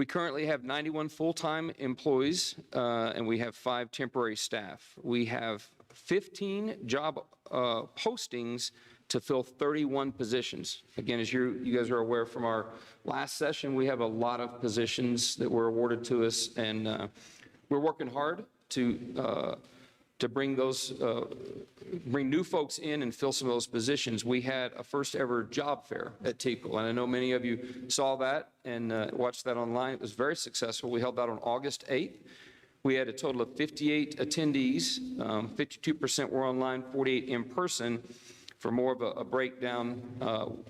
We currently have 91 full-time employees, and we have 5 temporary staff. We have 15 job postings to fill 31 positions. Again, as you guys are aware from our last session, we have a lot of positions that were awarded to us, and we're working hard to bring new folks in and fill some of those positions. We had a first ever job fair at TCOLE, and I know many of you saw that and watched that online. It was very successful. We held that on August 8th. We had a total of 58 attendees. 52% were online, 48 in person. For more of a breakdown,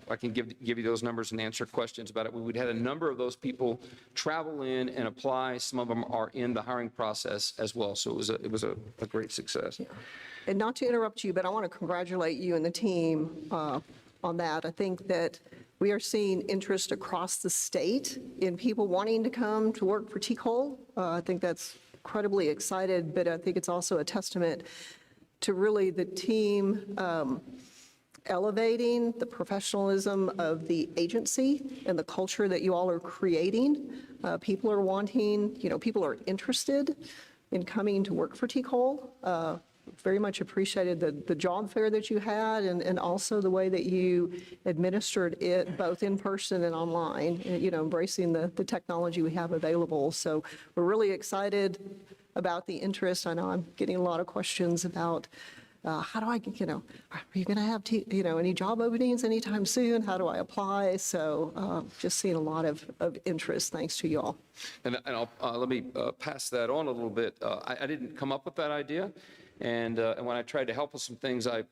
I can give you those numbers and answer questions about it. We had a number of those people travel in and apply. Some of them are in the hiring process as well. So it was a great success. Yeah. And not to interrupt you, but I want to congratulate you and the team on that. I think that we are seeing interest across the state in people wanting to come to work for TCOLE. I think that's incredibly excited, but I think it's also a testament to really the team elevating the professionalism of the agency and the culture that you all are creating. People are wanting, people are interested in coming to work for TCOLE. Very much appreciated the job fair that you had and also the way that you administered it both in person and online, embracing the technology we have available. So we're really excited about the interest. I know I'm getting a lot of questions about how do I, are you going to have, any job openings anytime soon? How do I apply? So just seeing a lot of interest, thanks to you all. And let me pass that on a little bit. I didn't come up with that idea. And when I tried to help with some things, I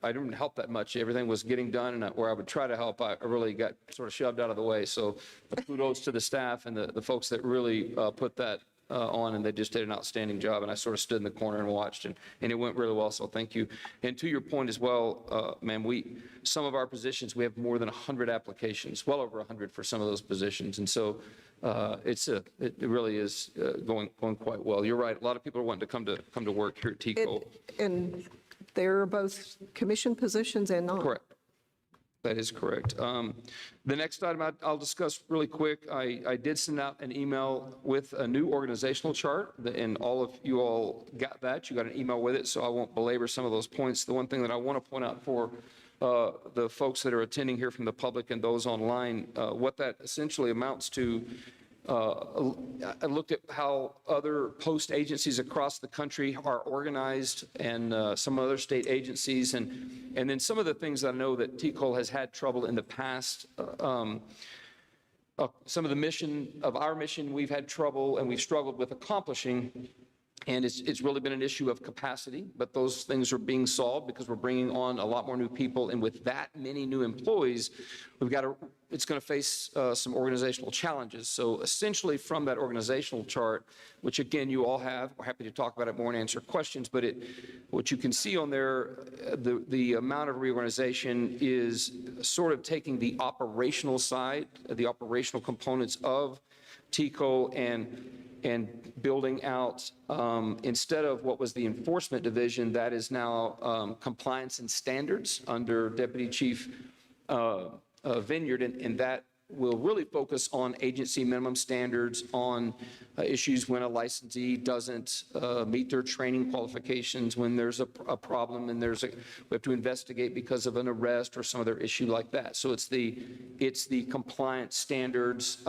didn't help that much. Everything was getting done, and where I would try to help, I really got sort of shoved out of the way. So kudos to the staff and the folks that really put that on, and they just did an outstanding job, and I sort of stood in the corner and watched, and it went really well, so thank you. And to your point as well, ma'am, some of our positions, we have more than 100 applications, well over 100 for some of those positions, and so it really is going quite well. You're right, a lot of people are wanting to come to work here at TCOLE. And they're both commission positions and non. Correct. That is correct. The next item I'll discuss really quick, I did send out an email with a new organizational chart, and all of you all got that. You got an email with it, so I won't belabor some of those points. The one thing that I want to point out for the folks that are attending here from the public and those online, what that essentially amounts to, I looked at how other post agencies across the country are organized and some other state agencies, and then some of the things that I know that TCOLE has had trouble in the past. Some of our mission we've had trouble and we've struggled with accomplishing, and it's really been an issue of capacity, but those things are being solved because we're bringing on a lot more new people, and with that many new employees, it's going to face some organizational challenges. So essentially from that organizational chart, which again you all have, we're happy to talk about it more and answer questions, but what you can see on there, the amount of reorganization is sort of taking the operational side, the operational components of TCOLE and building out, instead of what was the enforcement division, that is now compliance and standards under Deputy Chief Vineyard, and that will really focus on agency minimum standards, on issues when a licensee doesn't meet their training qualifications, when there's a problem and we have to investigate because of an arrest or some other issue like that. So it's the compliance standards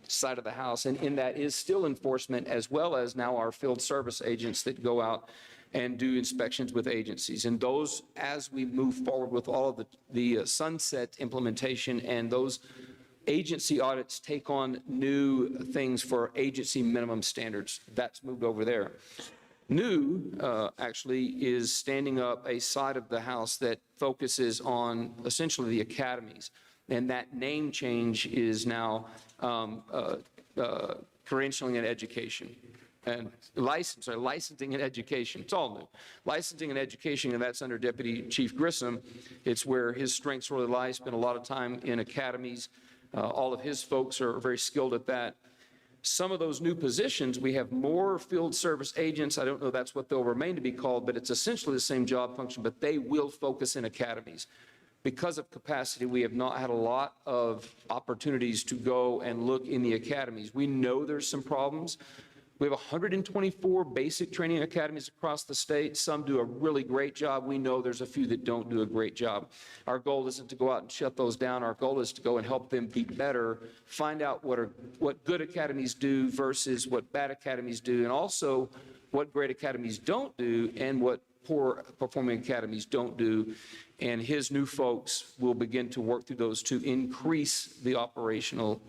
side of the house, and in that is still enforcement, as well as now our field service agents that go out and do inspections with agencies. And those, as we move forward with all of the sunset implementation, and those agency audits take on new things for agency minimum standards, that's moved over there. New, actually, is standing up a side of the house that focuses on essentially the academies. And that name change is now credentialing and education. And licensing and education. It's all new. Licensing and education, and that's under Deputy Chief Grissom. It's where his strengths really lie. Spent a lot of time in academies. All of his folks are very skilled at that. Some of those new positions, we have more field service agents. I don't know that's what they'll remain to be called, but it's essentially the same job function, but they will focus in academies. because of capacity, we have not had a lot of opportunities to go and look in the academies. We know there's some problems. We have 124 basic training academies across the state. Some do a really great job. We know there's a few that don't do a great job. Our goal isn't to go out and shut those down. Our goal is to go and help them be better, find out what good academies do versus what bad academies do, and also what great academies don't do and what poor performing academies don't do. And his new folks will begin to work through those to increase the operational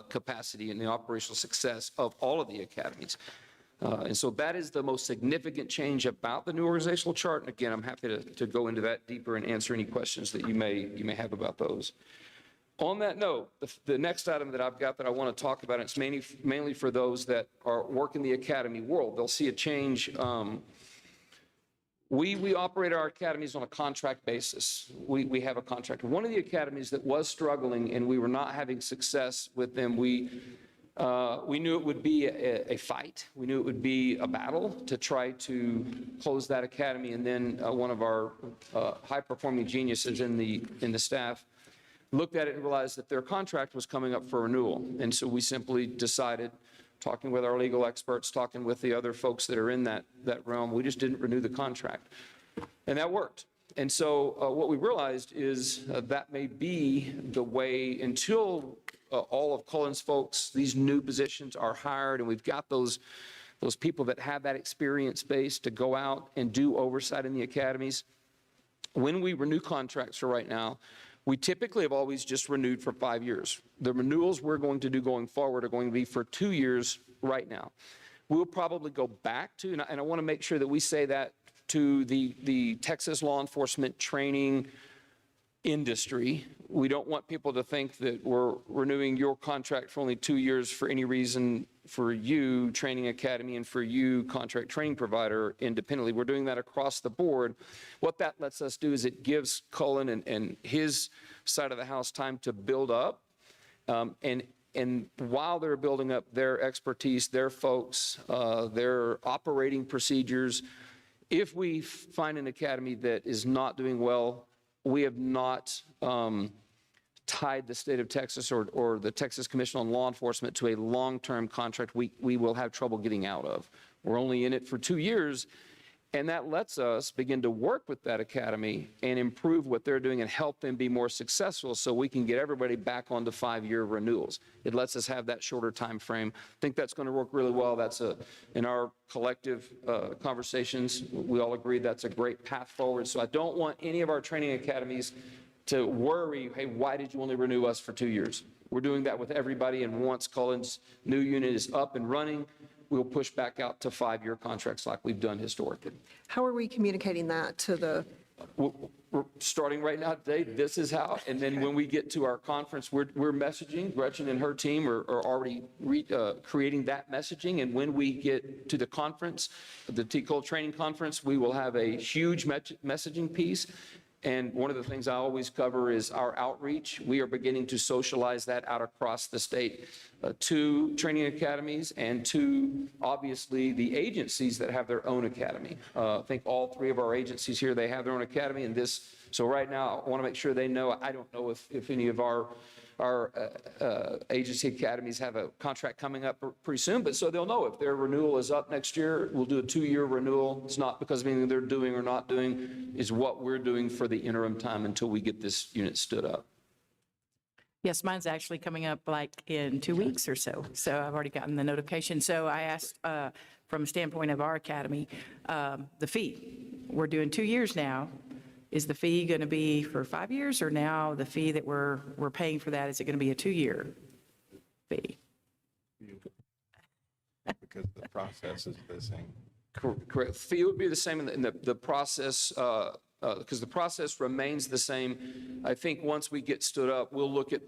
capacity and the operational success of all of the academies. And so that is the most significant change about the new organizational chart. And again, I'm happy to go into that deeper and answer any questions that you may have about those. On that note, the next item that I've got that I want to talk about, and it's mainly for those that work in the academy world. They'll see a change. We operate our academies on a contract basis. We have a contract. One of the academies that was struggling and we were not having success with them, we knew it would be a fight. We knew it would be a battle to try to close that academy. And then one of our high-performing geniuses in the staff looked at it and realized that their contract was coming up for renewal. And so we simply decided, talking with our legal experts, talking with the other folks that are in that realm, we just didn't renew the contract. And that worked. And so what we realized is that may be the way until all of Cullen's folks, these new positions are hired, and we've got those people that have that experience base to go out and do oversight in the academies. When we renew contracts for right now, we typically have always just renewed for 5 years. The renewals we're going to do going forward are going to be for 2 years right now. We'll probably go back to, and I want to make sure that we say that to the Texas law enforcement training industry. We don't want people to think that we're renewing your contract for only 2 years for any reason for you, training academy, and for you, contract training provider, independently. We're doing that across the board. What that lets us do is it gives Cullen and his side of the house time to build up. And while they're building up their expertise, their folks, their operating procedures, if we find an academy that is not doing well, we have not tied the state of Texas or the Texas Commission on Law Enforcement to a long-term contract we will have trouble getting out of. We're only in it for 2 years, and that lets us begin to work with that academy and improve what they're doing and help them be more successful so we can get everybody back onto 5-year renewals. It lets us have that shorter time frame. I think that's going to work really well. That's in our collective conversations, we all agree that's a great path forward. So I don't want any of our training academies to worry, hey, why did you only renew us for 2 years? We're doing that with everybody, and once Cullen's new unit is up and running, we'll push back out to 5-year contracts like we've done historically. How are we communicating that to the? We're starting right now today. This is how, and then when we get to our conference, we're messaging. Gretchen and her team are already creating that messaging, and when we get to the conference, the TCOLE training conference, we will have a huge messaging piece. And one of the things I always cover is our outreach. We are beginning to socialize that out across the state to training academies and to, obviously, the agencies that have their own academy. I think all 3 of our agencies here, they have their own academy. And so right now, I want to make sure they know. I don't know if any of our agency academies have a contract coming up pretty soon, but so they'll know if their renewal is up next year, we'll do a 2-year renewal. It's not because of anything they're doing or not doing, is what we're doing for the interim time until we get this unit stood up. Yes, mine's actually coming up like in 2 weeks or so. So I've already gotten the notification. So I asked from a standpoint of our academy, the fee. We're doing 2 years now. Is the fee going to be for 5 years, or now the fee that we're paying for that, is it going to be a 2-year fee? Because the process is the same. Correct. Fee would be the same in the process, because the process remains the same. I think once we get stood up, we'll look at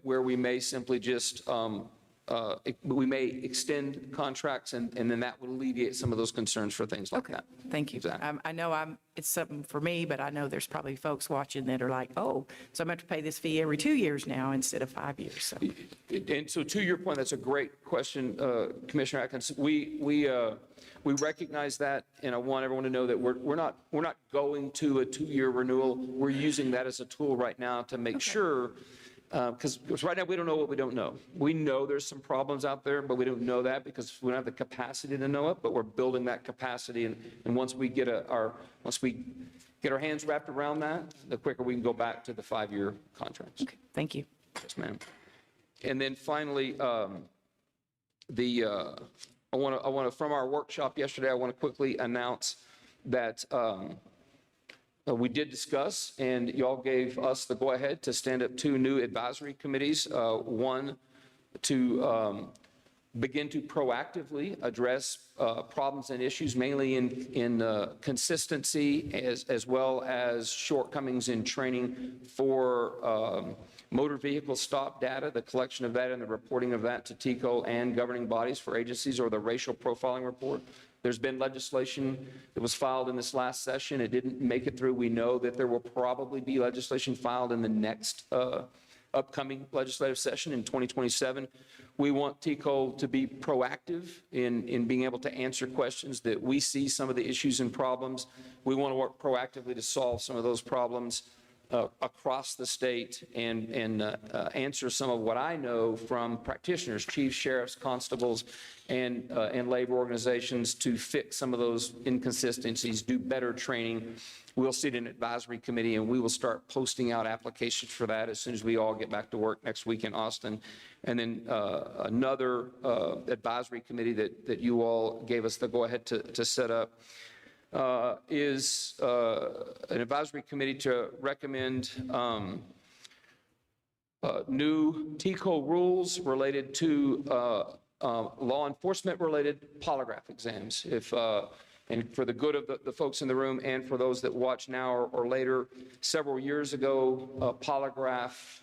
where we may simply just we may extend contracts, and then that would alleviate some of those concerns for things like Okay, that. thank you. Exactly. I know it's something for me, but I know there's probably folks watching that are like, oh, so I'm going to have to pay this fee every 2 years now instead of 5 years, so. And so to your point, that's a great question, Commissioner Atkins. We recognize that, and I want everyone to know that we're not going to a 2-year renewal. We're using that as a tool right now to make sure, because right now we don't know what we don't know. We know there's some problems out there, but we don't know that because we don't have the capacity to know it, but we're building that capacity. And once we get our hands wrapped around that, the quicker we can go back to the 5-year contracts. Okay, thank you. Yes, ma'am. And then finally, I want to, from our workshop yesterday, I want to quickly announce that we did discuss, and y'all gave us the go-ahead to stand up 2 new advisory committees. One to begin to proactively address problems and issues, mainly in consistency as well as shortcomings in training for motor vehicle stop data, the collection of that and the reporting of that to TCOLE and governing bodies for agencies, or the racial profiling report. There's been legislation that was filed in this last session. It didn't make it through. We know that there will probably be legislation filed in the next upcoming legislative session in 2027. We want TCOLE to be proactive in being able to answer questions that we see some of the issues and problems. We want to work proactively to solve some of those problems across the state and answer some of what I know from practitioners, chiefs, sheriffs, constables, and labor organizations to fix some of those inconsistencies, do better training. We'll sit in an advisory committee, and we will start posting out applications for that as soon as we all get back to work next week in Austin. And then another advisory committee that you all gave us the go-ahead to set up is an advisory committee to recommend new TCOLE rules related to law enforcement related polygraph exams. And for the good of the folks in the room and for those that watch now or later, several years ago, polygraphs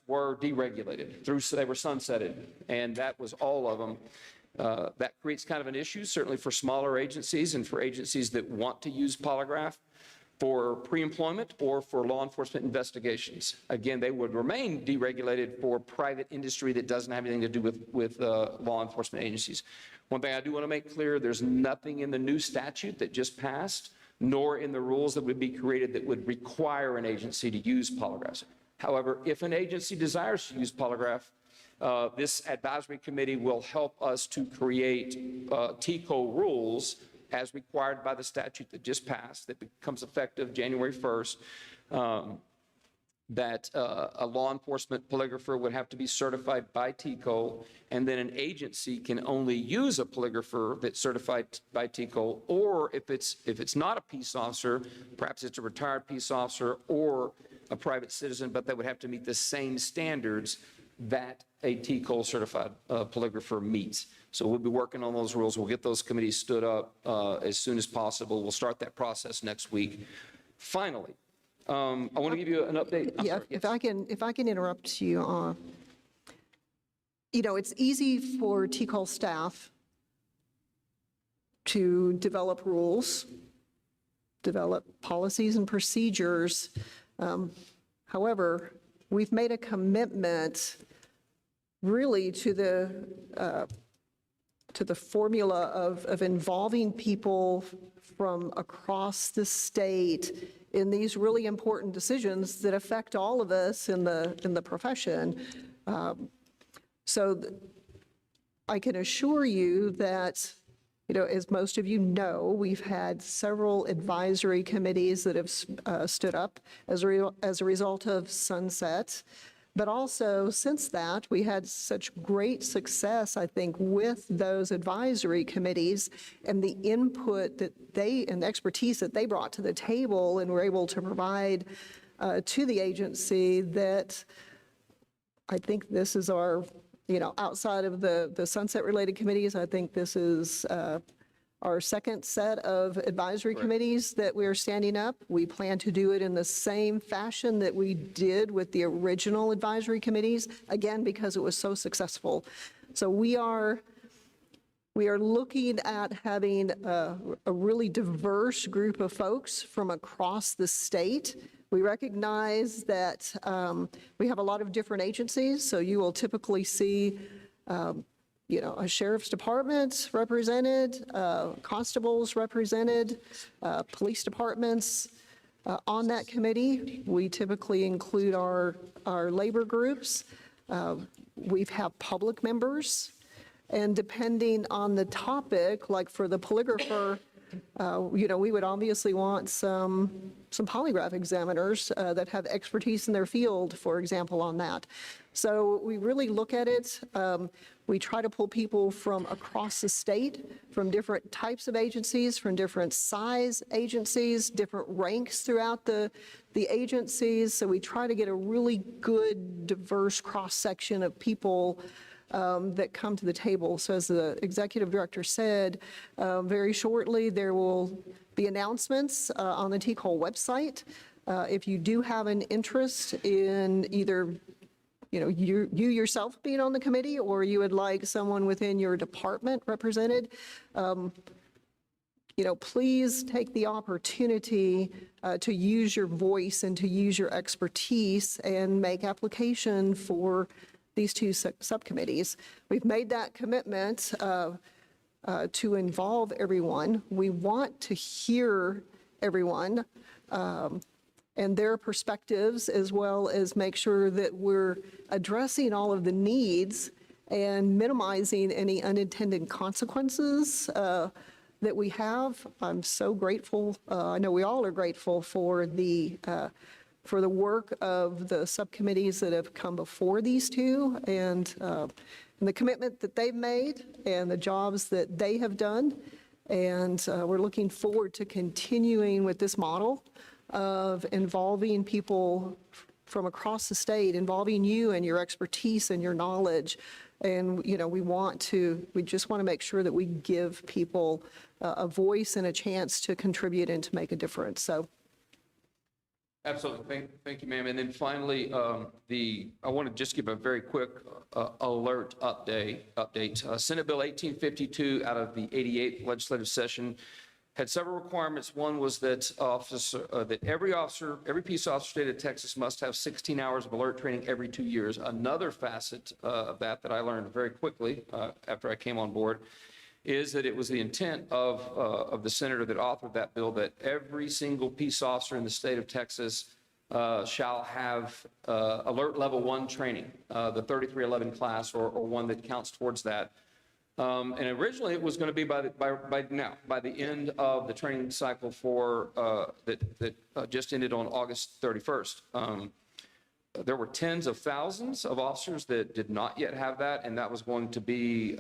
were deregulated. They were sunsetted, and that was all of them. That creates kind of an issue, certainly for smaller agencies and for agencies that want to use polygraph for pre-employment or for law enforcement investigations. Again, they would remain deregulated for private industry that doesn't have anything to do with law enforcement agencies. One thing I do want to make clear, there's nothing in the new statute that just passed, nor in the rules that would be created that would require an agency to use polygraphs. However, if an agency desires to use polygraph, this advisory committee will help us to create TCOLE rules as required by the statute that just passed, that becomes effective January 1st, that a law enforcement polygrapher would have to be certified by TCOLE, and then an agency can only use a polygrapher that's certified by TCOLE, or if it's not a peace officer, perhaps it's a retired peace officer or a private citizen, but that would have to meet the same standards that a TCOLE certified polygrapher meets. So we'll be working on those rules. We'll get those committees stood up as soon as possible. We'll start that process next week. Finally, I want to give you an update. Yeah, if I can interrupt you. It's easy for TCOLE staff to develop rules, develop policies and procedures. However, we've made a commitment really to the formula of involving people from across the state in these really important decisions that affect all of us in the profession. So I can assure you that, as most of you know, we've had several advisory committees that have stood up as a result of sunset. But also, since that, we had such great success, I think, with those advisory committees and the input that and the expertise that they brought to the table and were able to provide to the agency, that I think this is our, outside of the sunset-related committees, I think this is our second set of advisory committees that we're standing up. We plan to do it in the same fashion that we did with the original advisory committees, again, because it was so successful. So we are looking at having a really diverse group of folks from across the state. We recognize that we have a lot of different agencies, so you will typically see a sheriff's department represented, constables represented, police departments on that committee. We typically include our labor groups. We have public members. And depending on the topic, like for the polygrapher, we would obviously want some polygraph examiners that have expertise in their field, for example, on that. So we really look at it. We try to pull people from across the state, from different types of agencies, from different size agencies, different ranks throughout the agencies. So we try to get a really good, diverse cross-section of people that come to the table. So as the executive director said, very shortly there will be announcements on the TCOLE website. If you do have an interest in either you yourself being on the committee, or you would like someone within your department represented, please take the opportunity to use your voice and to use your expertise and make application for these two subcommittees. We've made that commitment to involve everyone. We want to hear everyone and their perspectives, as well as make sure that we're addressing all of the needs and minimizing any unintended consequences that we have. I'm so grateful. I know we all are grateful for the work of the subcommittees that have come before these two, and the commitment that they've made and the jobs that they have done. And we're looking forward to continuing with this model of involving people from across the state, involving you and your expertise and your knowledge. And, we just want to make sure that we give people a voice and a chance to contribute and to make a difference. So. Absolutely. Thank you, ma'am. And then finally, I want to just give a very quick alert update. Senate Bill 1852 out of the 88th legislative session had several requirements. One was that every peace officer state of Texas must have 16 hours of alert training every 2 years. Another facet of that I learned very quickly after I came on board is that it was the intent of the senator that authored that bill that every single peace officer in the state of Texas shall have alert level 1 training, the 3311 class or one that counts towards that. And originally it was going to be by the end of the training cycle for that just ended on August 31st. There were tens of thousands of officers that did not yet have that, and that was going to be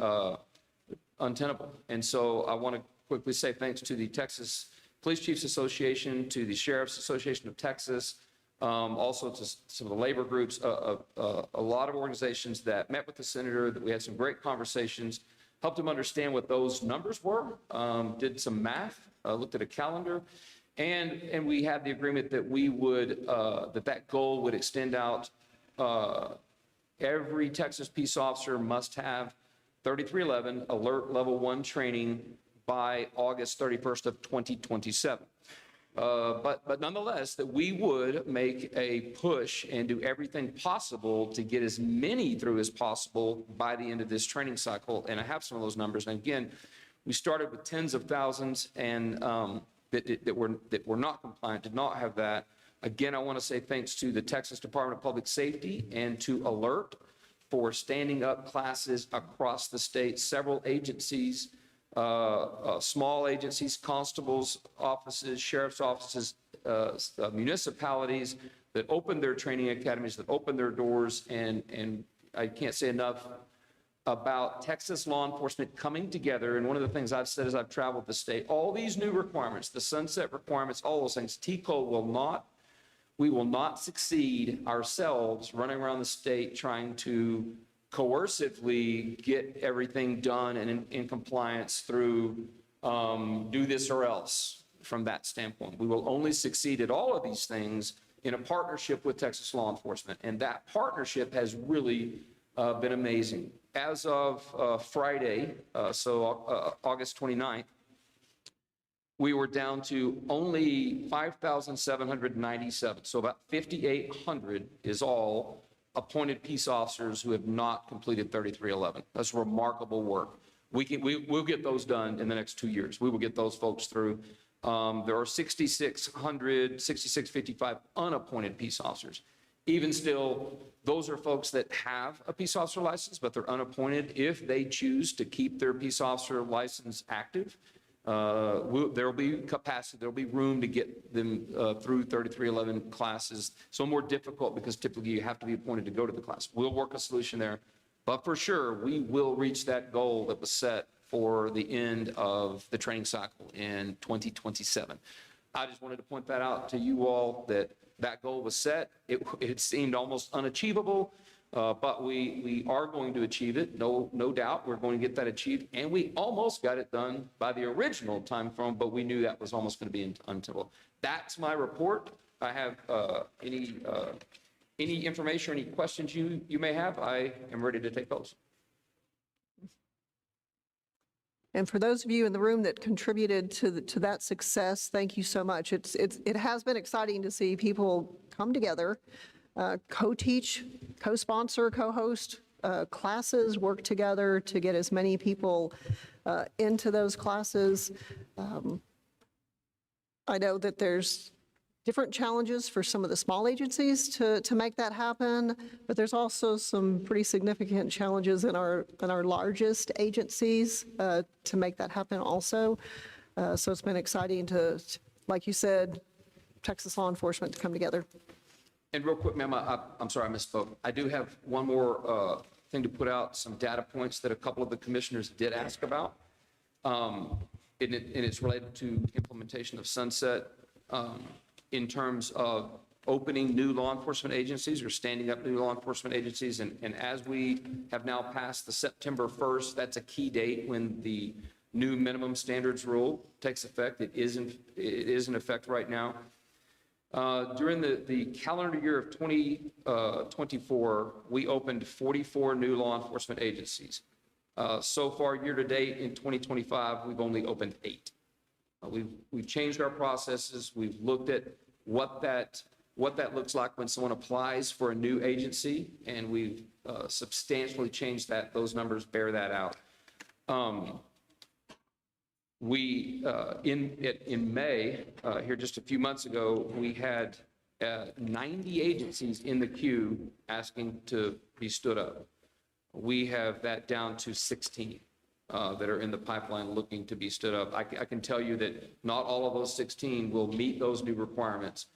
untenable. And so I want to quickly say thanks to the Texas Police Chiefs Association, to the Sheriff's Association of Texas, also to some of the labor groups, a lot of organizations that met with the senator, that we had some great conversations, helped him understand what those numbers were, did some math, looked at a calendar, and we had the agreement that we would, that goal would extend out. Every Texas peace officer must have 3311 alert level 1 training by August 31st of 2027. But nonetheless, that we would make a push and do everything possible to get as many through as possible by the end of this training cycle. And I have some of those numbers. And again, we started with tens of thousands and that were not compliant, did not have that. Again, I want to say thanks to the Texas Department of Public Safety and to Alert for standing up classes across the state. Several agencies, small agencies, constables' offices, sheriff's offices, municipalities that opened their training academies, that opened their doors, and I can't say enough about Texas law enforcement coming together. And one of the things I've said as I've traveled the state, all these new requirements, the sunset requirements, all those things, TCOLE we will not succeed ourselves running around the state trying to coercively get everything done and in compliance through do this or else from that standpoint. We will only succeed at all of these things in a partnership with Texas law enforcement. And that partnership has really been amazing. As of Friday, August 29th, we were down to only 5,797. So about 5,800 is all appointed peace officers who have not completed 3311. That's remarkable work. We'll get those done in the next 2 years. We will get those folks through. There are 6,655 unappointed peace officers. Even still, those are folks that have a peace officer license, but they're unappointed. If they choose to keep their peace officer license active, there'll be capacity, there'll be room to get them through 3311 classes. So more difficult because typically you have to be appointed to go to the class. We'll work a solution there, but for sure we will reach that goal that was set for the end of the training cycle in 2027. I just wanted to point that out to you all, that that goal was set. It seemed almost unachievable. But we are going to achieve it, no doubt. We're going to get that achieved, and we almost got it done by the original time frame, but we knew that was almost going to be untenable. That's my report. I have any information or any questions you may have, I am ready to take those. And for those of you in the room that contributed to that success, thank you so much. It has been exciting to see people come together, co-teach, co-sponsor, co-host classes, work together to get as many people into those classes. I know that there's different challenges for some of the small agencies to make that happen, but there's also some pretty significant challenges in our largest agencies to make that happen also. So it's been exciting to, like you said, Texas law enforcement to come together. And real quick, ma'am, I'm sorry I misspoke. I do have one more thing to put out, some data points that a couple of the commissioners did ask about. And it's related to implementation of sunset in terms of opening new law enforcement agencies or standing up new law enforcement agencies. And as we have now passed the September 1st, that's a key date when the new minimum standards rule takes effect. It is in effect right now. During the calendar year of 2024, we opened 44 new law enforcement agencies. So far, year to date in 2025, we've only opened 8. We've changed our processes. We've looked at what that looks like when someone applies for a new agency, and we've substantially changed that. Those numbers bear that out. In May, here just a few months ago, we had 90 agencies in the queue asking to be stood up. We have that down to 16 that are in the pipeline looking to be stood up. I can tell you that not all of those 16 will meet those new requirements.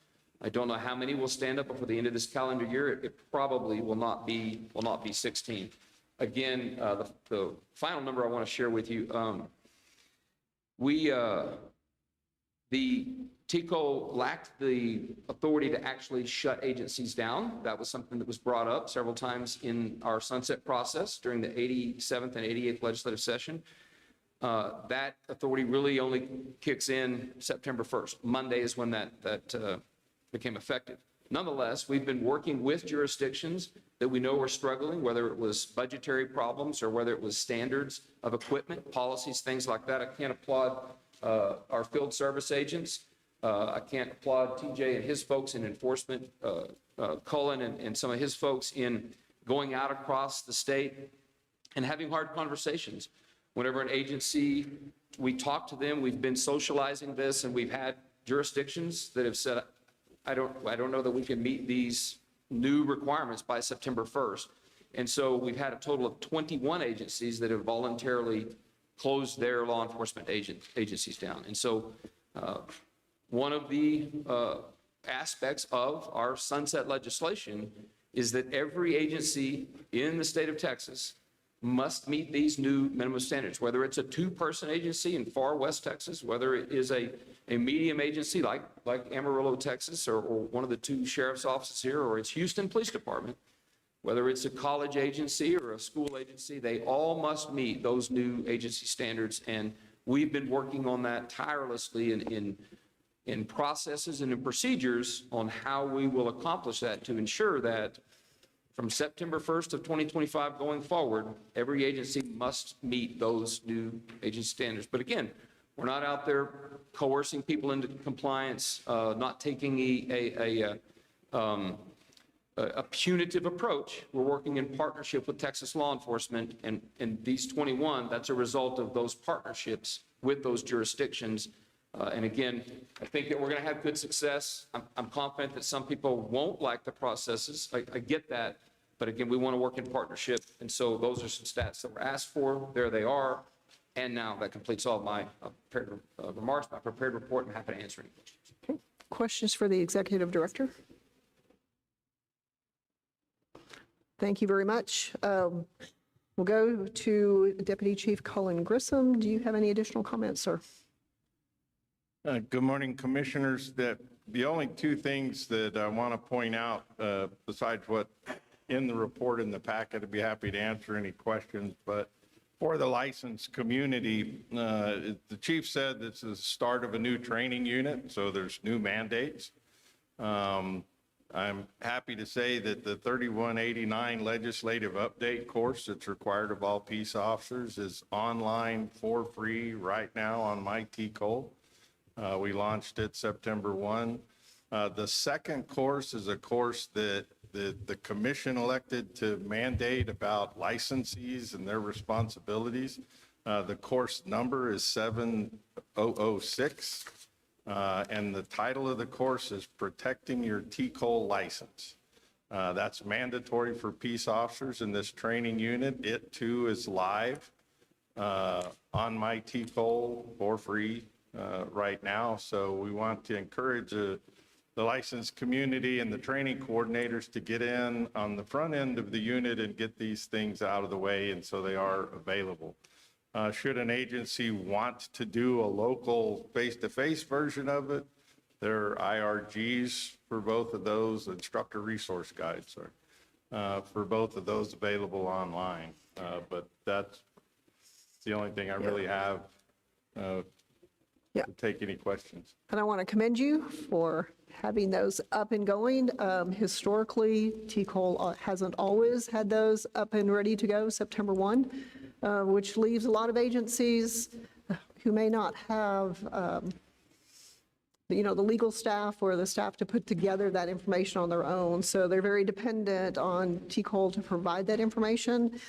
I don't know how many will stand up before the end of this calendar year. It probably will not be 16. Again, the final number I want to share with you. The TCOLE lacked the authority to actually shut agencies down. That was something that was brought up several times in our sunset process during the 87th and 88th legislative session. That authority really only kicks in September 1st. Monday is when that became effective. Nonetheless, we've been working with jurisdictions that we know are struggling, whether it was budgetary problems or whether it was standards of equipment, policies, things like that. I can't applaud our field service agents. I can't applaud TJ and his folks in enforcement, Cullen and some of his folks in going out across the state and having hard conversations. Whenever an agency, we talk to them, we've been socializing this, and we've had jurisdictions that have said, I don't know that we can meet these new requirements by September 1st. And so we've had a total of 21 agencies that have voluntarily closed their law enforcement agencies down. And so one of the aspects of our sunset legislation is that every agency in the state of Texas must meet these new minimum standards, whether it's a 2-person agency in far west Texas, whether it is a medium agency like Amarillo, Texas, or one of the 2 sheriff's offices here, or it's Houston Police Department, whether it's a college agency or a school agency, they all must meet those new agency standards. And we've been working on that tirelessly in processes and in procedures on how we will accomplish that to ensure that from September 1st of 2025 going forward, every agency must meet those new agency standards. But again, we're not out there coercing people into compliance, not taking a punitive approach. We're working in partnership with Texas law enforcement, and these 21, that's a result of those partnerships with those jurisdictions. And again, I think that we're going to have good success. I'm confident that some people won't like the processes. I get that. But again, we want to work in partnership. And so those are some stats that were asked for. There they are. And now that completes all of my prepared remarks, my prepared report. I'm happy to answer any questions. Okay. Questions for the executive director? Thank you very much. We'll go to Deputy Chief Cullen Grissom. Do you have any additional comments, sir? Good morning, Commissioners. The only two things that I want to point out, besides what in the report in the packet, I'd be happy to answer any questions, but for the licensed community, the chief said this is the start of a new training unit, so there's new mandates. I'm happy to say that the 3189 legislative update course that's required of all peace officers is online for free right now on my TCOLE. We launched it September 1. The second course is a course that the commission elected to mandate about licensees and their responsibilities. The course number is 7006. And the title of the course is Protecting Your TCOLE License. That's mandatory for peace officers in this training unit. It too is live on my TCOLE for free right now. So we want to encourage the licensed community and the training coordinators to get in on the front end of the unit and get these things out of the way, and so they are available. Should an agency want to do a local face-to-face version of it, there are IRGs for both of those, instructor resource guides for both of those available online. But that's the only thing I really have to take any questions. And I want to commend you for having those up and going. Historically, TCOLE hasn't always had those up and ready to go September 1. Which leaves a lot of agencies who may not have, the legal staff or the staff to put together that information on their own. So they're very dependent on TCOLE to provide that information.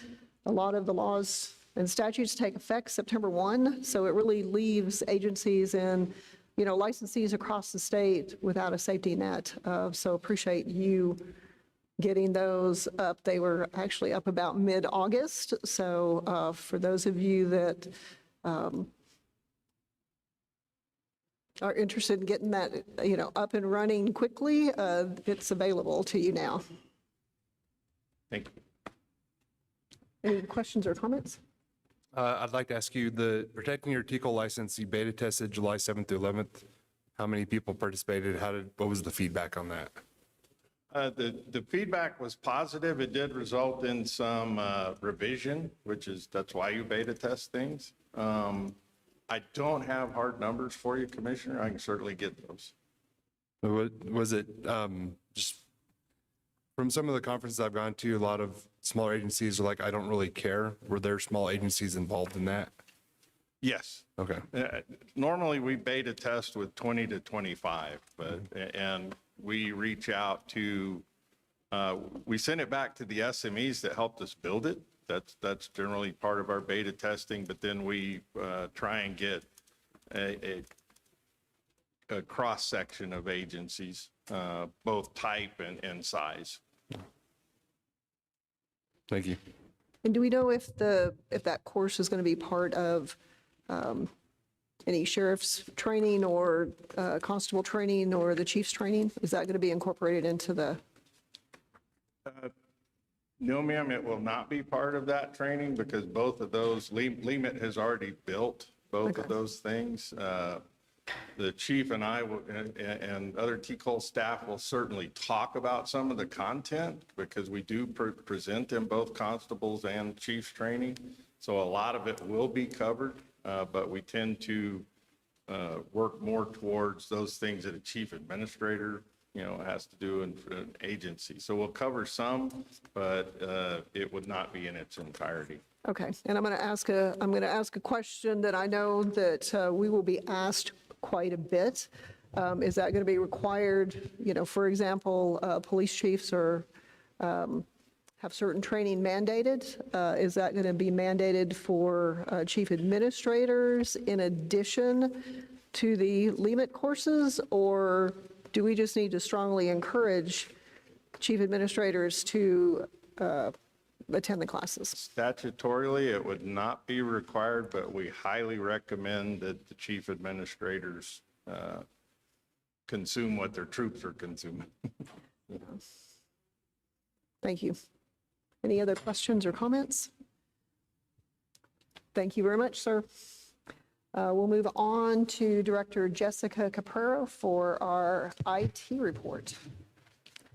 A lot of the laws and statutes take effect September 1, so it really leaves agencies and, licensees across the state without a safety net. So appreciate you getting those up. They were actually up about mid-August. So for those of you that are interested in getting that, up and running quickly, it's available to you now. Thank you. Any questions or comments? I'd like to ask you, the Protecting Your TCOLE license, you beta tested July 7th through 11th. How many people participated? What was the feedback on that? The feedback was positive. It did result in some revision, that's why you beta test things. I don't have hard numbers for you, Commissioner. I can certainly get those. Was it just from some of the conferences I've gone to, a lot of smaller agencies are like, I don't really care. Were there small agencies involved in that? Yes. Okay. Normally we beta test with 20 to 25, and we reach out to, we send it back to the SMEs that helped us build it. That's generally part of our beta testing, but then we try and get a cross-section of agencies, both type and size. Thank you. And do we know if that course is going to be part of any sheriff's training or constable training or the chief's training? Is that going to be incorporated into the? No, ma'am, it will not be part of that training because both of those, LEMIT has already built both of those things. The chief and I and other TCOLE staff will certainly talk about some of the content because we do present in both constables and chiefs training. So a lot of it will be covered but we tend to work more towards those things that a chief administrator, has to do in an agency. So we'll cover some, but it would not be in its entirety. Okay, and I'm going to ask a question that I know that we will be asked quite a bit. Is that going to be required, for example, police chiefs have certain training mandated? Is that going to be mandated for chief administrators in addition to the LEMIT courses? Or do we just need to strongly encourage chief administrators to attend the classes? Statutorily, it would not be required, but we highly recommend that the chief administrators consume what their troops are consuming. Thank you. Any other questions or comments? Thank you very much, sir. We'll move on to Director Jessica Caprero for our IT report.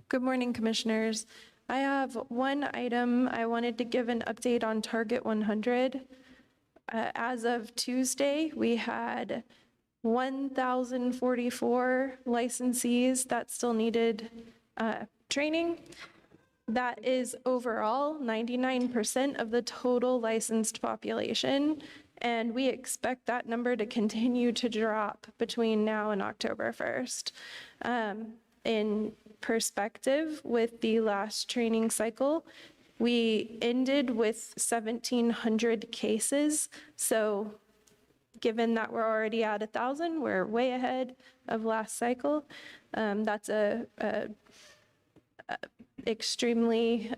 Good morning, Commissioners. I have one item. I wanted to give an update on Target 100. As of Tuesday, we had 1,044 licensees that still needed training. That is overall 99% of the total licensed population, and we expect that number to continue to drop between now and October 1st. In perspective, with the last training cycle, we ended with 1,700 cases, so given that we're already at 1,000, we're way ahead of last cycle. That's a extremely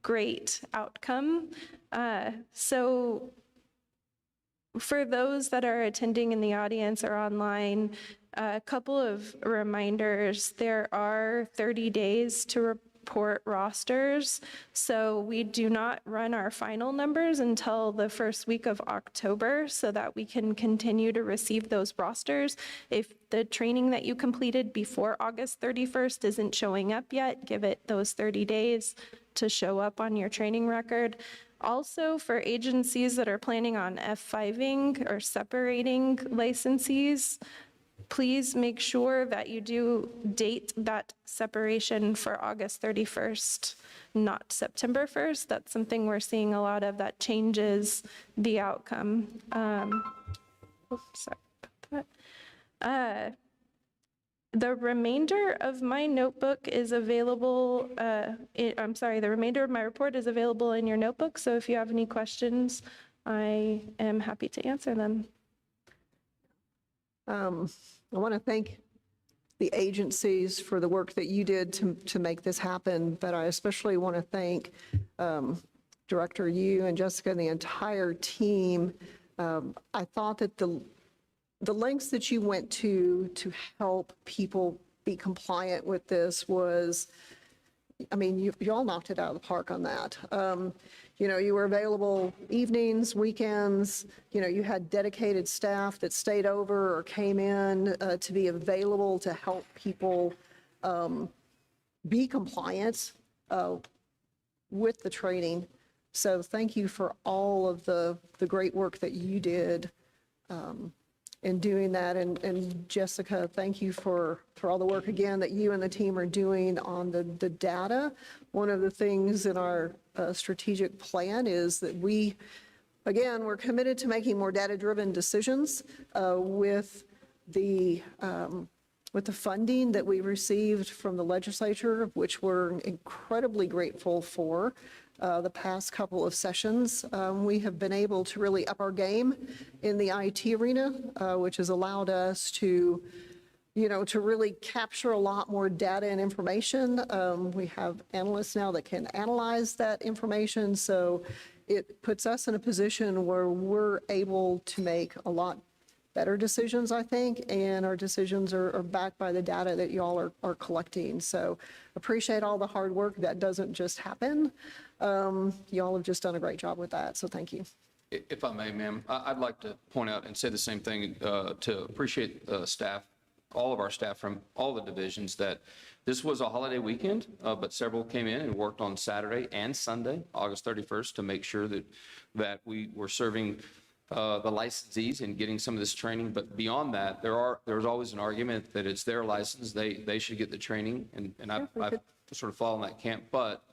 great outcome. So for those that are attending in the audience or online, a couple of reminders. There are 30 days to report rosters, so we do not run our final numbers until the first week of October so that we can continue to receive those rosters. If the training that you completed before August 31st isn't showing up yet, give it those 30 days to show up on your training record. Also, for agencies that are planning on F5ing or separating licensees, please make sure that you do date that separation for August 31st, not September 1st. That's something we're seeing a lot of that changes the outcome. Sorry about that. The remainder of my notebook is available, the remainder of my report is available in your notebook, so if you have any questions, I am happy to answer them. I want to thank the agencies for the work that you did to make this happen, but I especially want to thank Director you and Jessica and the entire team. I thought that the lengths that you went to help people be compliant with this was, I mean, you all knocked it out of the park on that. You were available evenings, weekends, you had dedicated staff that stayed over or came in to be available to help people be compliant with the training. So thank you for all of the great work that you did in doing that. And Jessica, thank you for all the work again that you and the team are doing on the data. One of the things in our strategic plan is that we're committed to making more data-driven decisions with the funding that we received from the legislature, which we're incredibly grateful for. The past couple of sessions, we have been able to really up our game in the IT arena, which has allowed us to really capture a lot more data and information. We have analysts now that can analyze that information, so it puts us in a position where we're able to make a lot better decisions, I think, and our decisions are backed by the data that you all are collecting. So appreciate all the hard work. That doesn't just happen. You all have just done a great job with that, so thank you. If I may, ma'am, I'd like to point out and say the same thing to appreciate staff, all of our staff from all the divisions, that this was a holiday weekend, but several came in and worked on Saturday and Sunday, August 31st, to make sure that we were serving the licensees in getting some of this training, but beyond that, there's always an argument that it's their license, they should get the training, and I've sort of fallen in that camp, but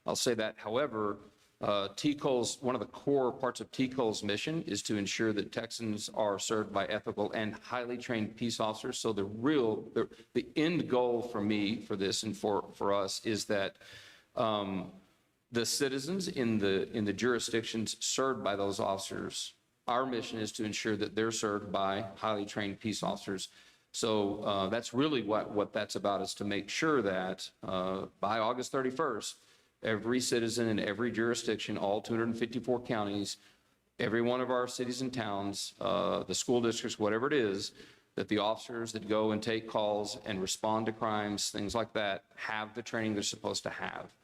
I'll say that, however, TCOLE's, one of the core parts of TCOLE's mission is to ensure that Texans are served by ethical and highly trained peace officers. So the end goal for me for this and for us is that the citizens in the jurisdictions served by those officers, our mission is to ensure that they're served by highly trained peace officers. So that's really what that's about, is to make sure that by August 31st, every citizen in every jurisdiction, all 254 counties, every one of our cities and towns, the school districts, whatever it is, that the officers that go and take calls and respond to crimes, things like that, have the training they're supposed to have.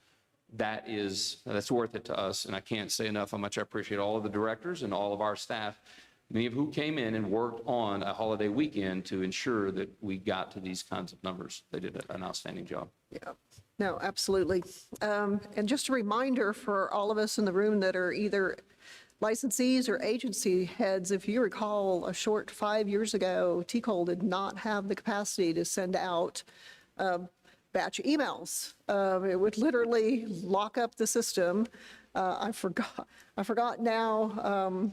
That's worth it to us, and I can't say enough how much I appreciate all of the directors and all of our staff, many of who came in and worked on a holiday weekend to ensure that we got to these kinds of numbers. They did an outstanding job. Yeah, no, absolutely. And just a reminder for all of us in the room that are either licensees or agency heads, if you recall, a short 5 years ago, TCOLE did not have the capacity to send out batch emails. It would literally lock up the system. I forgot now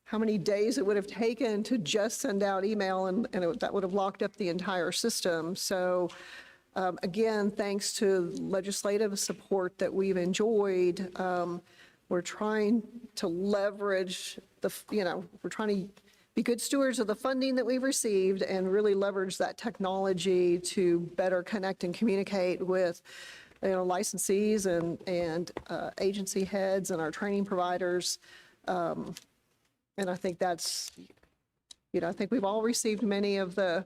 how many days it would have taken to just send out email, and that would have locked up the entire system. So again, thanks to legislative support that we've enjoyed, we're trying to leverage we're trying to be good stewards of the funding that we've received and really leverage that technology to better connect and communicate with licensees and agency heads and our training providers. And I think that's, I think we've all received many of the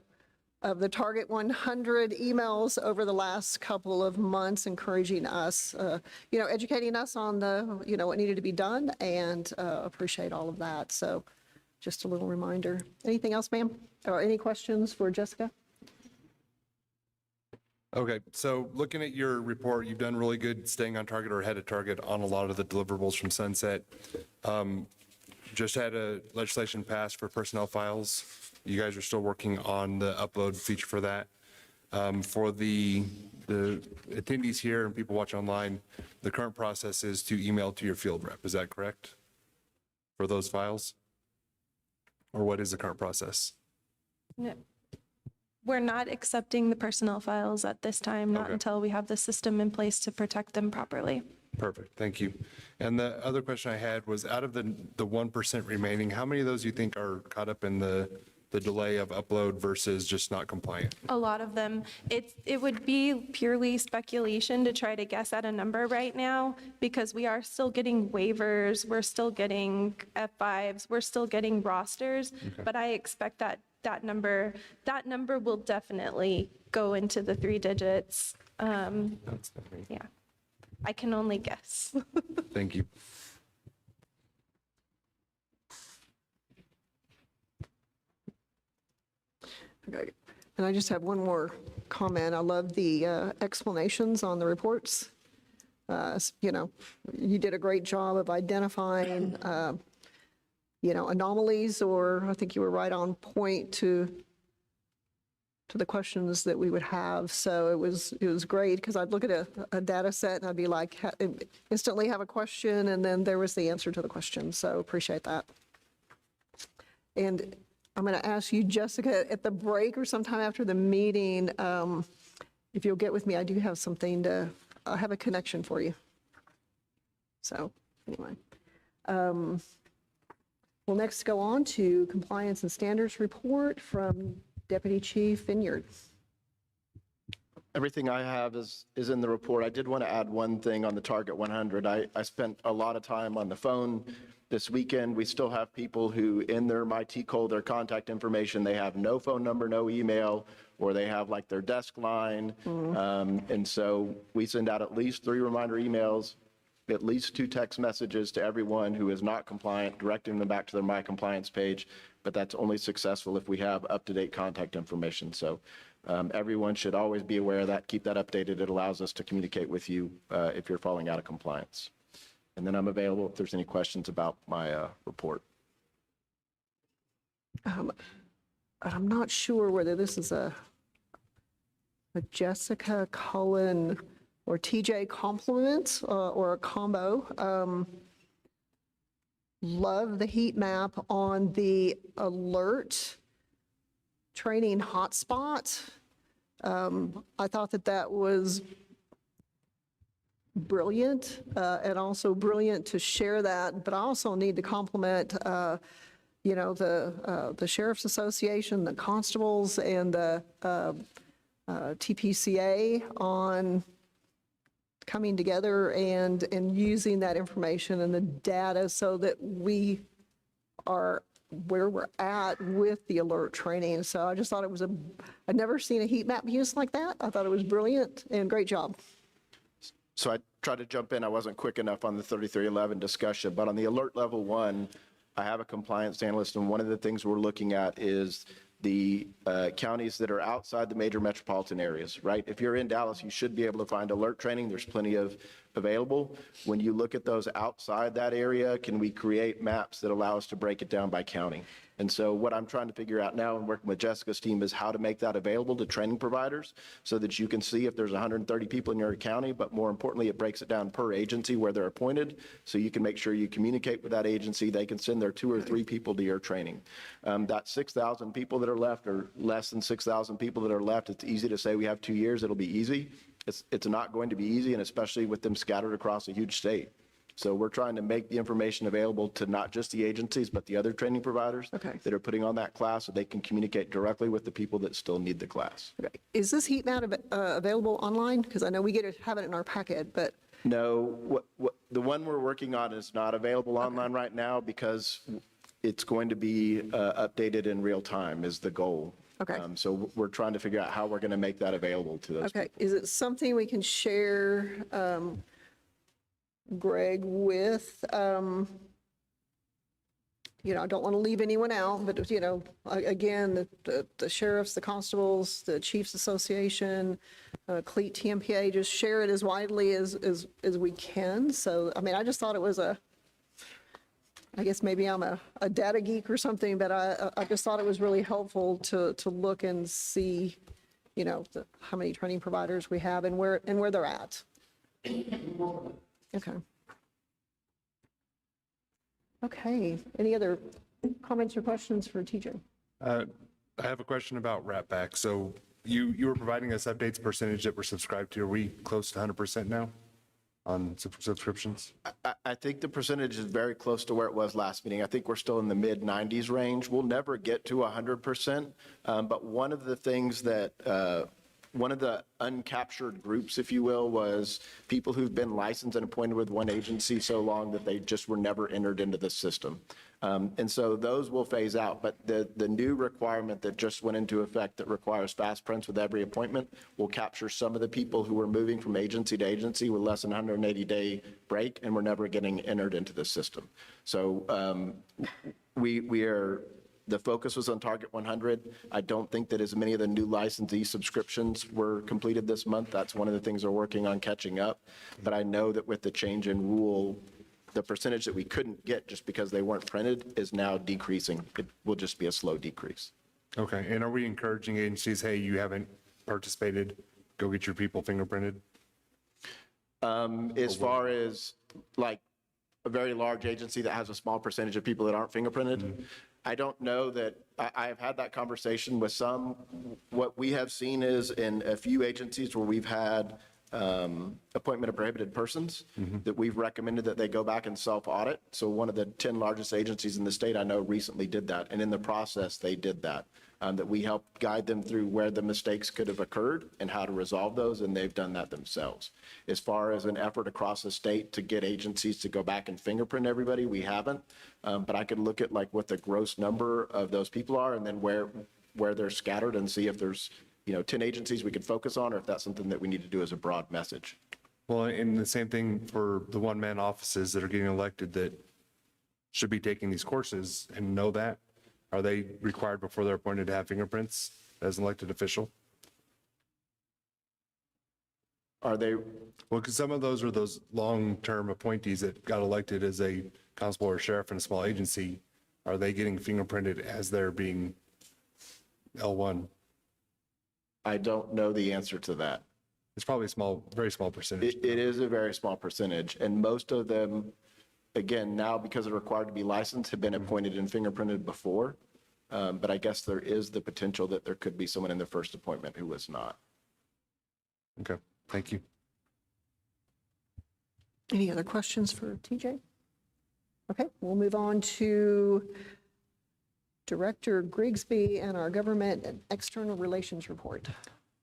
Target 100 emails over the last couple of months, encouraging us, educating us on what needed to be done, and appreciate all of that. So just a little reminder. Anything else, ma'am? Or any questions for Jessica? Okay, so looking at your report, you've done really good staying on target or ahead of target on a lot of the deliverables from Sunset. Just had a legislation passed for personnel files. You guys are still working on the upload feature for that. For the attendees here and people watching online, the current process is to email to your field rep. Is that correct? For those files? Or what is the current process? No. We're not accepting the personnel files at this time, not until we have the system in place to protect them properly. Perfect, thank you. And the other question I had was, out of the 1% remaining, how many of those you think are caught up in the delay of upload versus just not compliant? A lot of them. It would be purely speculation to try to guess at a number right now, because we are still getting waivers, we're still getting F5s, we're still getting rosters, but I expect that number will definitely go into the 3 digits. Yeah, I can only guess. Thank you. Okay. And I just have one more comment. I love the explanations on the reports. You did a great job of identifying, anomalies, or I think you were right on point to the questions that we would have. So it was great, because I'd look at a data set and I'd be like, instantly have a question, and then there was the answer to the question. So appreciate that. And I'm going to ask you, Jessica, at the break or sometime after the meeting, if you'll get with me, I do have something I have a connection for you. So anyway. We'll next go on to compliance and standards report from Deputy Chief Vineyard. Everything I have is in the report. I did want to add one thing on the Target 100. I spent a lot of time on the phone this weekend. We still have people who, in their My TCOLE, their contact information, they have no phone number, no email, or they have like their desk line. And so we send out at least 3 reminder emails, at least 2 text messages to everyone who is not compliant, directing them back to their My Compliance page. But that's only successful if we have up-to-date contact information. So everyone should always be aware of that. Keep that updated. It allows us to communicate with you if you're falling out of compliance. And then I'm available if there's any questions about my report. I'm not sure whether this is a Jessica Cullen or TJ compliment or a combo. Love the heat map on the alert training hotspot. I thought that was brilliant and also brilliant to share that, but I also need to compliment the Sheriff's Association, the constables, and the TPCA on coming together and using that information and the data so that we are where we're at with the alert training. So I just thought it was I'd never seen a heat map used like that. I thought it was brilliant and great job. So I tried to jump in. I wasn't quick enough on the 3311 discussion, but on the alert level 1, I have a compliance analyst, and one of the things we're looking at is the counties that are outside the major metropolitan areas, right? If you're in Dallas, you should be able to find alert training. There's plenty of available. When you look at those outside that area, can we create maps that allow us to break it down by county? And so what I'm trying to figure out now and working with Jessica's team is how to make that available to training providers so that you can see if there's 130 people in your county, but more importantly, it breaks it down per agency where they're appointed, so you can make sure you communicate with that agency. They can send their 2 or 3 people to your training. That 6,000 people that are left, or less than 6,000 people that are left, it's easy to say we have 2 years, it'll be easy. It's not going to be easy, and especially with them scattered across a huge state. So we're trying to make the information available to not just the agencies, but the other training providers that are putting on that class so they can communicate directly with the people that still need the class. Okay. Is this heat map available online? Because I know we have it in our packet, but. No, the one we're working on is not available online right now because it's going to be updated in real time is the goal. Okay. So we're trying to figure out how we're going to make that available to those Okay. people. Is it something we can share, Greg, with, I don't want to leave anyone out, but, again, the sheriffs, the constables, the chiefs association, CLEAT, TMPA, just share it as widely as we can. So, I mean, I just thought it was I guess maybe I'm a data geek or something, but I just thought it was really helpful to look and see, how many training providers we have and where they're at. Okay. Okay. Any other comments or questions for TJ? I have a question about wrap back. So you were providing us updates percentage that we're subscribed to. Are we close to 100% now on subscriptions? I think the percentage is very close to where it was last meeting. I think we're still in the mid-90s range. We'll never get to 100%, but one of the things that one of the uncaptured groups, if you will, was people who've been licensed and appointed with one agency so long that they just were never entered into the system. And so those will phase out, but the new requirement that just went into effect that requires fast prints with every appointment will capture some of the people who are moving from agency to agency with less than 180-day break and were never getting entered into the system. So the focus was on Target 100. I don't think that as many of the new licensee subscriptions were completed this month. That's one of the things we're working on catching up. But I know that with the change in rule, the percentage that we couldn't get just because they weren't printed is now decreasing. It will just be a slow decrease. Okay. And are we encouraging agencies, hey, you haven't participated, go get your people fingerprinted? As far as like a very large agency that has a small percentage of people that aren't fingerprinted, I don't know that I have had that conversation with some. What we have seen is in a few agencies where we've had appointment of prohibited persons, that we've recommended that they go back and self-audit. So one of the 10 largest agencies in the state I know recently did that. And in the process, they did that. That we helped guide them through where the mistakes could have occurred and how to resolve those, and they've done that themselves. As far as an effort across the state to get agencies to go back and fingerprint everybody, we haven't. But I could look at like what the gross number of those people are and then where they're scattered and see if there's 10 agencies we could focus on, or if that's something that we need to do as a broad message. Well, and the same thing for the one-man offices that are getting elected that should be taking these courses and know that. Are they required before they're appointed to have fingerprints as an elected official? Are they? Well, because some of those are those long-term appointees that got elected as a constable or sheriff in a small agency. are they getting fingerprinted as they're being L1? I don't know the answer to that. It's probably a small, very small percentage. It is a very small percentage, and most of them, again, now because they're required to be licensed, have been appointed and fingerprinted before. But I guess there is the potential that there could be someone in their first appointment who was not. Okay, thank you. Any other questions for TJ? Okay, we'll move on to Director Grigsby and our Government and External Relations Report.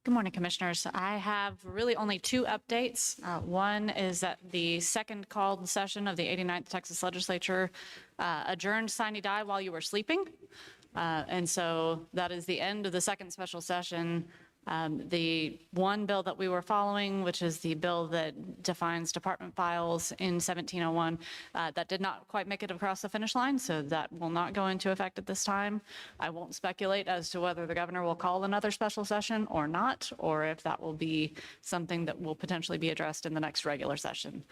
Good morning, Commissioners. I have really only two updates. One is that the second called session of the 89th Texas Legislature adjourned sine die while you were sleeping. And so that is the end of the second special session. The one bill that we were following, which is the bill that defines department files in 1701, that did not quite make it across the finish line, so that will not go into effect at this time. I won't speculate as to whether the governor will call another special session or not, or if that will be something that will potentially be addressed in the next regular session.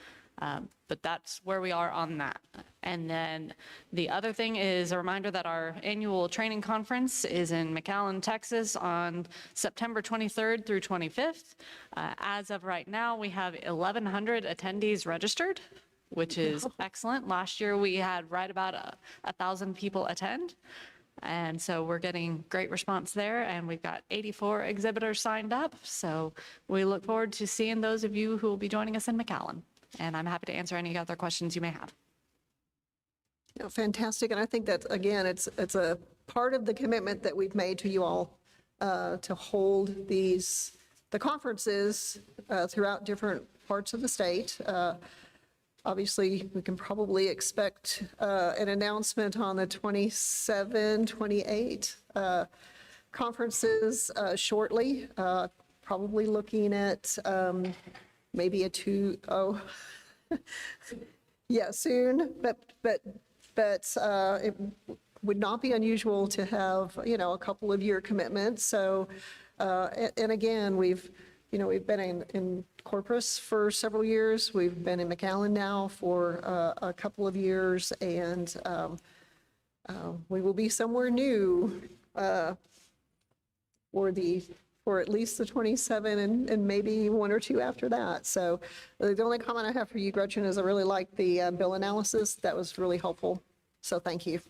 But that's where we are on that. And then the other thing is a reminder that our annual training conference is in McAllen, Texas on September 23rd through 25th. As of right now, we have 1,100 attendees registered, which is excellent. Last year, we had right about 1,000 people attend. And so we're getting great response there, and we've got 84 exhibitors signed up. So we look forward to seeing those of you who will be joining us in McAllen. And I'm happy to answer any other questions you may have. Fantastic, and I think that, again, it's a part of the commitment that we've made to you all to hold the conferences throughout different parts of the state. Obviously, we can probably expect an announcement on the 27, 28 conferences shortly, probably looking at maybe yeah, soon, but it would not be unusual to have, a couple of year commitments. So, and again, we've been in Corpus for several years. We've been in McAllen now for a couple of years, and we will be somewhere new for at least the 27 and maybe one or two after that. So the only comment I have for you, Gretchen, is I really like the bill analysis. That was really helpful. So thank you.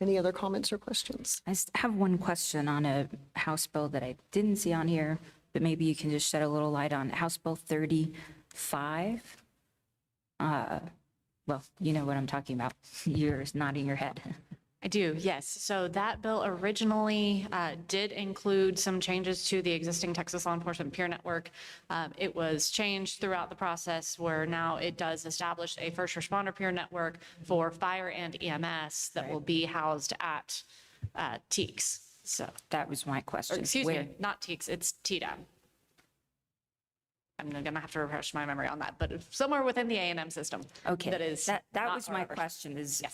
Any other comments or questions? I just have one question on a House bill that I didn't see on here, but maybe you can just shed a little light on House Bill 35. Well, you know what I'm talking about. You're nodding your head. I do, yes. So that bill originally did include some changes to the existing Texas Law Enforcement Peer Network. It was changed throughout the process where now it does establish a first responder peer network for fire and EMS that will be housed at TEACS. So, That was my question. excuse me, not TEACS, it's TDAM. I'm going to have to refresh my memory on that, but somewhere within the A&M system. Okay, That is. that not was my ours. question is, Yes.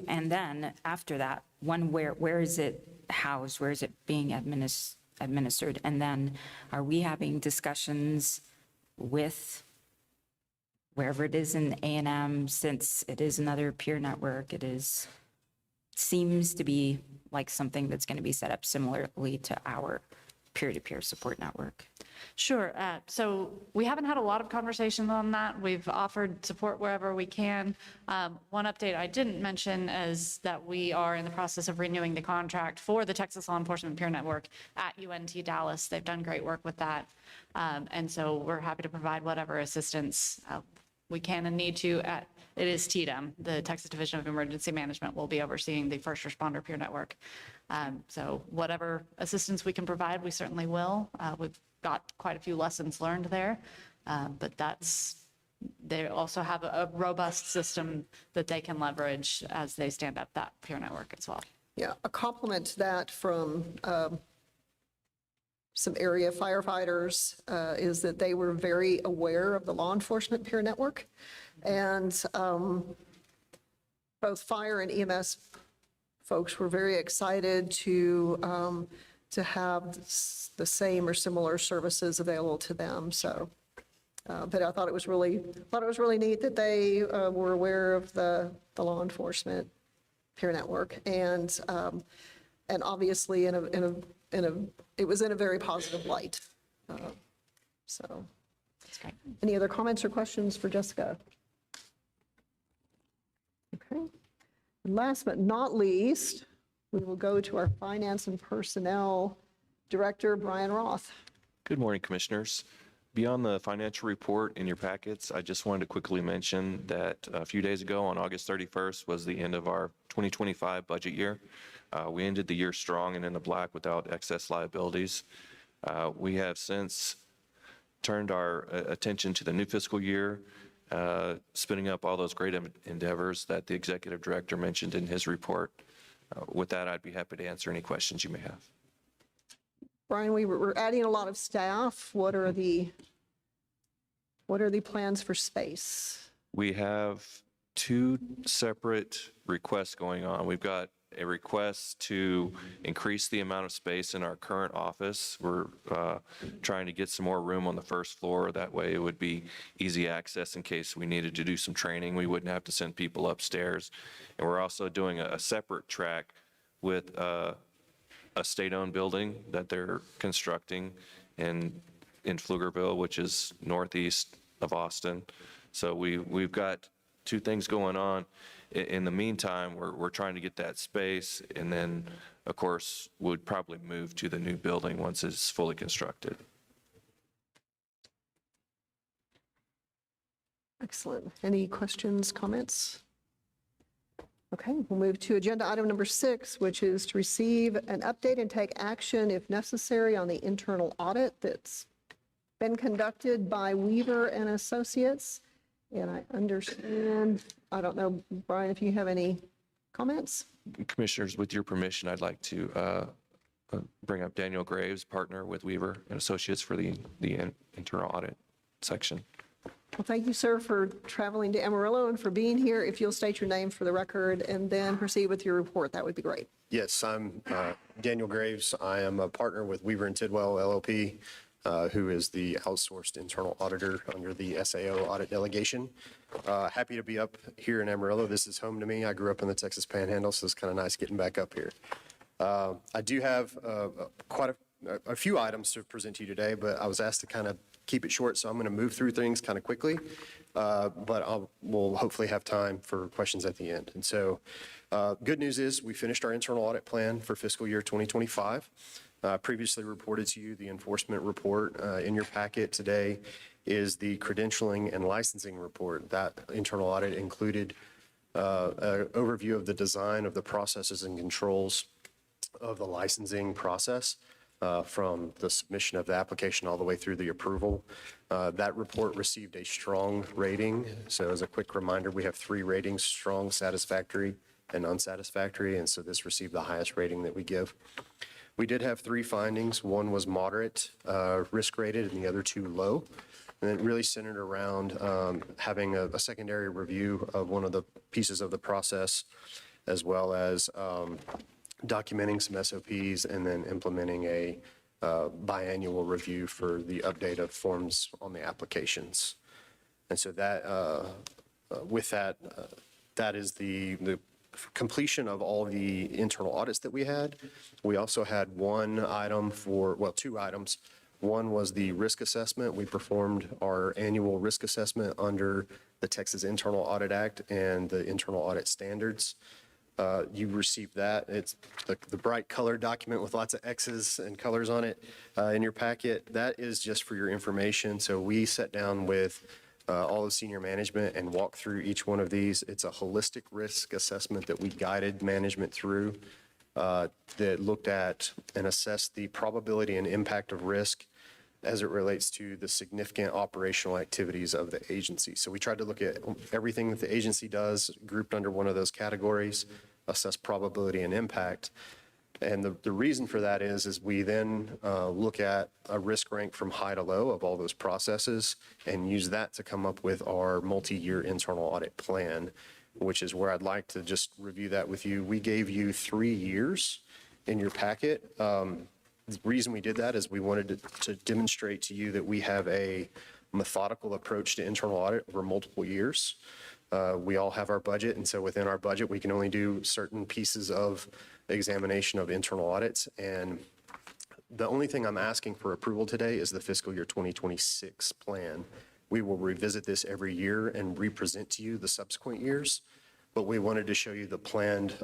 and then after that, where is it housed? Where is it being administered? And then are we having discussions with wherever it is in A&M, since it is another peer network, seems to be like something that's going to be set up similarly to our peer-to-peer support network? Sure. So we haven't had a lot of conversations on that. We've offered support wherever we can. One update I didn't mention is that we are in the process of renewing the contract for the Texas Law Enforcement Peer Network at UNT Dallas. They've done great work with that. And so we're happy to provide whatever assistance we can and need to. It is TDEM, the Texas Division of Emergency Management, will be overseeing the first responder peer network. So whatever assistance we can provide, we certainly will. We've got quite a few lessons learned there, but they also have a robust system that they can leverage as they stand up that peer network as well. Yeah, a compliment to that from some area firefighters is that they were very aware of the law enforcement peer network. And both fire and EMS folks were very excited to have the same or similar services available to them. So, but I thought it was really neat that they were aware of the law enforcement peer network, and obviously it was in a very positive light. So, That's great. any other comments or questions for Jessica? Okay. And last but not least, we will go to our Finance and Personnel Director, Brian Roth. Good morning, Commissioners. Beyond the financial report in your packets, I just wanted to quickly mention that a few days ago, on August 31st, was the end of our 2025 budget year. We ended the year strong and in the black without excess liabilities. We have since turned our attention to the new fiscal year, spinning up all those great endeavors that the Executive Director mentioned in his report. With that, I'd be happy to answer any questions you may have. Brian, we're adding a lot of staff. What are the plans for space? We have two separate requests going on. We've got a request to increase the amount of space in our current office. We're trying to get some more room on the first floor. That way it would be easy access in case we needed to do some training. We wouldn't have to send people upstairs. And we're also doing a separate track with a state-owned building that they're constructing in Pflugerville, which is northeast of Austin. So we've got two things going on. In the meantime, we're trying to get that space, and then, of course, we'd probably move to the new building once it's fully constructed. Excellent. Any questions, comments? Okay, we'll move to agenda item number 6, which is to receive an update and take action if necessary on the internal audit that's been conducted by Waiver and Associates. And I understand, I don't know, Brian, if you have any comments? Commissioners, with your permission, I'd like to bring up Daniel Graves, partner with Waiver and Associates for the internal audit section. Well, thank you, sir, for traveling to Amarillo and for being here. If you'll state your name for the record and then proceed with your report, that would be great. Yes, I'm Daniel Graves. I am a partner with Waiver and Tidwell LLP, who is the outsourced internal auditor under the SAO audit delegation. Happy to be up here in Amarillo. This is home to me. I grew up in the Texas Panhandle, so it's kind of nice getting back up here. I do have quite a few items to present to you today, but I was asked to kind of keep it short, so I'm going to move through things kind of quickly, but we'll hopefully have time for questions at the end. And so good news is we finished our internal audit plan for fiscal year 2025. Previously reported to you the enforcement report. In your packet today is the credentialing and licensing report. That internal audit included an overview of the design of the processes and controls of the licensing process, from the submission of the application all the way through the approval. That report received a strong rating. So as a quick reminder, we have 3 ratings: strong, satisfactory, and unsatisfactory. And so this received the highest rating that we give. We did have 3 findings. One was moderate, risk rated, and the other 2 low. And it really centered around having a secondary review of one of the pieces of the process, as well as documenting some SOPs and then implementing a biannual review for the update of forms on the applications. And so that, with that, that is the completion of all the internal audits that we had. We also had 1 item for, well, 2 items. One was the risk assessment. We performed our annual risk assessment under the Texas Internal Audit Act and the internal audit standards. You received that. It's the bright colored document with lots of X's and colors on it in your packet. That is just for your information. So we sat down with all of senior management and walked through each one of these. It's a holistic risk assessment that we guided management through that looked at and assessed the probability and impact of risk as it relates to the significant operational activities of the agency. So we tried to look at everything that the agency does grouped under one of those categories, assess probability and impact. And the reason for that is we then look at a risk rank from high to low of all those processes and use that to come up with our multi-year internal audit plan, which is where I'd like to just review that with you. We gave you 3 years in your packet. The reason we did that is we wanted to demonstrate to you that we have a methodical approach to internal audit over multiple years. We all have our budget, and so within our budget, we can only do certain pieces of examination of internal audits. And the only thing I'm asking for approval today is the fiscal year 2026 plan. We will revisit this every year and re-present to you the subsequent years, but we wanted to show you the planned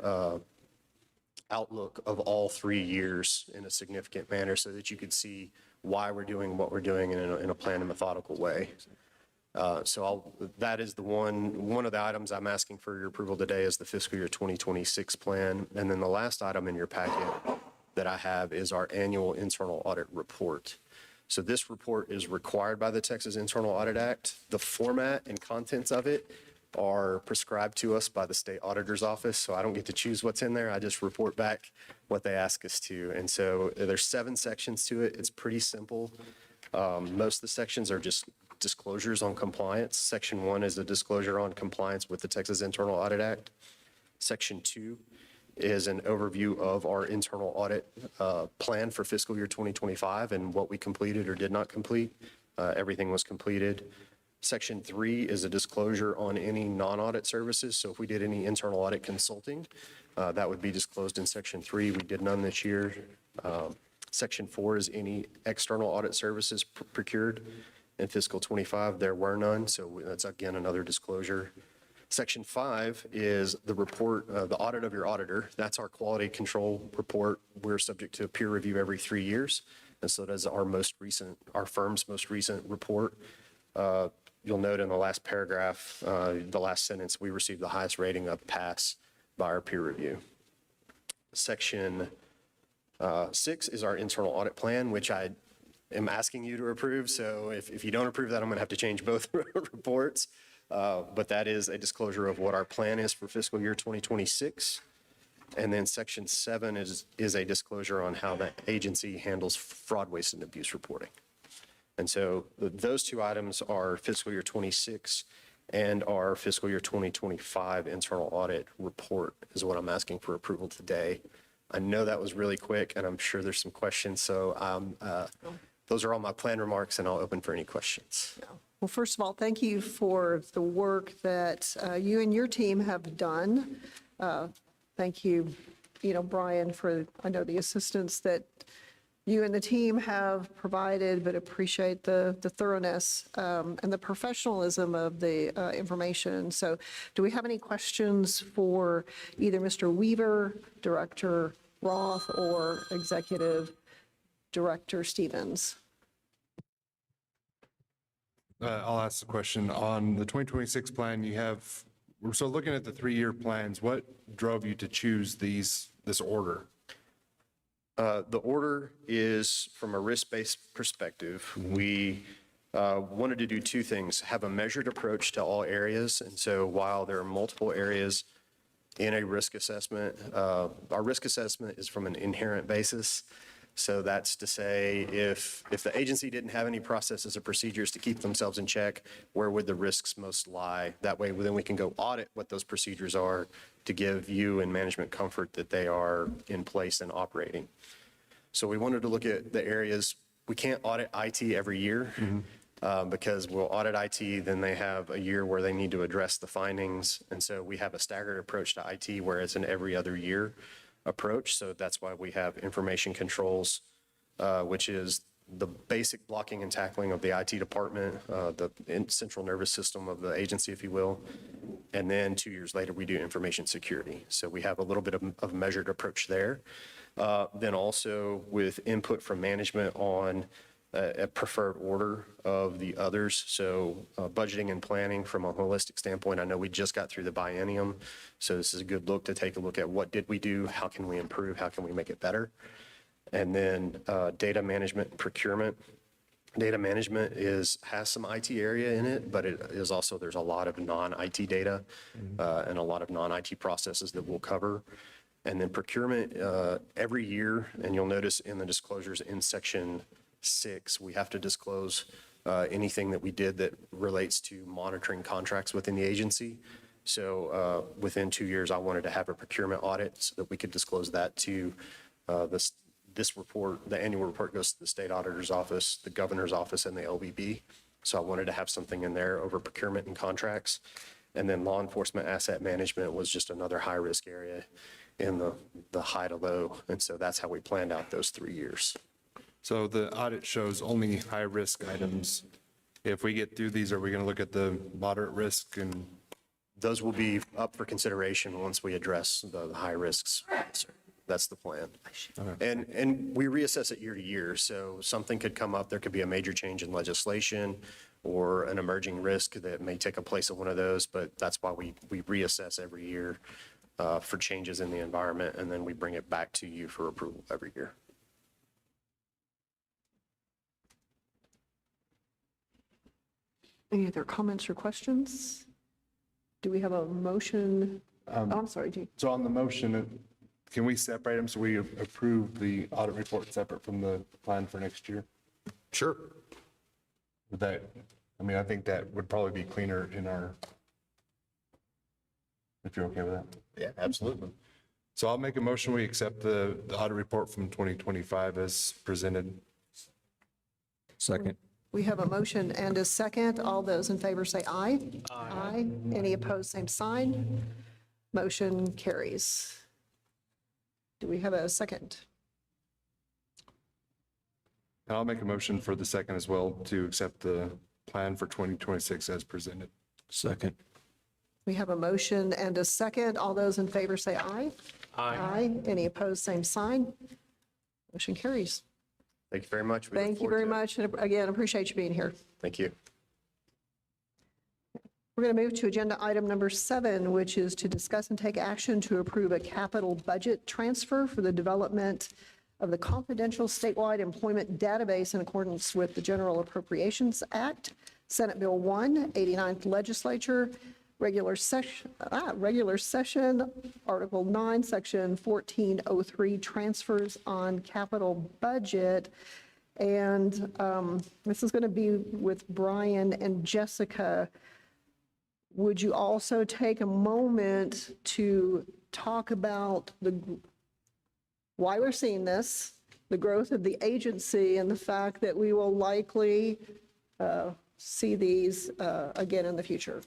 outlook of all 3 years in a significant manner so that you could see why we're doing what we're doing in a planned and methodical way. That is one of the items I'm asking for your approval today is the fiscal year 2026 plan. And then the last item in your packet that I have is our annual internal audit report. So this report is required by the Texas Internal Audit Act. The format and contents of it are prescribed to us by the state auditor's office, so I don't get to choose what's in there. I just report back what they ask us to. And so there's 7 sections to it. It's pretty simple. Most of the sections are just disclosures on compliance. Section 1 is a disclosure on compliance with the Texas Internal Audit Act. Section 2 is an overview of our internal audit plan for fiscal year 2025 and what we completed or did not complete. Everything was completed. Section 3 is a disclosure on any non-audit services. So if we did any internal audit consulting, that would be disclosed in Section 3. We did none this year. Section 4 is any external audit services procured in fiscal 25. There were none, so that's again another disclosure. Section 5 is the report, the audit of your auditor. That's our quality control report. We're subject to a peer review every 3 years, and so that's our firm's most recent report. You'll note in the last paragraph, the last sentence, we received the highest rating of pass by our peer review. Section 6 is our internal audit plan, which I am asking you to approve. So if you don't approve that, I'm going to have to change both reports. But that is a disclosure of what our plan is for fiscal year 2026. And then Section 7 is a disclosure on how the agency handles fraud, waste, and abuse reporting. And so those 2 items are fiscal year 26 and our fiscal year 2025 internal audit report is what I'm asking for approval today. I know that was really quick, and I'm sure there's some questions. So those are all my planned remarks, and I'll open for any questions. Well, first of all, thank you for the work that you and your team have done. Thank you, Brian, for, I know, the assistance that you and the team have provided, but appreciate the thoroughness and the professionalism of the information. So do we have any questions for either Mr. Weaver, Director Roth, or Executive Director Stevens? I'll ask the question. On the 2026 plan, so looking at the 3-year plans, what drove you to choose this order? The order is from a risk-based perspective. We wanted to do 2 things, have a measured approach to all areas. And so while there are multiple areas in a risk assessment, our risk assessment is from an inherent basis. So that's to say, if the agency didn't have any processes or procedures to keep themselves in check, where would the risks most lie? That way, then we can go audit what those procedures are to give you and management comfort that they are in place and operating. So we wanted to look at the areas. We can't audit IT every year because we'll audit IT, then they have a year where they need to address the findings. And so we have a staggered approach to IT where it's an every other year approach. So that's why we have information controls, which is the basic blocking and tackling of the IT department, the central nervous system of the agency, if you will. And then 2 years later, we do information security. So we have a little bit of measured approach there. Then also with input from management on a preferred order of the others. So budgeting and planning from a holistic standpoint, I know we just got through the biennium. So this is a good look to take a look at what did we do? How can we improve? How can we make it better? And then data management and procurement. Data management has some IT area in it, but it is also, there's a lot of non-IT data and a lot of non-IT processes that we'll cover. And then procurement every year, and you'll notice in the disclosures in Section 6, we have to disclose anything that we did that relates to monitoring contracts within the agency. So within 2 years, I wanted to have a procurement audit so that we could disclose that to this report. The annual report goes to the state auditor's office, the governor's office, and the LBB. So I wanted to have something in there over procurement and contracts. And then law enforcement asset management was just another high-risk area in the high to low. And so that's how we planned out those 3 years. So the audit shows only high-risk items. If we get through these, are we going to look at the moderate risk and? Those will be up for consideration once we address the high risks. That's the plan. And we reassess it year to year, so something could come up, there could be a major change in legislation or an emerging risk that may take a place of one of those, but that's why we reassess every year for changes in the environment, and then we bring it back to you for approval every year. Any other comments or questions? Do we have a motion? Oh, I'm sorry, Gene. So on the motion, can we separate them so we approve the audit report separate from the plan for next year? Sure. Would that, I mean, I think that would probably be cleaner in our, if you're okay with that. Yeah, absolutely. So I'll make a motion, we accept the audit report from 2025 as presented. Second. We have a motion and a second. All those in favor say aye. Aye. Any opposed, same sign. Motion carries. Do we have a second? And I'll make a motion for the second as well to accept the plan for 2026 as presented. Second. We have a motion and a second. All those in favor say aye. Aye. Any opposed, same sign. Motion carries. Thank you very much. We look Thank you forward very to it. much. And again, appreciate you being here. Thank you. We're going to move to agenda item number 7, which is to discuss and take action to approve a capital budget transfer for the development of the confidential statewide employment database in accordance with the General Appropriations Act, Senate Bill 1, 89th Legislature, regular session, Article 9, Section 1403, transfers on capital budget. And this is going to be with Brian and Jessica. Would you also take a moment to talk about why we're seeing this, the growth of the agency, and the fact that we will likely see these again in the future?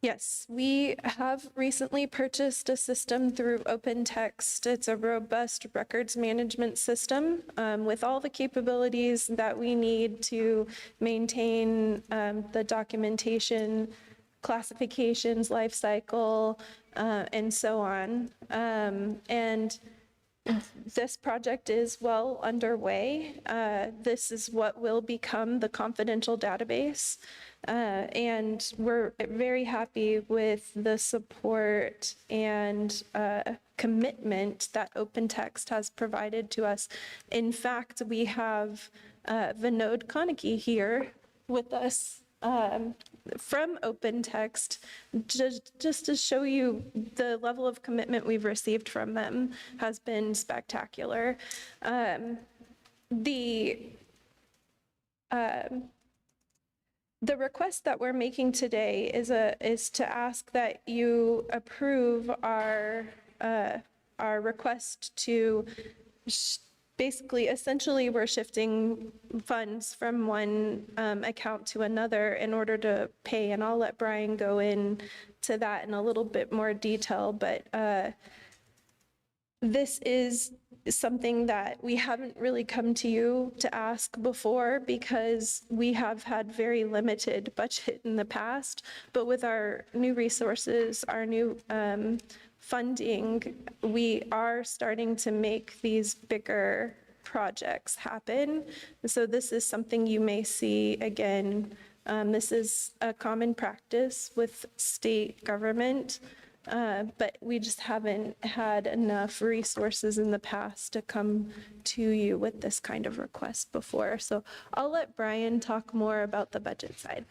Yes, we have recently purchased a system through OpenText. It's a robust records management system with all the capabilities that we need to maintain the documentation, classifications, life cycle, and so on. And this project is well underway. This is what will become the confidential database. And we're very happy with the support and commitment that OpenText has provided to us. In fact, we have Vinod Kaneki here with us from OpenText, just to show you the level of commitment we've received from them has been spectacular. The request that we're making today is to ask that you approve our request to basically, essentially, we're shifting funds from one account to another in order to pay, and I'll let Brian go into that in a little bit more detail, but this is something that we haven't really come to you to ask before because we have had very limited budget in the past, but with our new resources, our new funding, we are starting to make these bigger projects happen. So this is something you may see again. This is a common practice with state government, but we just haven't had enough resources in the past to come to you with this kind of request before. So I'll let Brian talk more about the budget side.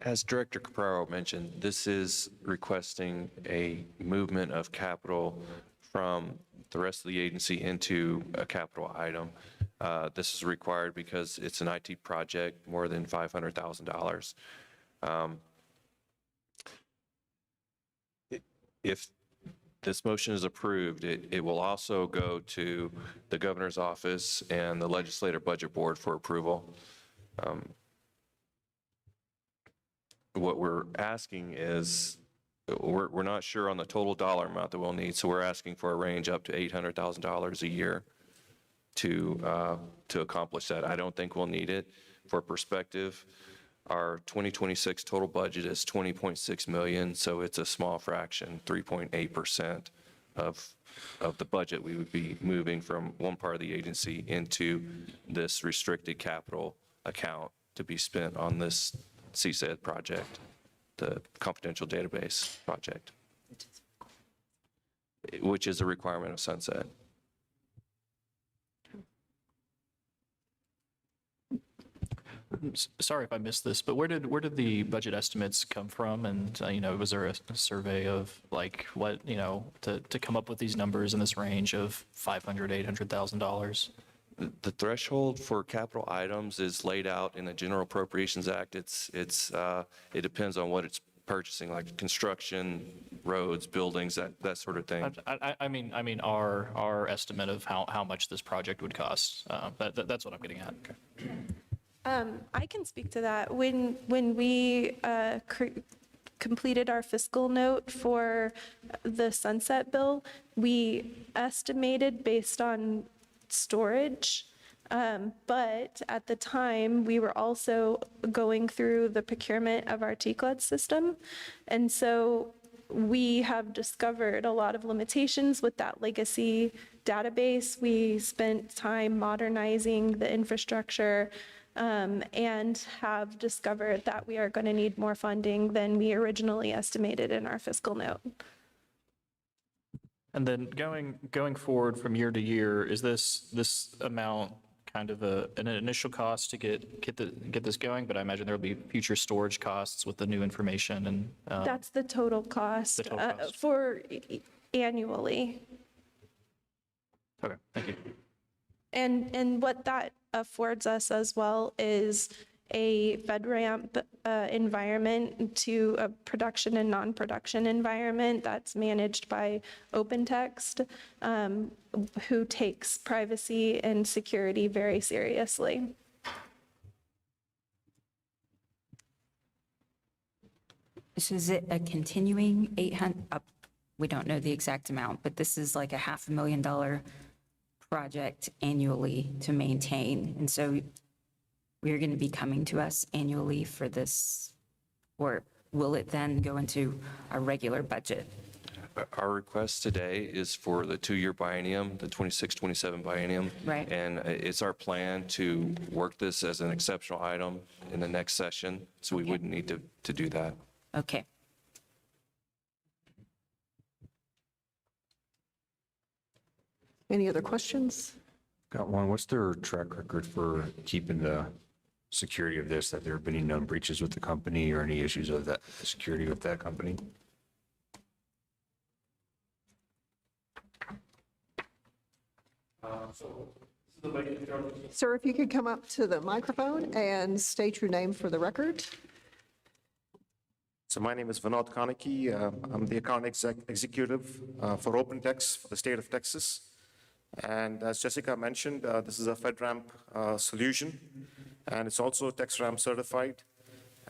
As Director Capraro mentioned, this is requesting a movement of capital from the rest of the agency into a capital item. This is required because it's an IT project, more than $500,000. If this motion is approved, it will also go to the governor's office and the legislative budget board for approval. What we're asking is, we're not sure on the total dollar amount that we'll need, so we're asking for a range up to $800,000 a year to accomplish that. I don't think we'll need it. For perspective, our 2026 total budget is $20.6 million, so it's a small fraction, 3.8% of the budget we would be moving from one part of the agency into this restricted capital account to be spent on this CSED project, the confidential database project, which is a requirement of Sunset. Sorry if I missed this, but where did the budget estimates come from? And, was there a survey of like what, to come up with these numbers in this range of $500,000, $800,000? The threshold for capital items is laid out in the General Appropriations Act. It depends on what it's purchasing, like construction, roads, buildings, that sort of thing. I mean our estimate of how much this project would cost. That's what I'm getting at. I can speak to that. When we completed our fiscal note for the Sunset bill, we estimated based on storage, but at the time, we were also going through the procurement of our TCOLE system, and so we have discovered a lot of limitations with that legacy database. We spent time modernizing the infrastructure, and have discovered that we are going to need more funding than we originally estimated in our fiscal note. And then going forward from year to year, is this amount kind of an initial cost to get this going? But I imagine there'll be future storage costs with the new information and. That's the total cost, The total cost. For annually. Okay, thank you. And what that affords us as well is a FedRAMP environment to a production and non-production environment that's managed by OpenText, who takes privacy and security very seriously. So is it a continuing 800, we don't know the exact amount, but this is like a $500,000 project annually to maintain. And so we're going to be coming to us annually for this, or will it then go into our regular budget? Our request today is for the 2-year biennium, the 26-27 biennium. Right. And it's our plan to work this as an exceptional item in the next session, so we wouldn't need to do that. Okay. Any other questions? Got one. What's their track record for keeping the security of this? That there have been any known breaches with the company or any issues of that security with that company? Sir, if you could come up to the microphone and state your name for the record. So my name is Vinod Kaneki. I'm the account executive for OpenText for the state of Texas. And as Jessica mentioned, this is a FedRAMP solution, and it's also TexRAMP certified.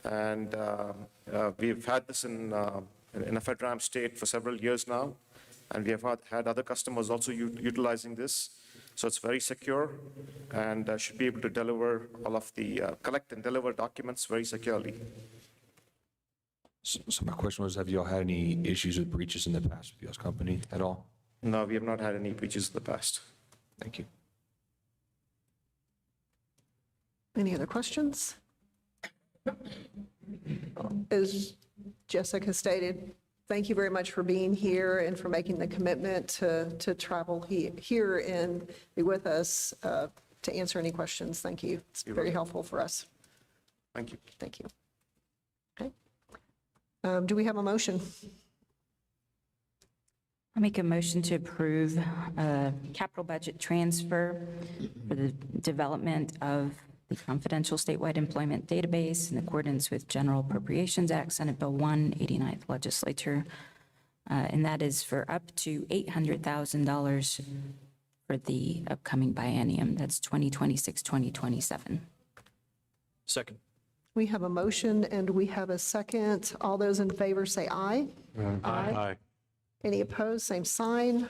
And we've had this in a FedRAMP state for several years now, and we have had other customers also utilizing this. So it's very secure and should be able to deliver all of the, collect and deliver documents very securely. So my question was, have you all had any issues with breaches in the past with y'all's company at all? No, we have not had any breaches in the past. Thank you. Any other questions? As Jessica stated, thank you very much for being here and for making the commitment to travel here and be with us to answer any questions. Thank you. It's very helpful for us. Thank you. Thank you. Okay. Do we have a motion? I'll make a motion to approve a capital budget transfer for the development of the confidential statewide employment database in accordance with General Appropriations Act, Senate Bill 1, 89th Legislature, and that is for up to $800,000 for the upcoming biennium. That's 2026, 2027. Second. We have a motion and we have a second. All those in favor say aye. Aye. Any opposed, same sign.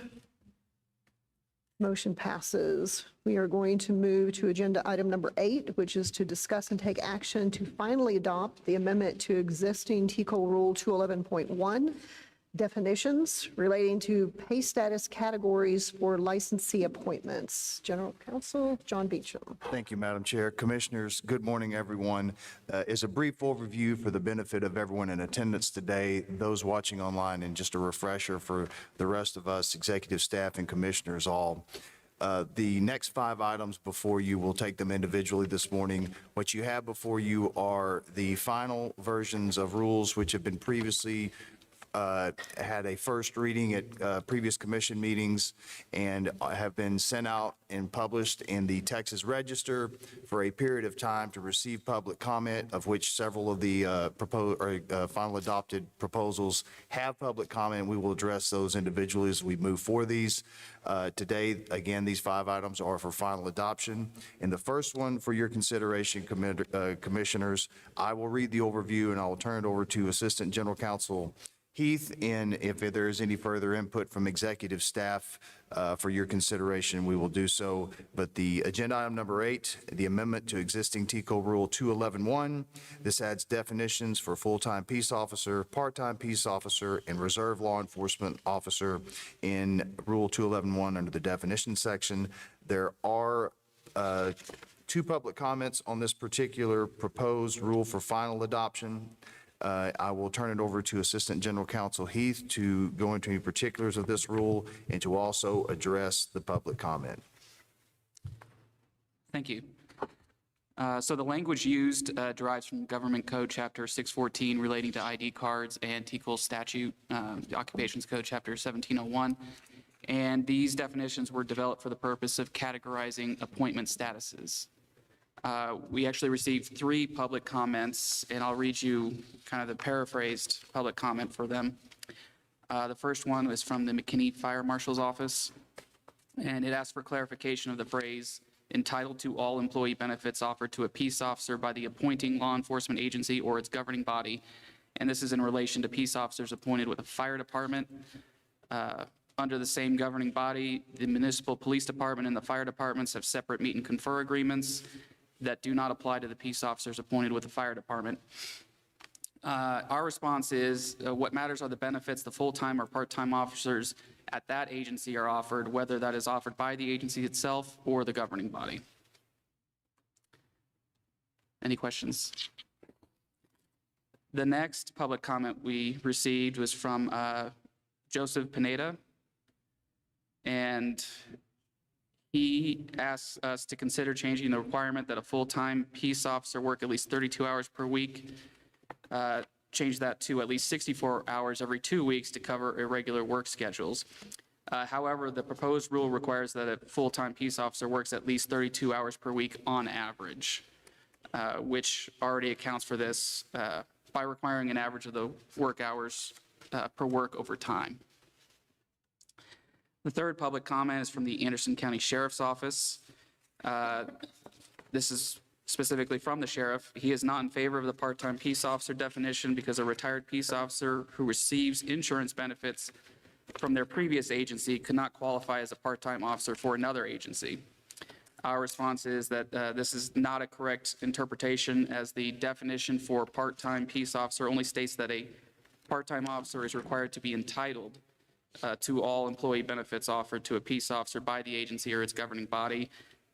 Motion passes. We are going to move to agenda item number 8, which is to discuss and take action to finally adopt the amendment to existing TCOLE Rule 211.1, definitions relating to pay status categories for licensee appointments. General Counsel John Beecham. Thank you, Madam Chair. Commissioners, good morning, everyone. As a brief overview for the benefit of everyone in attendance today, those watching online, and just a refresher for the rest of us, executive staff and commissioners all. The next 5 items before you, will take them individually this morning. What you have before you are the final versions of rules which have been previously had a first reading at previous commission meetings and have been sent out and published in the Texas Register for a period of time to receive public comment, of which several of the final adopted proposals have public comment. We will address those individually as we move for these. Today, again, these 5 items are for final adoption. And the first one for your consideration, commissioners, I will read the overview and I will turn it over to Assistant General Counsel Heath, and if there is any further input from executive staff for your consideration, we will do so. But the agenda item number 8, the amendment to existing TCOLE Rule 211.1. This adds definitions for full-time peace officer, part-time peace officer, and reserve law enforcement officer in Rule 211.1 under the definition section. There are 2 public comments on this particular proposed rule for final adoption. I will turn it over to Assistant General Counsel Heath to go into any particulars of this rule and to also address the public comment. Thank you. So the language used derives from Government Code Chapter 614 relating to ID cards and TCOLE statute, the Occupations Code Chapter 1701. And these definitions were developed for the purpose of categorizing appointment statuses. We actually received 3 public comments, and I'll read you kind of the paraphrased public comment for them. The first one was from the McKinney Fire Marshal's Office, and it asked for clarification of the phrase entitled to all employee benefits offered to a peace officer by the appointing law enforcement agency or its governing body. And this is in relation to peace officers appointed with a fire department. Under the same governing body, the municipal police department and the fire departments have separate meet and confer agreements that do not apply to the peace officers appointed with the fire department. Our response is what matters are the benefits the full-time or part-time officers at that agency are offered, whether that is offered by the agency itself or the governing body. Any questions? The next public comment we received was from Joseph Pineda, and he asks us to consider changing the requirement that a full-time peace officer work at least 32 hours per week, change that to at least 64 hours every 2 weeks to cover irregular work schedules. However, the proposed rule requires that a full-time peace officer works at least 32 hours per week on average, which already accounts for this by requiring an average of the work hours per work over time. The third public comment is from the Anderson County Sheriff's Office. This is specifically from the sheriff. He is not in favor of the part-time peace officer definition because a retired peace officer who receives insurance benefits from their previous agency could not qualify as a part-time officer for another agency. Our response is that this is not a correct interpretation, as the definition for part-time peace officer only states that a part-time officer is required to be entitled to all employee benefits offered to a peace officer by the agency or its governing body.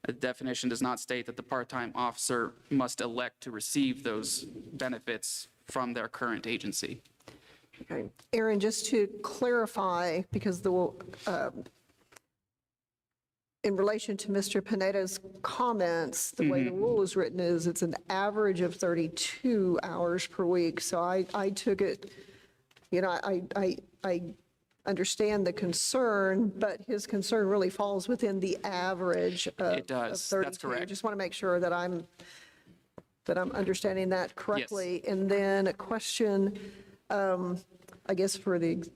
The definition does not state that the part-time officer must elect to receive those benefits from their current agency. Okay. Aaron, just to clarify, because in relation to Mr. Pineda's comments, the way the rule is written is it's an average of 32 hours per week. So I took it, I understand the concern, but his concern really falls within the average of, it does. Of 32. That's correct. I just want to make sure that I'm understanding that correctly. Yes. And then a question, I guess for the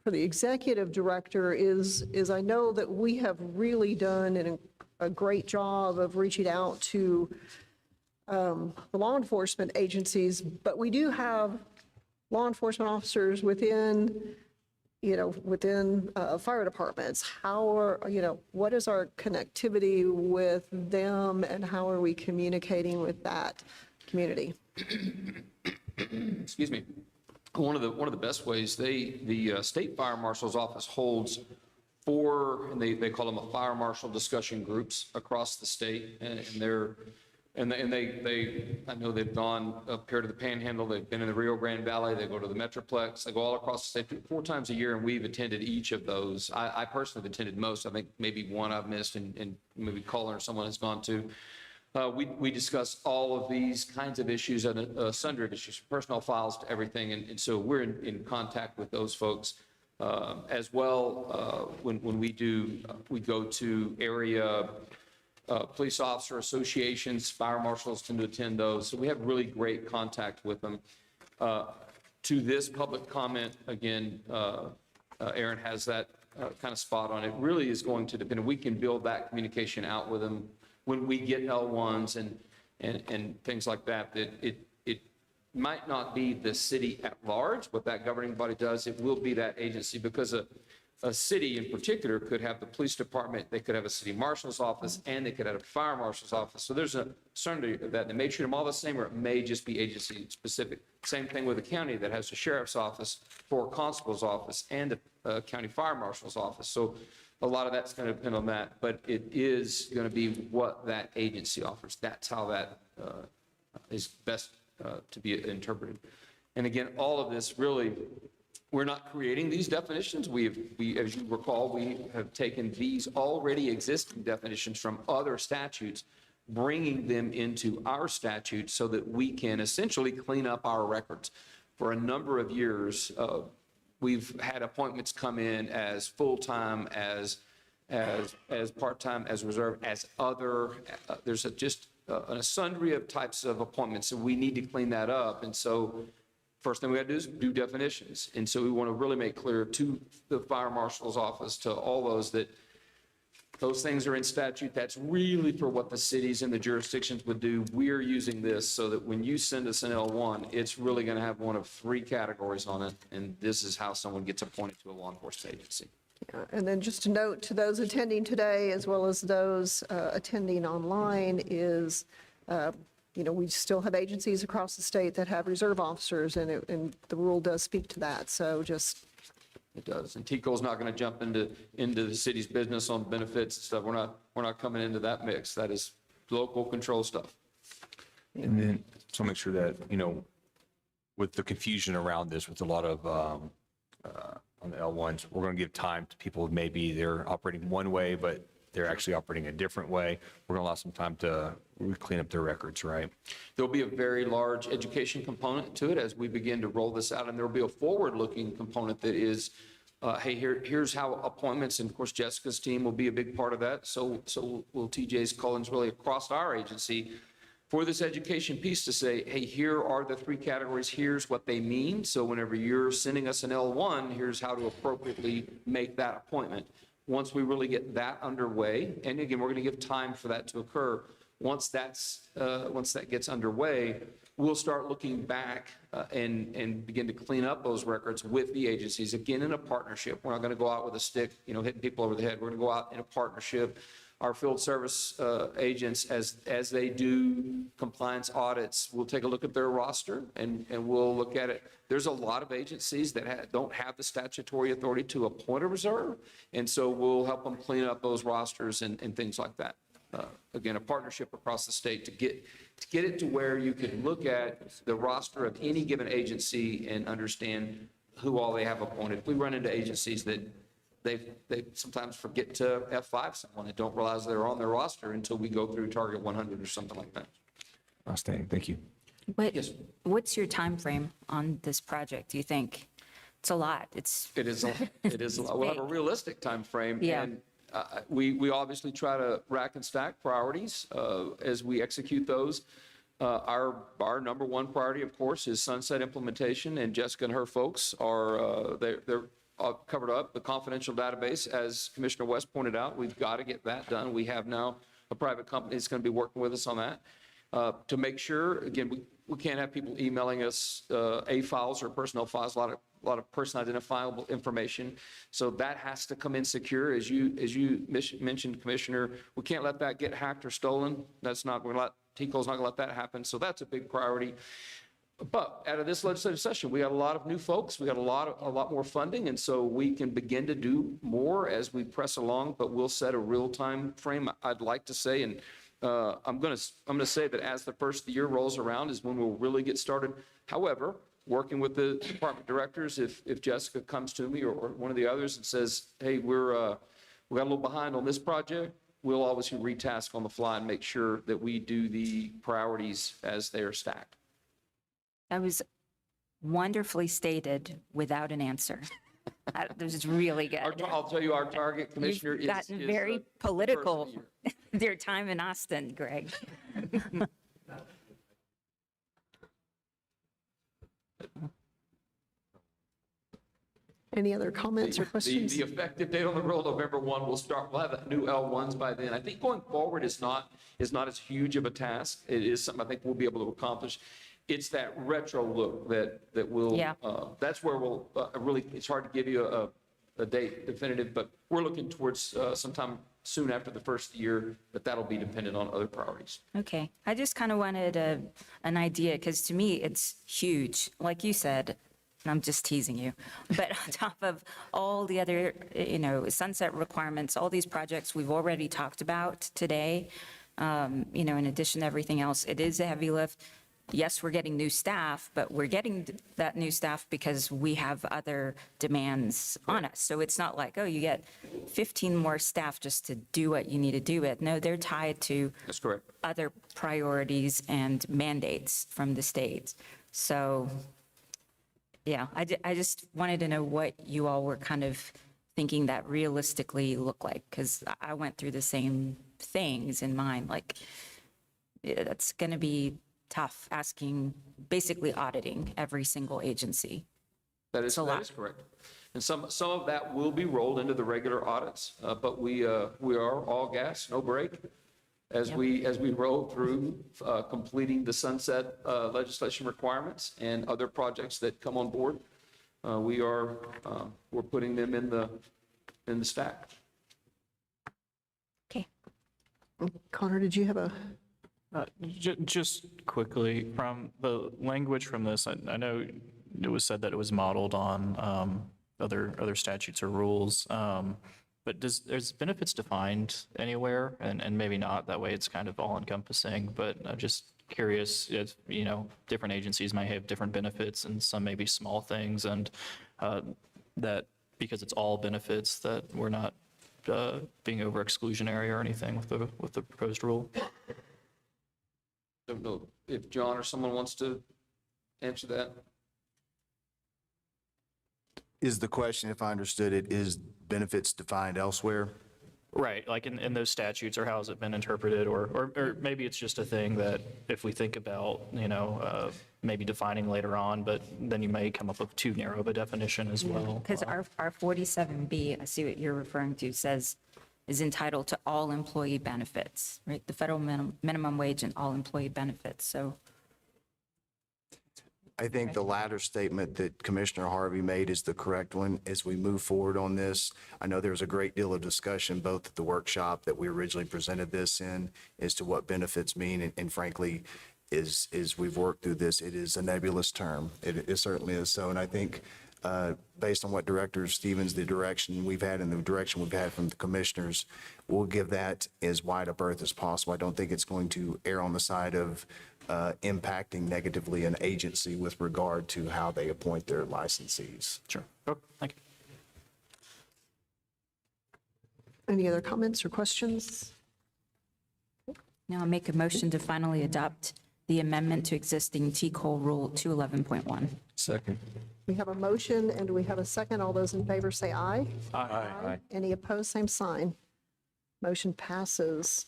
for the executive director is I know that we have really done a great job of reaching out to the law enforcement agencies, but we do have law enforcement officers within fire departments. What is our connectivity with them, and how are we communicating with that community? Excuse me. One of the best ways, the state fire marshal's office holds 4, and they call them a fire marshal discussion groups across the state, and I know they've gone up here to the Panhandle, they've been in the Rio Grande Valley, they go to the Metroplex, they go all across the state 4 times a year, and we've attended each of those. I personally have attended most. I think maybe one I've missed, and maybe Colin or someone has gone to. We discuss all of these kinds of issues and a sundry of issues, personnel files to everything, and so we're in contact with those folks as well. When we go to area police officer associations, fire marshals tend to attend those, so we have really great contact with them. To this public comment, again, Aaron has that kind of spot on. It really is going to depend. We can build that communication out with them when we get L1s and things like that, that it might not be the city at large, what that governing body does. It will be that agency, because a city in particular could have the police department, they could have a city marshal's office, and they could have a fire marshal's office. So there's a certainty of that. They may treat them all the same, or it may just be agency specific. Same thing with a county that has the sheriff's office, for constable's office, and a county fire marshal's office. So a lot of that's going to depend on that, but it is going to be what that agency offers. That's how that is best to be interpreted. And again, all of this really, we're not creating these definitions. We, as you recall, we have taken these already existing definitions from other statutes, bringing them into our statute so that we can essentially clean up our records. For a number of years, we've had appointments come in as full-time, as part-time, as reserve, as other. There's just a sundry of types of appointments, so we need to clean that up. And so first thing we got to do is do definitions. And so we want to really make clear to the fire marshal's office, to all those, that those things are in statute. That's really for what the cities and the jurisdictions would do. We're using this so that when you send us an L1, it's really going to have one of 3 categories on it, and this is how someone gets appointed to a law enforcement agency. And then just a note to those attending today, as well as those attending online, is we still have agencies across the state that have reserve officers, and the rule does speak to that. So just. It does. And TCOLE is not going to jump into the city's business on benefits and stuff. We're not coming into that mix. That is local control stuff. And then, so make sure that, with the confusion around this, with a lot of, on the L1s, we're going to give time to people, maybe they're operating one way, but they're actually operating a different way. We're going to allow some time to clean up their records, right? There'll be a very large education component to it as we begin to roll this out, and there'll be a forward-looking component that is, hey, here's how appointments, and of course Jessica's team will be a big part of that. So will TJ's, Cullen's, really across our agency for this education piece to say, hey, here are the 3 categories, here's what they mean. So whenever you're sending us an L1, here's how to appropriately make that appointment. Once we really get that underway, and again, we're going to give time for that to occur. Once that gets underway, we'll start looking back and begin to clean up those records with the agencies, again, in a partnership. We're not going to go out with a stick, hitting people over the head. We're going to go out in a partnership. Our field service agents, as they do compliance audits, we'll take a look at their roster, and we'll look at it. There's a lot of agencies that don't have the statutory authority to appoint a reserve, and so we'll help them clean up those rosters and things like that. Again, a partnership across the state to get it to where you can look at the roster of any given agency and understand who all they have appointed. We run into agencies that they sometimes forget to F5 someone and don't realize they're on their roster until we go through Target 100 or something like that. Outstanding. Thank you. What's your time frame on this project, do you think? It's a lot. It is a lot. We'll have a realistic time frame. Yeah. And we obviously try to rack and stack priorities as we execute those. Our number one priority, of course, is sunset implementation, and Jessica and her folks are covered up. The confidential database, as Commissioner West pointed out, we've got to get that done. We have now a private company that's going to be working with us on that to make sure, again, we can't have people emailing us A files or personnel files, a lot of person identifiable information. So that has to come in secure. As you mentioned, Commissioner, we can't let that get hacked or stolen. That's not, TCOLE's not going to let that happen. So that's a big priority. But out of this legislative session, we got a lot of new folks. We got a lot more funding, and so we can begin to do more as we press along. But we'll set a real time frame. I'd like to say, and I'm going to say that as the first of the year rolls around is when we'll really get started. However, working with the department directors, if Jessica comes to me or one of the others and says, "Hey, we got a little behind on this project," we'll always retask on the fly and make sure that we do the priorities as they are stacked. That was wonderfully stated without an answer. This is really good. I'll tell you, our target, Commissioner, You've gotten very political their time in Austin, Greg. Any other comments or questions? The effective date on the roll, November 1, we'll have the new L1s by then. I think going forward is not as huge of a task. It is something I think we'll be able to accomplish. It's that retro look that will, that's where we'll really, it's hard to give you a date definitive, but we're looking towards sometime soon after the first year, but that'll be dependent on other priorities. Okay, I just kind of wanted an idea, because to me, it's huge. Like you said, and I'm just teasing you, but on top of all the other, sunset requirements, all these projects we've already talked about today, in addition to everything else, it is a heavy lift. Yes, we're getting new staff, but we're getting that new staff because we have other demands on us. So it's not like, oh, you get 15 more staff just to do what you need to do it. No, they're tied to That's correct. other priorities and mandates from the state. So, yeah, I just wanted to know what you all were kind of thinking that realistically look like, because I went through the same things in mind. Like, that's going to be tough, basically auditing every single agency. That is correct. And some of that will be rolled into the regular audits, but we are all gas, no brake, as we roll through completing the sunset legislation requirements and other projects that come on board. We're putting them in the stack. Okay. Connor, did you have a? Just quickly, from the language from this, I know it was said that it was modeled on other statutes or rules, but there's benefits defined anywhere, and maybe not, that way it's kind of all encompassing, but I'm just curious if, different agencies might have different benefits and some may be small things, and that because it's all benefits that we're not being over exclusionary or anything with the proposed rule. Don't know if John or someone wants to answer that. Is the question, if I understood it, is benefits defined elsewhere? Right, like in those statutes, or how has it been interpreted, or maybe it's just a thing that if we think about, maybe defining later on, but then you may come up with too narrow of a definition as well. Because our 47B, I see what you're referring to, says is entitled to all employee benefits, right? The federal minimum wage and all employee benefits, so. I think the latter statement that Commissioner Harvey made is the correct one as we move forward on this. I know there was a great deal of discussion, both at the workshop that we originally presented this in, as to what benefits mean, and frankly, as we've worked through this, it is a nebulous term. It certainly is so, and I think based on what Director Stevens, the direction we've had and the direction we've had from the commissioners, we'll give that as wide a berth as possible. I don't think it's going to err on the side of impacting negatively an agency with regard to how they appoint their licensees. Sure. Oh, thank you. Any other comments or questions? Now I'll make a motion to finally adopt the amendment to existing TCOLE Rule 211.1. Second. We have a motion and we have a second. All those in favor say aye. Aye. Any opposed, same sign. Motion passes.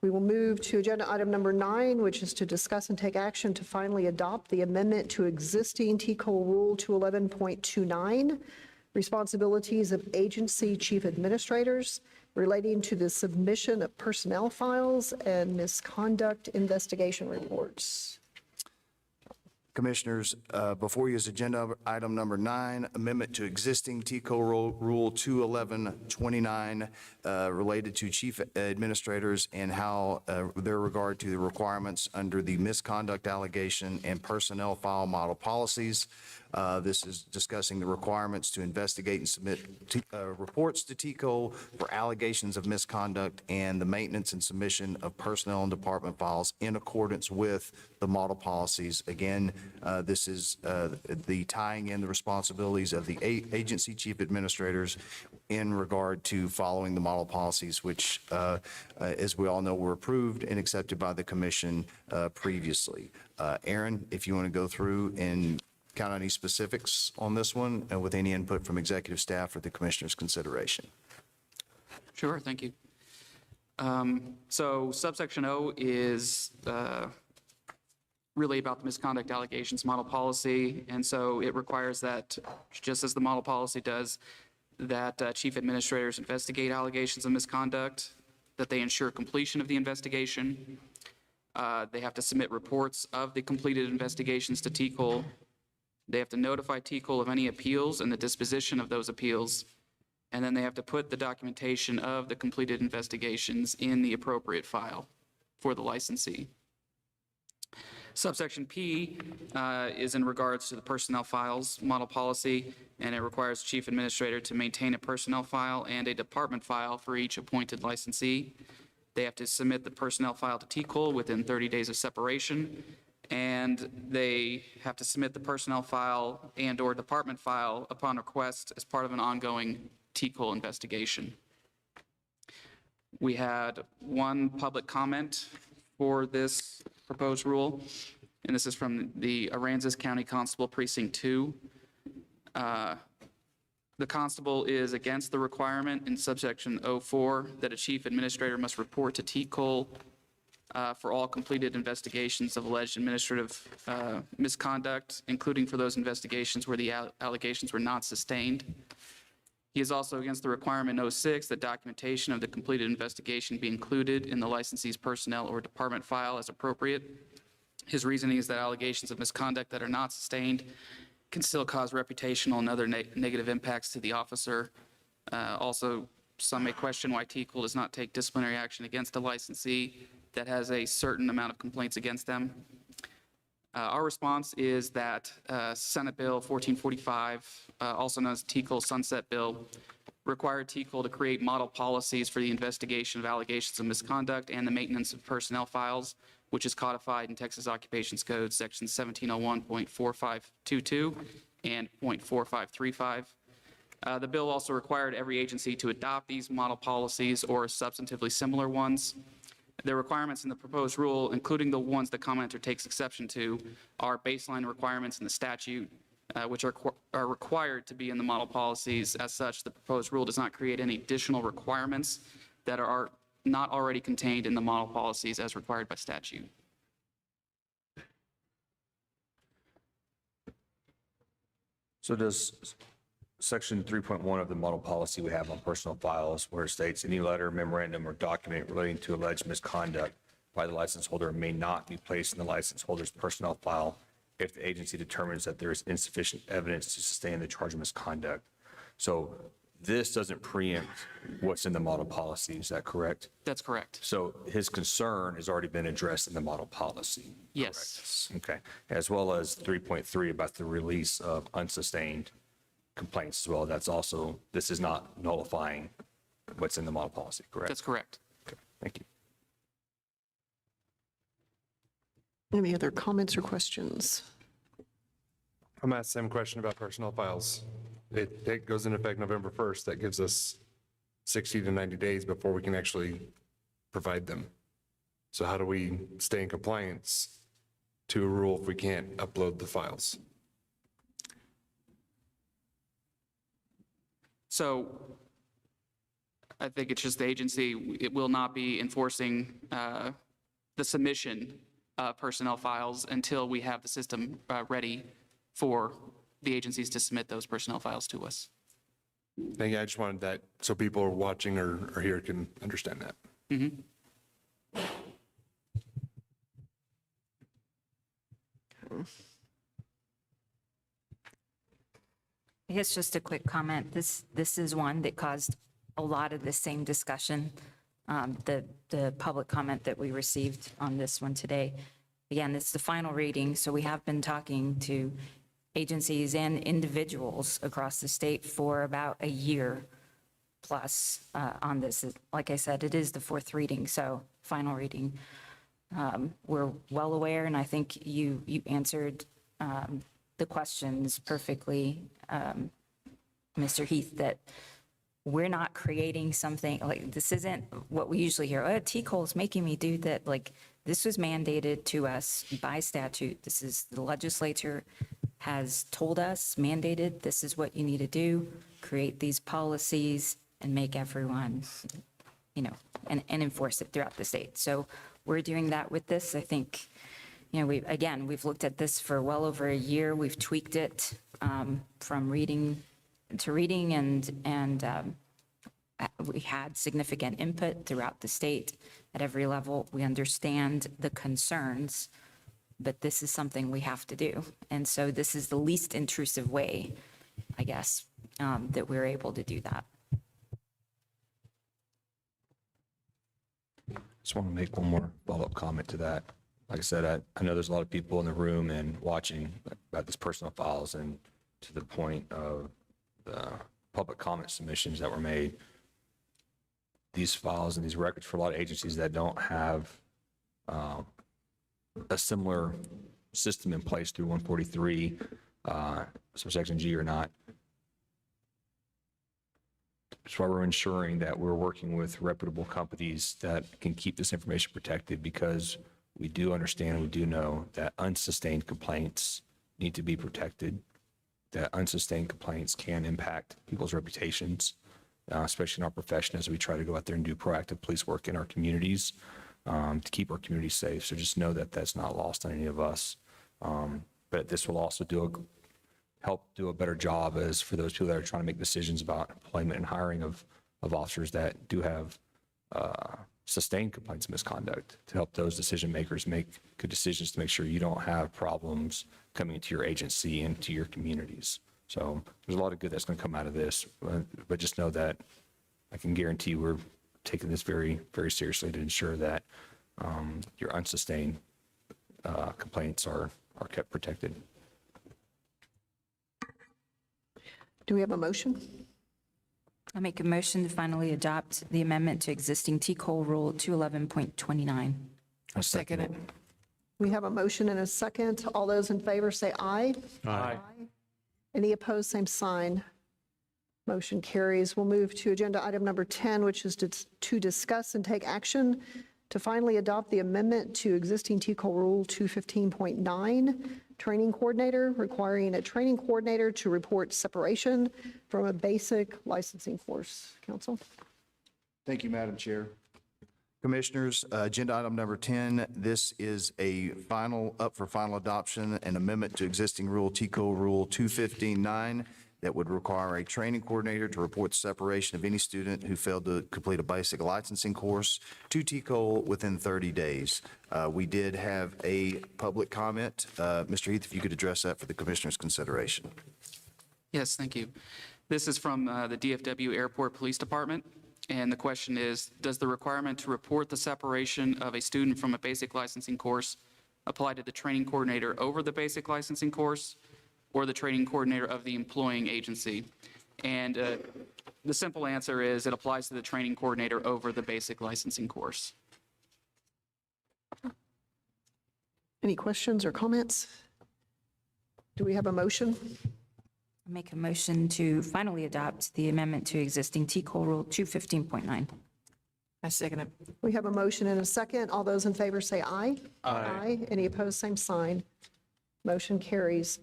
We will move to agenda item number 9, which is to discuss and take action to finally adopt the amendment to existing TCOLE Rule 211.29. responsibilities of agency chief administrators relating to the submission of personnel files and misconduct investigation reports. Commissioners, before you is agenda item number 9, amendment to existing TCOLE Rule 21129 related to chief administrators and how their regard to the requirements under the misconduct allegation and personnel file model policies. This is discussing the requirements to investigate and submit reports to TCOLE for allegations of misconduct and the maintenance and submission of personnel and department files in accordance with the model policies. Again, this is the tying in the responsibilities of the agency chief administrators in regard to following the model policies, which, as we all know, were approved and accepted by the commission previously. Aaron, if you want to go through and count any specifics on this one and with any input from executive staff for the commissioner's consideration. Sure, thank you. So subsection O is really about the misconduct allegations model policy. And so it requires that, just as the model policy does, that chief administrators investigate allegations of misconduct, that they ensure completion of the investigation. They have to submit reports of the completed investigations to TCOLE. They have to notify TCOLE of any appeals and the disposition of those appeals. And then they have to put the documentation of the completed investigations in the appropriate file for the licensee. Subsection P is in regards to the personnel files model policy, and it requires chief administrator to maintain a personnel file and a department file for each appointed licensee. They have to submit the personnel file to TCOLE within 30 days of separation, and they have to submit the personnel file and/or department file upon request as part of an ongoing TCOLE investigation. We had one public comment for this proposed rule, and this is from the Aransas County Constable Precinct 2. The constable is against the requirement in subsection 04 that a chief administrator must report to TCOLE for all completed investigations of alleged administrative misconduct, including for those investigations where the allegations were not sustained. He is also against the requirement in 06 that documentation of the completed investigation be included in the licensee's personnel or department file as appropriate. His reasoning is that allegations of misconduct that are not sustained can still cause reputational and other negative impacts to the officer. Also, some may question why TCOLE does not take disciplinary action against a licensee that has a certain amount of complaints against them. Our response is that Senate Bill 1445, also known as TCOLE Sunset Bill, required TCOLE to create model policies for the investigation of allegations of misconduct and the maintenance of personnel files, which is codified in Texas Occupations Code Section 1701.4522 and .4535. The bill also required every agency to adopt these model policies or substantively similar ones. The requirements in the proposed rule, including the ones the commenter takes exception to, are baseline requirements in the statute, which are required to be in the model policies. As such, the proposed rule does not create any additional requirements that are not already contained in the model policies as required by statute. So does Section 3.1 of the model policy we have on personal files, where it states any letter, memorandum, or document relating to alleged misconduct by the license holder may not be placed in the license holder's personnel file if the agency determines that there is insufficient evidence to sustain the charge of misconduct. So this doesn't preempt what's in the model policy, is that correct? That's correct. So his concern has already been addressed in the model policy? Yes. Correct. Okay. As well as 3.3 about the release of unsustained complaints as well. That's also, this is not nullifying what's in the model policy, correct? That's correct. Okay. Thank you. Any other comments or questions? I'm asked the same question about personnel files. It goes into effect November 1st. That gives us 60 to 90 days before we can actually provide them. So how do we stay in compliance to a rule if we can't upload the files? So I think it's just the agency, it will not be enforcing the submission of personnel files until we have the system ready for the agencies to submit those personnel files to us. Thank you. I just wanted that so people watching or here can understand that. I guess just a quick comment. This is one that caused a lot of the same discussion, the public comment that we received on this one today. Again, it's the final reading, so we have been talking to agencies and individuals across the state for about a year plus on this. Like I said, it is the fourth reading, so final reading. We're well aware, and I think you answered the questions perfectly, Mr. Heath, that we're not creating something, like, this isn't what we usually hear, oh, TCOLE's making me do that. Like, this was mandated to us by statute. This is, the legislature has told us, mandated, this is what you need to do, create these policies and make everyone, you know, and enforce it throughout the state. So we're doing that with this. I think, you know, we've looked at this for well over a year. We've tweaked it from reading to reading, and we had significant input throughout the state at every level. We understand the concerns, but this is something we have to do. And so this is the least intrusive way, I guess, that we're able to do that. Just want to make one more follow-up comment to that. Like I said, I know there's a lot of people in the room and watching about these personal files, and to the point of the public comment submissions that were made, these files and these records for a lot of agencies that don't have a similar system in place through 143, subsection G or not. That's why we're ensuring that we're working with reputable companies that can keep this information protected, because we do understand, we do know that unsustained complaints need to be protected, that unsustained complaints can impact people's reputations, especially in our profession as we try to go out there and do proactive police work in our communities to keep our communities safe. So just know that that's not lost on any of us. But this will also help do a better job as for those people that are trying to make decisions about employment and hiring of officers that do have sustained complaints of misconduct, to help those decision makers make good decisions to make sure you don't have problems coming into your agency and to your communities. So there's a lot of good that's going to come out of this, but just know that I can guarantee we're taking this very, very seriously to ensure that your unsustained complaints are kept protected. Do we have a motion? I make a motion to finally adopt the amendment to existing TCOLE Rule 211.29. I'll second it. We have a motion and a second. All those in favor say aye. Aye. Any opposed, same sign. Motion carries. We'll move to agenda item number 10, which is to discuss and take action to finally adopt the amendment to existing TCOLE Rule 215.9, training coordinator, requiring a training coordinator to report separation from a basic licensing course. Counsel? Thank you, Madam Chair. Commissioners, agenda item number 10, this is up for final adoption, an amendment to existing rule, TCOLE Rule 215.9, that would require a training coordinator to report the separation of any student who failed to complete a basic licensing course to TCOLE within 30 days. We did have a public comment. Mr. Heath, if you could address that for the Commissioner's consideration. Yes, thank you. This is from the DFW Airport Police Department, and the question is, does the requirement to report the separation of a student from a basic licensing course apply to the training coordinator over the basic licensing course, or the training coordinator of the employing agency? And the simple answer is it applies to the training coordinator over the basic licensing course. Any questions or comments? Do we have a motion? I make a motion to finally adopt the amendment to existing TCOLE Rule 215.9. I second it. We have a motion and a second. All those in favor say aye. Aye. Any opposed, same sign. Motion carries.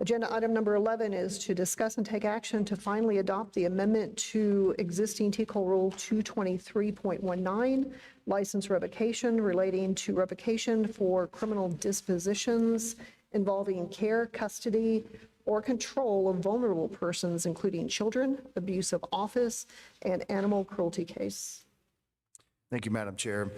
Agenda item number 11 is to discuss and take action to finally adopt the amendment to existing TCOLE Rule 223.19, license revocation, relating to revocation for criminal dispositions involving care, custody, or control of vulnerable persons, including children, abuse of office, and animal cruelty case. Thank you, Madam Chair.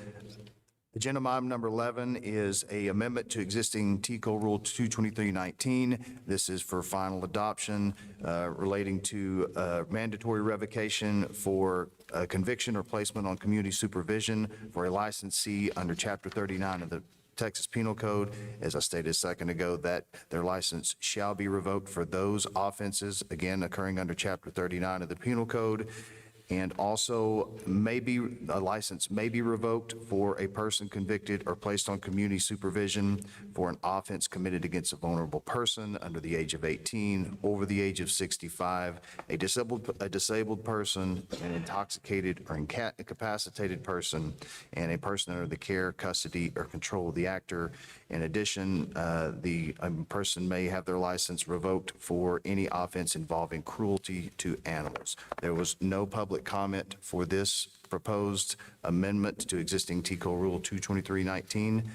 Agenda item number 11 is a amendment to existing TCOLE Rule 22319. This is for final adoption relating to mandatory revocation for conviction or placement on community supervision for a licensee under Chapter 39 of the Texas Penal Code. As I stated a second ago, that their license shall be revoked for those offenses, again, occurring under Chapter 39 of the Penal Code. And also, a license may be revoked for a person convicted or placed on community supervision for an offense committed against a vulnerable person under the age of 18, over the age of 65, a disabled person, an intoxicated or incapacitated person, and a person under the care, custody, or control of the actor. In addition, the person may have their license revoked for any offense involving cruelty to animals. There was no public comment for this proposed amendment to existing TCOLE Rule 22319.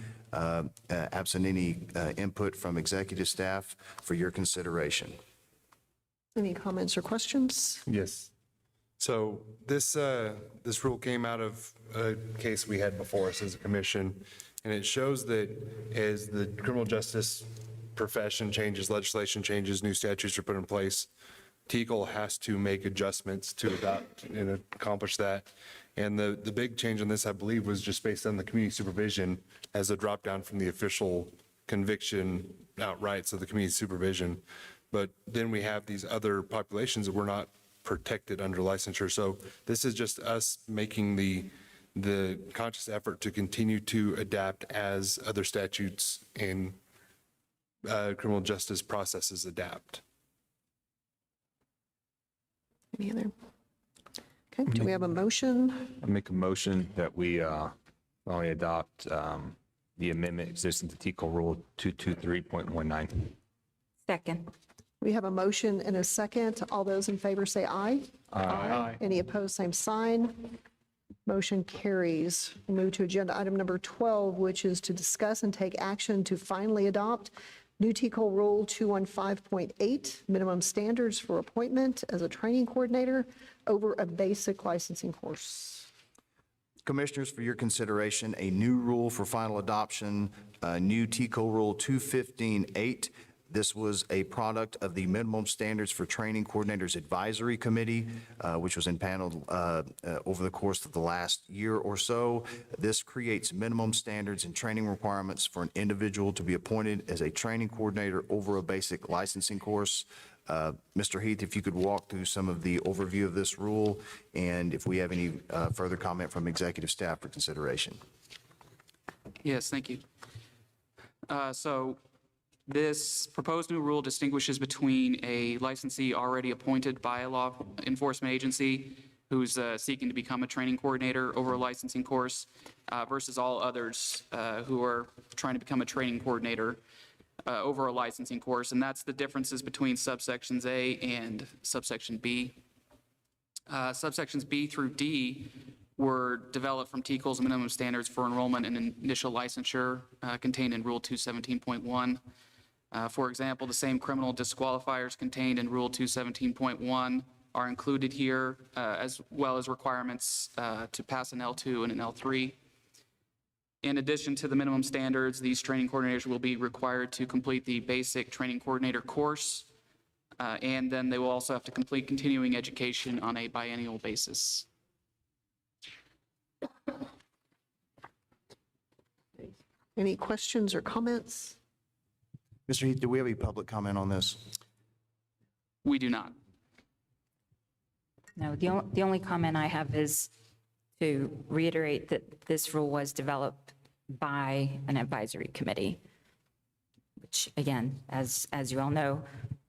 Absent any input from executive staff for your consideration. Any comments or questions? Yes. So this rule came out of a case we had before us as a commission, and it shows that as the criminal justice profession changes, legislation changes, new statutes are put in place, TCOLE has to make adjustments to adopt and accomplish that. And the big change on this, I believe, was just based on the community supervision as a drop down from the official conviction outright, so the community supervision. But then we have these other populations that were not protected under licensure. So this is just us making the conscious effort to continue to adapt as other statutes and criminal justice processes adapt. Any other? Okay, do we have a motion? I make a motion that we only adopt the amendment existing to TCOLE Rule 223.19. Second. We have a motion and a second. All those in favor say aye. Aye. Any opposed, same sign. Motion carries. We'll move to agenda item number 12, which is to discuss and take action to finally adopt new TCOLE Rule 215.8, minimum standards for appointment as a training coordinator over a basic licensing course. Commissioners, for your consideration, a new rule for final adoption, new TCOLE Rule 215.8. This was a product of the Minimum Standards for Training Coordinators Advisory Committee, which was impaneled over the course of the last year or so. This creates minimum standards and training requirements for an individual to be appointed as a training coordinator over a basic licensing course. Mr. Heath, if you could walk through some of the overview of this rule, and if we have any further comment from executive staff for consideration. Yes, thank you. So this proposed new rule distinguishes between a licensee already appointed by a law enforcement agency who's seeking to become a training coordinator over a licensing course versus all others who are trying to become a training coordinator over a licensing course. And that's the differences between subsections A and subsection B. Subsections B through D were developed from TCOLE's minimum standards for enrollment and initial licensure contained in Rule 217.1. For example, the same criminal disqualifiers contained in Rule 217.1 are included here, as well as requirements to pass an L2 and an L3. In addition to the minimum standards, these training coordinators will be required to complete the basic training coordinator course, and then they will also have to complete continuing education on a biennial basis. Any questions or comments? Mr. Heath, do we have any public comment on this? We do not. No, the only comment I have is to reiterate that this rule was developed by an advisory committee, which again, as you all know,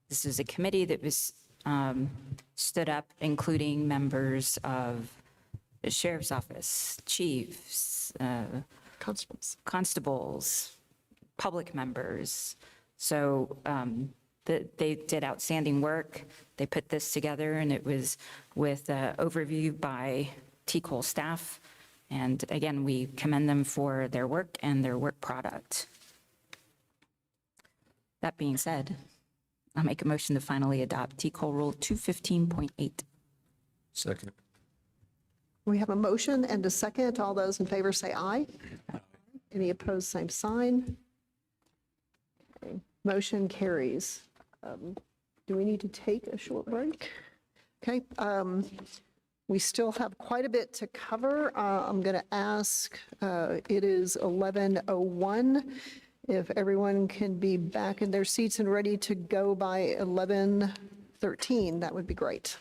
this is a committee that was stood up, including members of the sheriff's office, chiefs, constables, public members. So they did outstanding work. They put this together, and it was with overview by TCOLE staff. And again, we commend them for their work and their work product. That being said. I'll make a motion to finally adopt TCOLE Rule 215.8. Second. We have a motion and a second. All those in favor say aye. Any opposed, same sign. Okay, motion carries. Do we need to take a short break? Okay. We still have quite a bit to cover. I'm going to ask, it is 11:01. If everyone can be back in their seats and ready to go by 11:13, that would be great.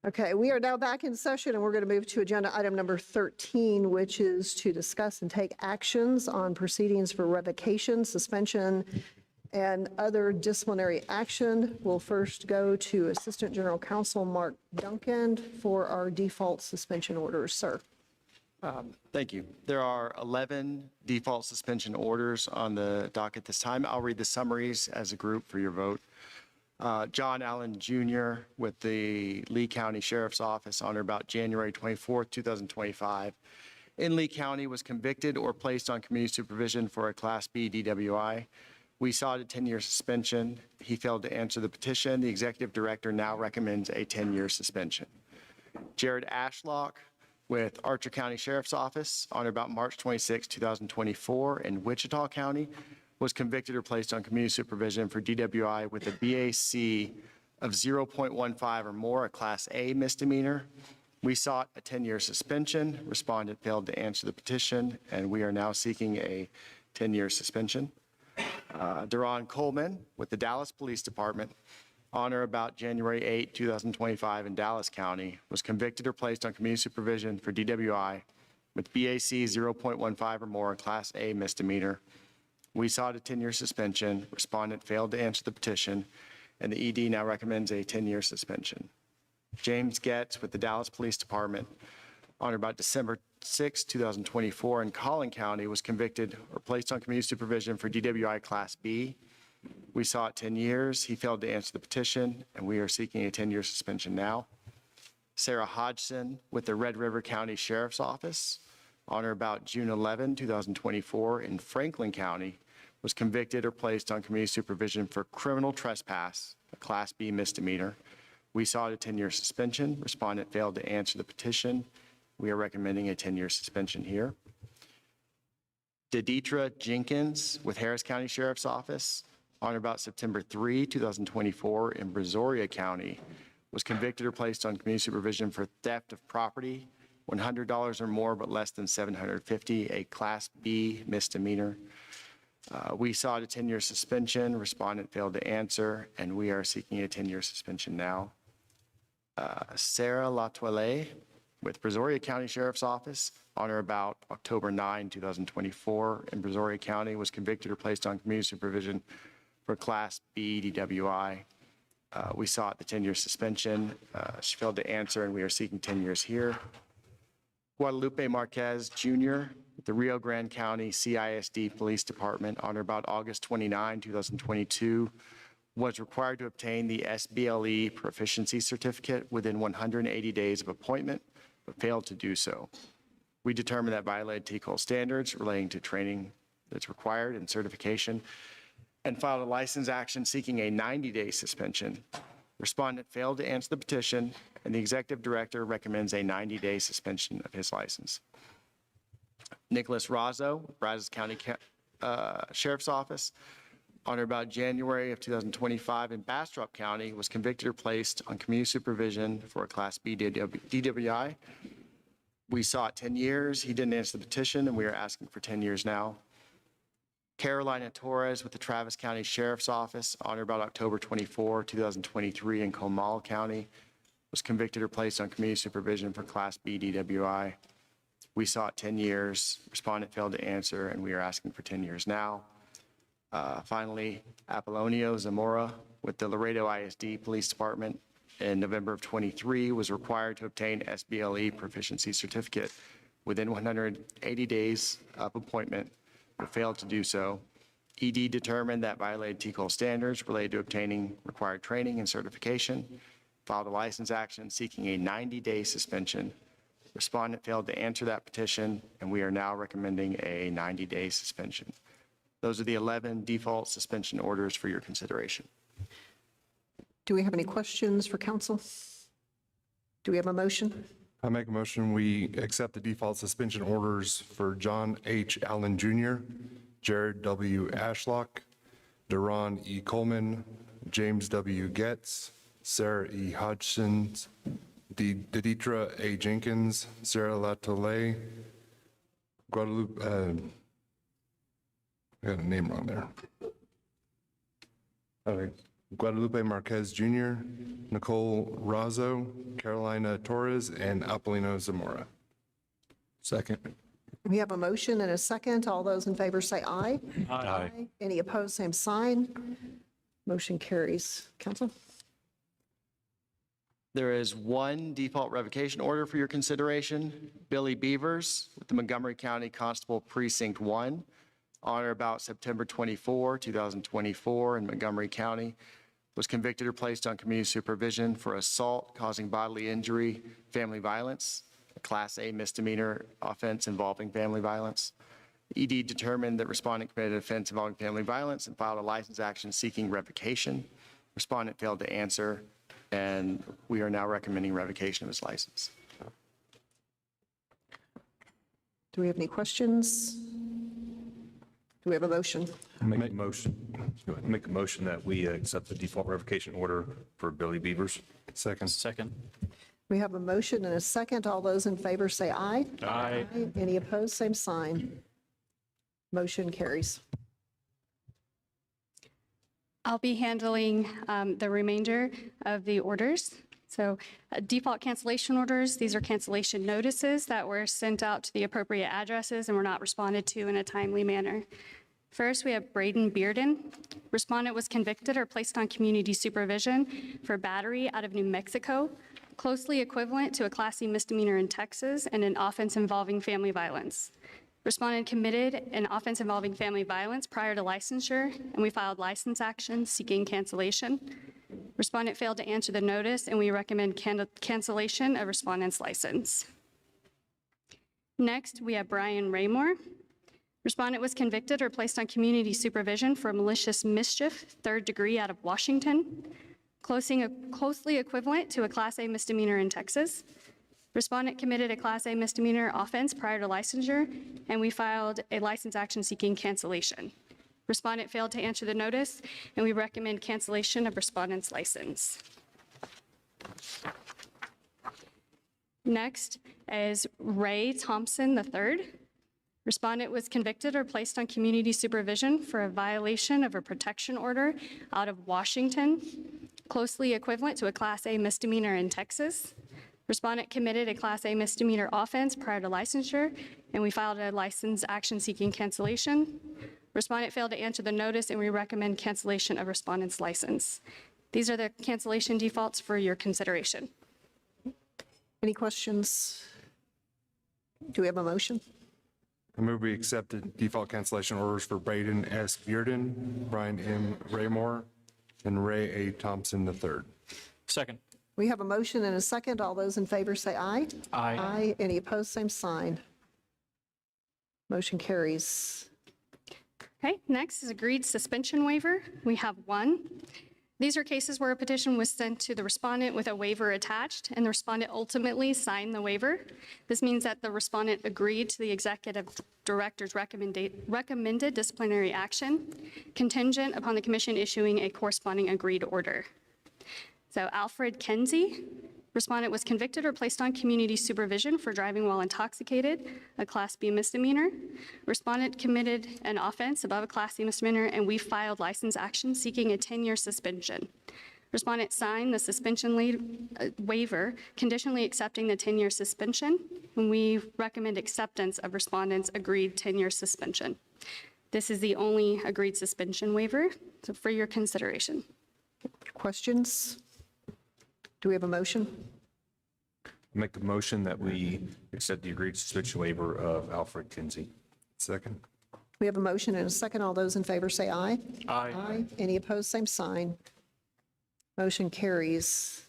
Okay, we are now back in session, and we're going to move to agenda item number 13, which is to discuss and take actions on proceedings for revocation, suspension, and other disciplinary action. We'll first go to Assistant General Counsel Mark Duncan for our default suspension orders. Sir. Thank you. There are 11 default suspension orders on the docket this time. I'll read the summaries as a group for your vote. John Allen Jr. with the Lee County Sheriff's Office on or about January 24th, 2025. In Lee County was convicted or placed on community supervision for a Class B DWI. We sought a 10-year suspension. He failed to answer the petition. The executive director now recommends a 10-year suspension. Jared Ashlock with Archer County Sheriff's Office on or about March 26, 2024 in Wichita County was convicted or placed on community supervision for DWI with a BAC of 0.15 or more, a Class A misdemeanor. We sought a 10-year suspension. Respondent failed to answer the petition, and we are now seeking a 10-year suspension. Deron Coleman with the Dallas Police Department on or about January 8, 2025 in Dallas County was convicted or placed on community supervision for DWI with BAC 0.15 or more, a Class A misdemeanor. We sought a 10-year suspension. Respondent failed to answer the petition, and the ED now recommends a 10-year suspension. James Getz with the Dallas Police Department on or about December 6, 2024 in Collin County was convicted or placed on community supervision for DWI Class B. We sought 10 years. He failed to answer the petition, and we are seeking a 10-year suspension now. Sarah Hodgson with the Red River County Sheriff's Office on or about June 11, 2024 in Franklin County was convicted or placed on community supervision for criminal trespass, a Class B misdemeanor. We sought a 10-year suspension. Respondent failed to answer the petition. We are recommending a 10-year suspension here. Deditra Jenkins with Harris County Sheriff's Office on or about September 3, 2024 in Brazoria County was convicted or placed on community supervision for theft of property, $100 or more but less than $750, a Class B misdemeanor. We sought a 10-year suspension. Respondent failed to answer, and we are seeking a 10-year suspension now. Sarah Latoile with Brazoria County Sheriff's Office on or about October 9, 2024 in Brazoria County was convicted or placed on community supervision for Class B DWI. We sought the 10-year suspension. She failed to answer, and we are seeking 10 years here. Guadalupe Marquez Jr., the Rio Grande County CISD Police Department on or about August 29, 2022, was required to obtain the SBLE proficiency certificate within 180 days of appointment, but failed to do so. We determined that violated TCOLE standards relating to training that's required and certification, and filed a license action seeking a 90-day suspension. Respondent failed to answer the petition, and the executive director recommends a 90-day suspension of his license. Nicholas Razzo, Brazos County Sheriff's Office, on or about January of 2025 in Bastrop County, was convicted or placed on community supervision for a Class B DWI. We sought 10 years. He didn't answer the petition, and we are asking for 10 years now. Carolina Torres with the Travis County Sheriff's Office on or about October 24, 2023 in Comal County was convicted or placed on community supervision for Class B DWI. We sought 10 years. Respondent failed to answer, and we are asking for 10 years now. Finally, Apollonio Zamora with the Laredo ISD Police Department in November of 23 was required to obtain SBLE proficiency certificate within 180 days of appointment, but failed to do so. ED determined that violated TCOLE standards related to obtaining required training and certification, filed a license action seeking a 90-day suspension. Respondent failed to answer that petition, and we are now recommending a 90-day suspension. Those are the 11 default suspension orders for your consideration. Do we have any questions for council? Do we have a motion? I make a motion, we accept the default suspension orders for John H. Allen Jr., Jared W. Ashlock, Deron E. Coleman, James W. Getz, Sarah E. Hodgson, Deditra A. Jenkins, Sarah Latoile, Guadalupe, I got a name wrong there. Guadalupe Marquez Jr., Nicole Razzo, Carolina Torres, and Apolino Zamora. Second. We have a motion and a second. All those in favor say aye. Aye. Any opposed, same sign. Motion carries. Counsel? There is one default revocation order for your consideration. Billy Beavers with the Montgomery County Constable Precinct 1 on or about September 24, 2024 in Montgomery County was convicted or placed on community supervision for assault causing bodily injury, family violence, a Class A misdemeanor offense involving family violence. ED determined that respondent committed an offense involving family violence and filed a license action seeking revocation. Respondent failed to answer, and we are now recommending revocation of his license. Do we have any questions? Do we have a motion? Make a motion. Make a motion that we accept the default revocation order for Billy Beavers. Second. Second. We have a motion and a second. All those in favor say aye. Aye. Any opposed, same sign. Motion carries. I'll be handling the remainder of the orders. So default cancellation orders, these are cancellation notices that were sent out to the appropriate addresses and were not responded to in a timely manner. First, we have Braden Bearden. Respondent was convicted or placed on community supervision for battery out of New Mexico, closely equivalent to a Class C misdemeanor in Texas and an offense involving family violence. Respondent committed an offense involving family violence prior to licensure, and we filed license actions seeking cancellation. Respondent failed to answer the notice, and we recommend cancellation of respondent's license. Next, we have Brian Raymore. Respondent was convicted or placed on community supervision for malicious mischief, 3rd degree out of Washington, closely equivalent to a Class A misdemeanor in Texas. Respondent committed a Class A misdemeanor offense prior to licensure, and we filed a license action seeking cancellation. Respondent failed to answer the notice, and we recommend cancellation of respondent's license. Next is Ray Thompson III. Respondent was convicted or placed on community supervision for a violation of a protection order out of Washington, closely equivalent to a Class A misdemeanor in Texas. Respondent committed a Class A misdemeanor offense prior to licensure, and we filed a license action seeking cancellation. Respondent failed to answer the notice, and we recommend cancellation of respondent's license. These are the cancellation defaults for your consideration. Any questions? Do we have a motion? I move we accept the default cancellation orders for Braden S. Bearden, Brian M. Raymore, and Ray A. Thompson III. Second. We have a motion and a second. All those in favor say aye. Aye. Aye. Any opposed, same sign. Motion carries. Okay, next is agreed suspension waiver. We have one. These are cases where a petition was sent to the respondent with a waiver attached, and the respondent ultimately signed the waiver. This means that the respondent agreed to the executive director's recommended disciplinary action, contingent upon the commission issuing a corresponding agreed order. So Alfred Kenzie, respondent was convicted or placed on community supervision for driving while intoxicated, a Class B misdemeanor. Respondent committed an offense above a Class C misdemeanor, and we filed license action seeking a 10-year suspension. Respondent signed the suspension waiver, conditionally accepting the 10-year suspension, and we recommend acceptance of respondent's agreed 10-year suspension. This is the only agreed suspension waiver, so for your consideration. Questions? Do we have a motion? Make a motion that we accept the agreed suspension waiver of Alfred Kinsey. Second. We have a motion and a second. All those in favor say aye. Aye. Aye. Any opposed, same sign. Motion carries.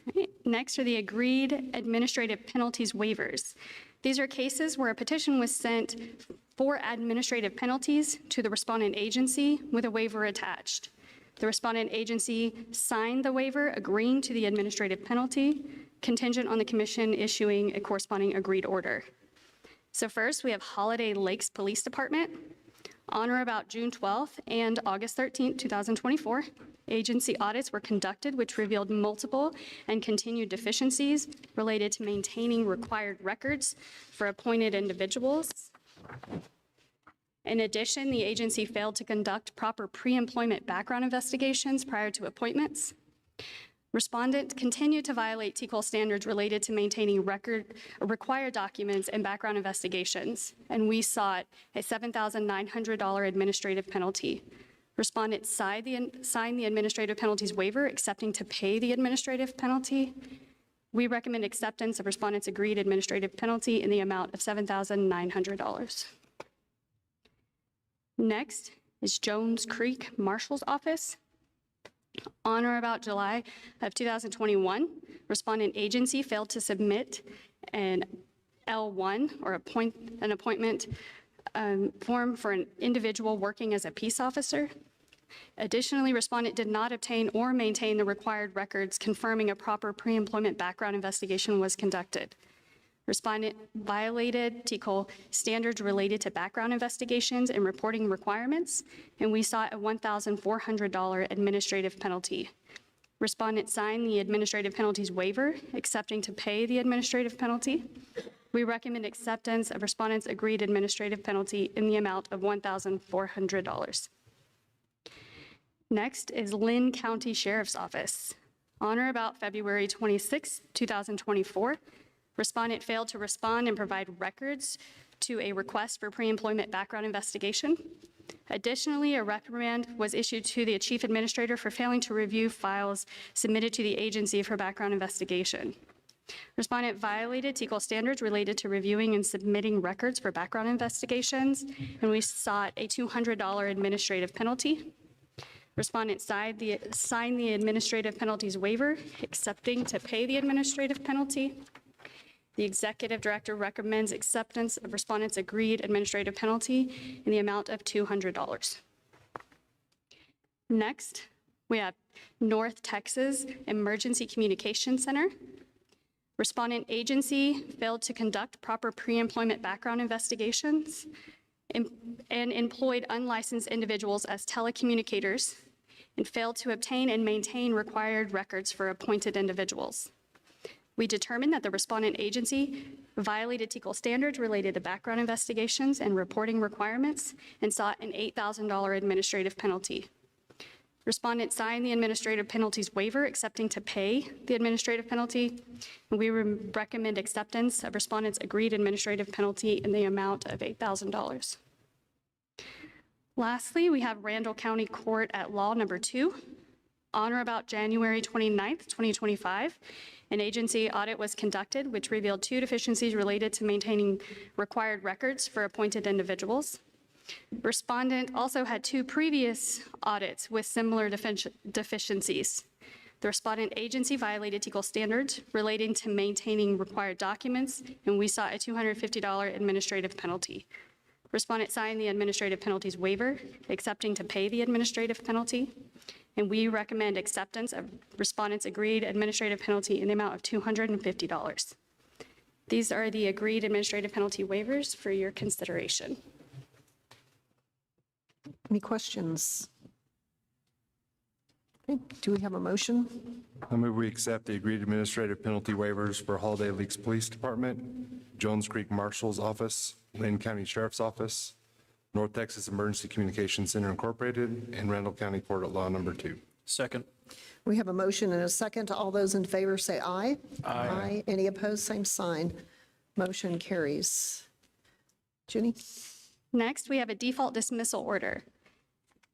Okay, next are the agreed administrative penalties waivers. These are cases where a petition was sent for administrative penalties to the respondent agency with a waiver attached. The respondent agency signed the waiver agreeing to the administrative penalty, contingent on the commission issuing a corresponding agreed order. So first, we have Holiday Lakes Police Department. On or about June 12th and August 13th, 2024, agency audits were conducted which revealed multiple and continued deficiencies related to maintaining required records for appointed individuals. In addition, the agency failed to conduct proper pre-employment background investigations prior to appointments. Respondent continued to violate TCOLE standards related to maintaining required documents and background investigations, and we sought a $7,900 administrative penalty. Respondent signed the administrative penalties waiver, accepting to pay the administrative penalty. We recommend acceptance of respondent's agreed administrative penalty in the amount of $7,900. Next is Jones Creek Marshal's Office. On or about July of 2021, respondent agency failed to submit an L1 or an appointment form for an individual working as a peace officer. Additionally, respondent did not obtain or maintain the required records confirming a proper pre-employment background investigation was conducted. Respondent violated TCOLE standards related to background investigations and reporting requirements, and we sought a $1,400 administrative penalty. Respondent signed the administrative penalties waiver, accepting to pay the administrative penalty. We recommend acceptance of respondent's agreed administrative penalty in the amount of $1,400. Next is Lynn County Sheriff's Office. On or about February 26, 2024, respondent failed to respond and provide records to a request for pre-employment background investigation. Additionally, a reprimand was issued to the chief administrator for failing to review files submitted to the agency for background investigation. Respondent violated TCOLE standards related to reviewing and submitting records for background investigations, and we sought a $200 administrative penalty. Respondent signed the administrative penalties waiver, accepting to pay the administrative penalty. The executive director recommends acceptance of respondent's agreed administrative penalty in the amount of $200. Next, we have North Texas Emergency Communication Center. Respondent agency failed to conduct proper pre-employment background investigations and employed unlicensed individuals as telecommunicators and failed to obtain and maintain required records for appointed individuals. We determined that the respondent agency violated TCOLE standards related to background investigations and reporting requirements and sought an $8,000 administrative penalty. Respondent signed the administrative penalties waiver, accepting to pay the administrative penalty, and we recommend acceptance of respondent's agreed administrative penalty in the amount of $8,000. Lastly, we have Randall County Court at Law Number 2. On or about January 29th, 2025, an agency audit was conducted which revealed 2 deficiencies related to maintaining required records for appointed individuals. Respondent also had 2 previous audits with similar deficiencies. The respondent agency violated TCOLE standards relating to maintaining required documents, and we sought a $250 administrative penalty. Respondent signed the administrative penalties waiver, accepting to pay the administrative penalty, and we recommend acceptance of respondent's agreed administrative penalty in the amount of $250. These are the agreed administrative penalty waivers for your consideration. Any questions? Okay, do we have a motion? I move we accept the agreed administrative penalty waivers for Holiday Lakes Police Department, Jones Creek Marshal's Office, Lane County Sheriff's Office, North Texas Emergency Communications Center Incorporated, and Randall County Court at Law Number 2. Second. We have a motion and a second. All those in favor say aye. Aye. Any opposed, same sign. Motion carries. Jenny? Next, we have a default dismissal order.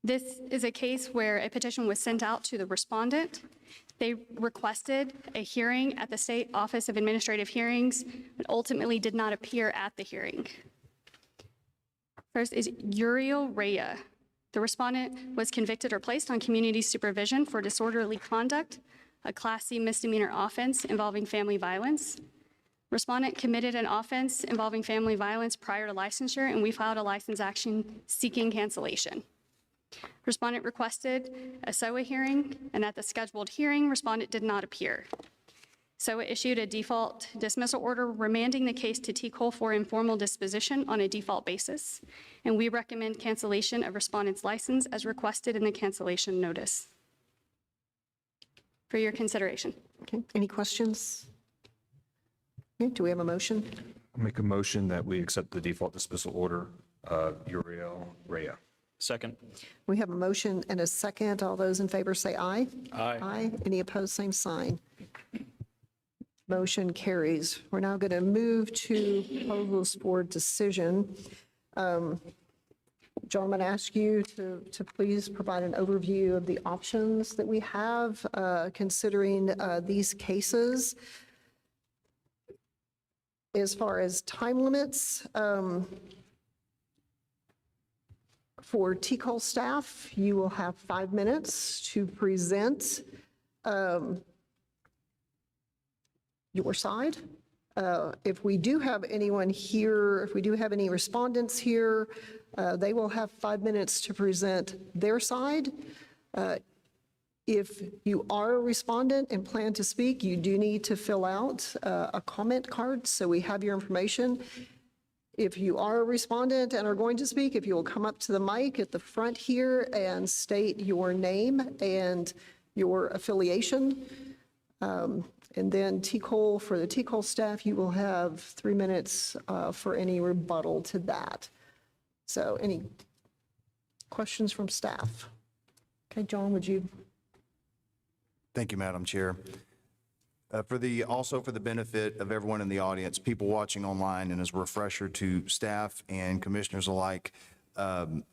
This is a case where a petition was sent out to the respondent. They requested a hearing at the State Office of Administrative Hearings, but ultimately did not appear at the hearing. First is Uriel Rhea. The respondent was convicted or placed on community supervision for disorderly conduct, a Class C misdemeanor offense involving family violence. Respondent committed an offense involving family violence prior to licensure, and we filed a license action seeking cancellation. Respondent requested a SOA hearing, and at the scheduled hearing, respondent did not appear. SOA issued a default dismissal order remanding the case to TCOLE for informal disposition on a default basis, and we recommend cancellation of respondent's license as requested in the cancellation notice. For your consideration. Okay, any questions? Okay, do we have a motion? I'll make a motion that we accept the default dismissal order of Uriel Rhea. Second. We have a motion and a second. All those in favor say aye. Aye. Aye. Any opposed, same sign. Motion carries. We're now going to move to proposals for decision. John, I'm going to ask you to please provide an overview of the options that we have considering these cases. As far as time limits, for TCOLE staff, you will have 5 minutes to present your side. If we do have anyone here, if we do have any respondents here, they will have 5 minutes to present their side. If you are a respondent and plan to speak, you do need to fill out a comment card, so we have your information. If you are a respondent and are going to speak, if you will come up to the mic at the front here and state your name and your affiliation. And then TCOLE, for the TCOLE staff, you will have 3 minutes for any rebuttal to that. So any questions from staff? Okay, John, would you? Thank you, Madam Chair. Also for the benefit of everyone in the audience, people watching online, and as a refresher to staff and commissioners alike, I'd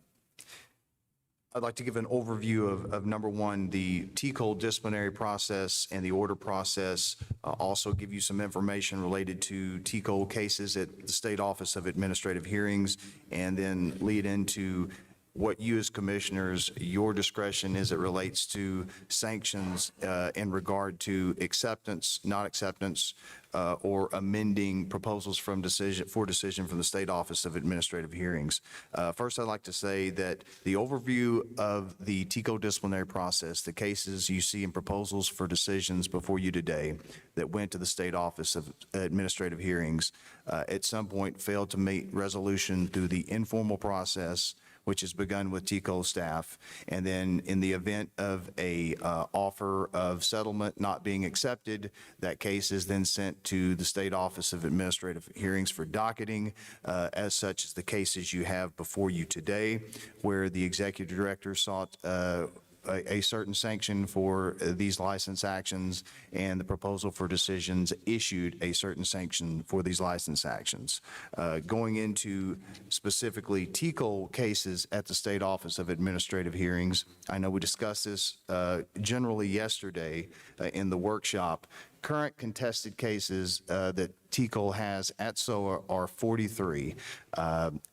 like to give an overview of number one, the TCOLE disciplinary process and the order process. Also give you some information related to TCOLE cases at the State Office of Administrative Hearings, and then lead into what you as commissioners, your discretion as it relates to sanctions in regard to acceptance, not acceptance, or amending proposals for decision from the State Office of Administrative Hearings. First, I'd like to say that the overview of the TCOLE disciplinary process, the cases you see in proposals for decisions before you today that went to the State Office of Administrative Hearings, at some point failed to meet resolution through the informal process, which has begun with TCOLE staff. And then in the event of a offer of settlement not being accepted, that case is then sent to the State Office of Administrative Hearings for docketing, as such as the cases you have before you today, where the executive director sought a certain sanction for these license actions, and the proposal for decisions issued a certain sanction for these license actions. Going into specifically TCOLE cases at the State Office of Administrative Hearings, I know we discussed this generally yesterday in the workshop. Current contested cases that TCOLE has at SOA are 43.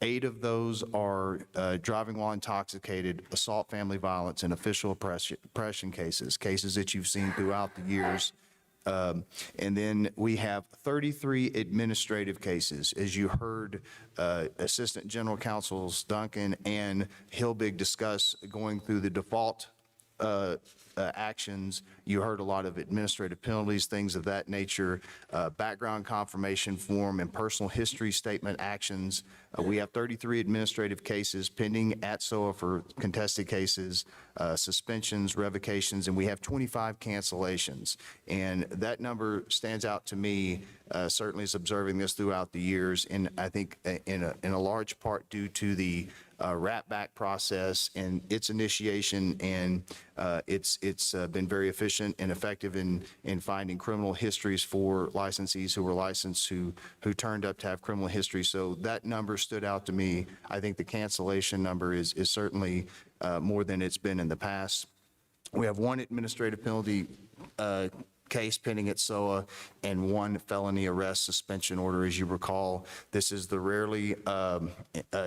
8 of those are driving while intoxicated, assault, family violence, and official oppression cases that you've seen throughout the years. And then we have 33 administrative cases, as you heard Assistant General Counsels Duncan and Hilbig discuss going through the default actions. You heard a lot of administrative penalties, things of that nature, background confirmation form, and personal history statement actions. We have 33 administrative cases pending at SOA for contested cases, suspensions, revocations, and we have 25 cancellations. And that number stands out to me, certainly as observing this throughout the years, and I think in a large part due to the wrap back process and its initiation, and it's been very efficient and effective in finding criminal histories for licensees who were licensed who turned up to have criminal history. So that number stood out to me. I think the cancellation number is certainly more than it's been in the past. We have 1 administrative penalty case pending at SOA and 1 felony arrest suspension order. As you recall, this is the rarely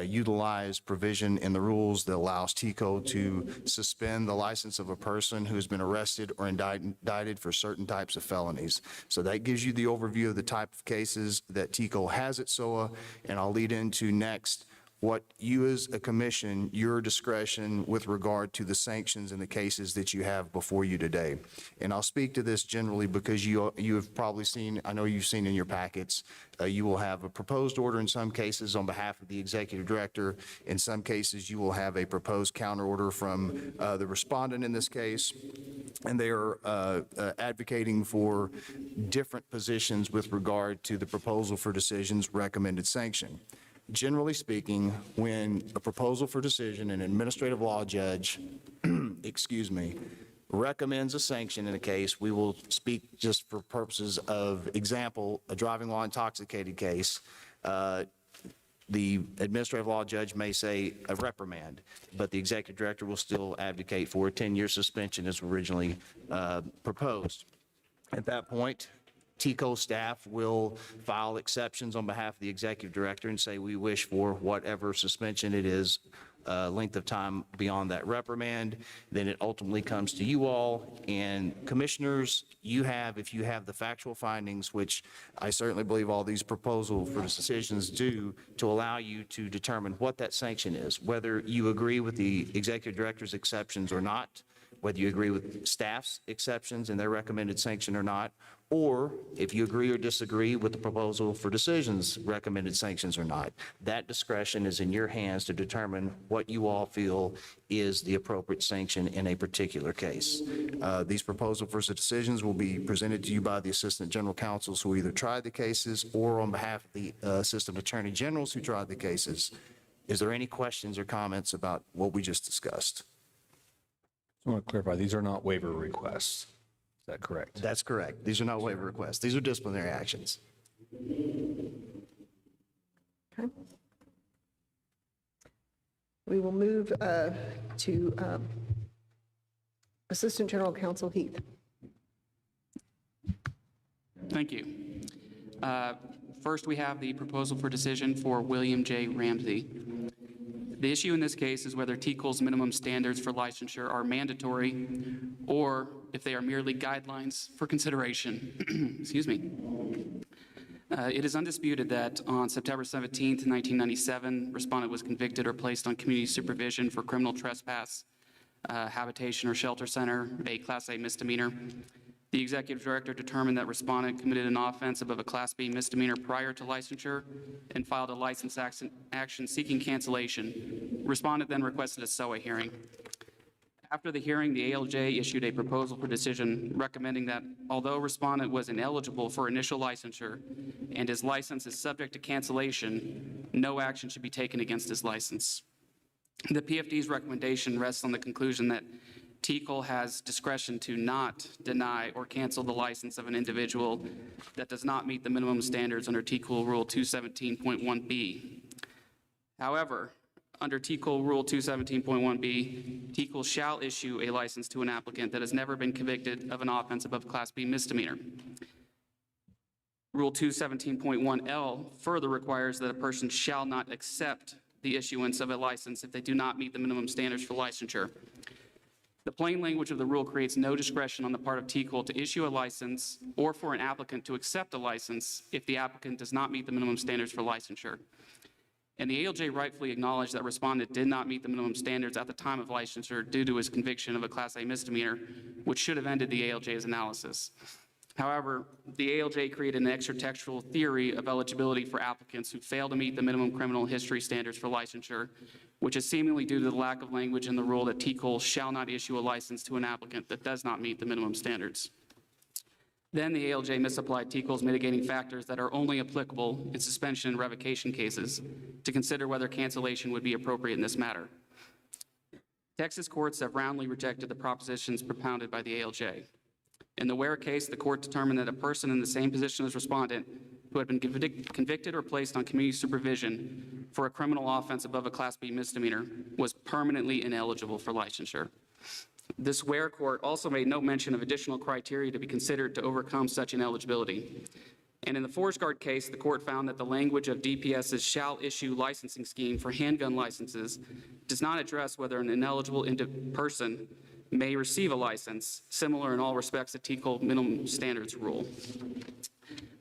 utilized provision in the rules that allows TCOLE to suspend the license of a person who has been arrested or indicted for certain types of felonies. So that gives you the overview of the type of cases that TCOLE has at SOA, and I'll lead into next what you as a commission, your discretion with regard to the sanctions in the cases that you have before you today. And I'll speak to this generally because you have probably seen, I know you've seen in your packets, you will have a proposed order in some cases on behalf of the executive director. In some cases, you will have a proposed counter order from the respondent in this case. And they are advocating for different positions with regard to the proposal for decision's recommended sanction. Generally speaking, when a proposal for decision, an administrative law judge, excuse me, recommends a sanction in a case, we will speak just for purposes of example, a driving while intoxicated case, the administrative law judge may say a reprimand, but the executive director will still advocate for a 10-year suspension as originally proposed. At that point, TCOLE staff will file exceptions on behalf of the executive director and say we wish for whatever suspension it is, length of time beyond that reprimand. Then it ultimately comes to you all, and commissioners, you have, if you have the factual findings, which I certainly believe all these proposals for decisions do, to allow you to determine what that sanction is, whether you agree with the executive director's exceptions or not, whether you agree with staff's exceptions and their recommended sanction or not, or if you agree or disagree with the proposal for decisions recommended sanctions or not. That discretion is in your hands to determine what you all feel is the appropriate sanction in a particular case. These proposals for decisions will be presented to you by the Assistant General Counsels who either tried the cases or on behalf of the Assistant Attorney Generals who tried the cases. Is there any questions or comments about what we just discussed? I want to clarify, these are not waiver requests. Is that correct? That's correct. These are not waiver requests. These are disciplinary actions. Okay. We will move to Assistant General Counsel Heath. Thank you. First, we have the proposal for decision for William J. Ramsey. The issue in this case is whether TCOLE's minimum standards for licensure are mandatory or if they are merely guidelines for consideration. Excuse me. It is undisputed that on September 17th, 1997, respondent was convicted or placed on community supervision for criminal trespass, habitation or shelter center, a Class A misdemeanor. The executive director determined that respondent committed an offense above a Class B misdemeanor prior to licensure and filed a license action seeking cancellation. Respondent then requested a SOA hearing. After the hearing, the ALJ issued a proposal for decision recommending that although respondent was ineligible for initial licensure and his license is subject to cancellation, no action should be taken against his license. The PFD's recommendation rests on the conclusion that TCOLE has discretion to not deny or cancel the license of an individual that does not meet the minimum standards under TCOLE Rule 217.1b. However, under TCOLE Rule 217.1b, TCOLE shall issue a license to an applicant that has never been convicted of an offense above Class B misdemeanor. Rule 217.1l further requires that a person shall not accept the issuance of a license if they do not meet the minimum standards for licensure. The plain language of the rule creates no discretion on the part of TCOLE to issue a license or for an applicant to accept a license if the applicant does not meet the minimum standards for licensure. And the ALJ rightfully acknowledged that respondent did not meet the minimum standards at the time of licensure due to his conviction of a Class A misdemeanor, which should have ended the ALJ's analysis. However, the ALJ created an extra-textual theory of eligibility for applicants who fail to meet the minimum criminal history standards for licensure, which is seemingly due to the lack of language in the rule that TCOLE shall not issue a license to an applicant that does not meet the minimum standards. Then the ALJ misapplied TCOLE's mitigating factors that are only applicable in suspension and revocation cases to consider whether cancellation would be appropriate in this matter. Texas courts have roundly rejected the propositions propounded by the ALJ. In the Waiver case, the court determined that a person in the same position as respondent who had been convicted or placed on community supervision for a criminal offense above a Class B misdemeanor was permanently ineligible for licensure. This Waiver court also made no mention of additional criteria to be considered to overcome such ineligibility. And in the Forest Guard case, the court found that the language of DPS's shall issue licensing scheme for handgun licenses does not address whether an ineligible person may receive a license, similar in all respects to TCOLE minimum standards rule.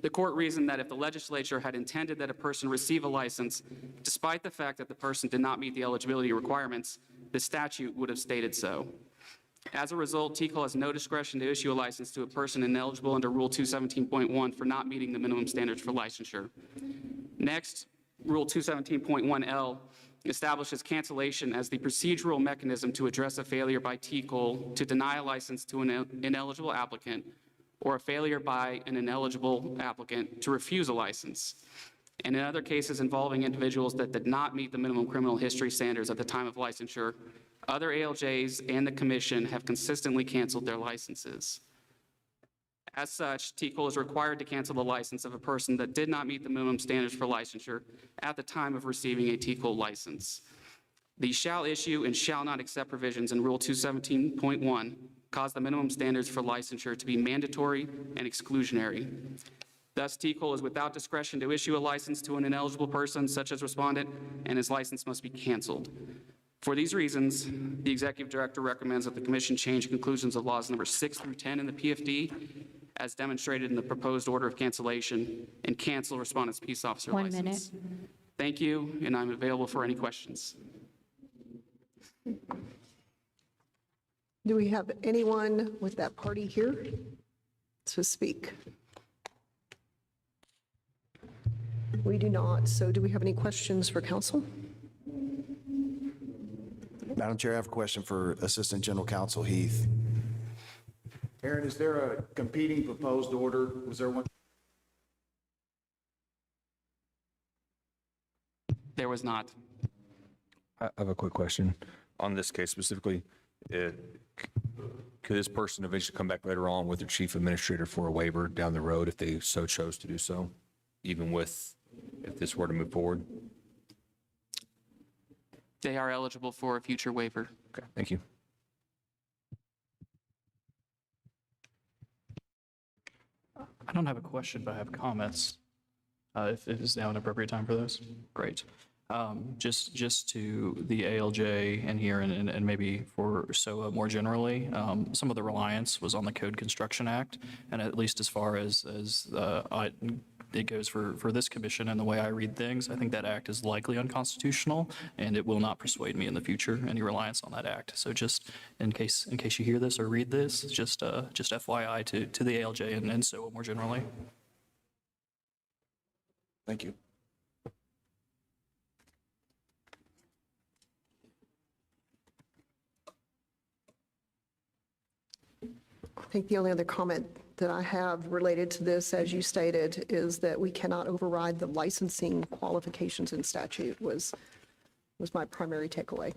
The court reasoned that if the legislature had intended that a person receive a license, despite the fact that the person did not meet the eligibility requirements, the statute would have stated so. As a result, TCOLE has no discretion to issue a license to a person ineligible under Rule 217.1 for not meeting the minimum standards for licensure. Next, Rule 217.1L establishes cancellation as the procedural mechanism to address a failure by TCOLE to deny a license to an ineligible applicant or a failure by an ineligible applicant to refuse a license. And in other cases involving individuals that did not meet the minimum criminal history standards at the time of licensure, other ALJs and the Commission have consistently canceled their licenses. As such, TCOLE is required to cancel the license of a person that did not meet the minimum standards for licensure at the time of receiving a TCOLE license. The shall issue and shall not accept provisions in Rule 217.1 cause the minimum standards for licensure to be mandatory and exclusionary. Thus, TCOLE is without discretion to issue a license to an ineligible person, such as respondent, and his license must be canceled. For these reasons, the Executive Director recommends that the Commission change conclusions of laws number 6 through 10 in the PFD, as demonstrated in the proposed order of cancellation, and cancel respondent's peace officer license. 1 minute. Thank you, and I'm available for any questions. Do we have anyone with that party here to speak? We do not. So do we have any questions for council? Madam Chair, I have a question for Assistant General Counsel Heath. Aaron, is there a competing proposed order? Was there one? There was not. I have a quick question. On this case specifically, could this person eventually come back later on with their chief administrator for a waiver down the road if they so chose to do so, even with, if this were to move forward? They are eligible for a future waiver. Okay, thank you. I don't have a question, but I have comments. If it is now an appropriate time for those, great. Just to the ALJ and here and maybe for SOA more generally, some of the reliance was on the Code Construction Act, and at least as far as it goes for this commission and the way I read things, I think that act is likely unconstitutional, and it will not persuade me in the future any reliance on that act. So just in case you hear this or read this, just FYI to the ALJ and SOA more generally. Thank you. I think the only other comment that I have related to this, as you stated, is that we cannot override the licensing qualifications in statute was my primary takeaway.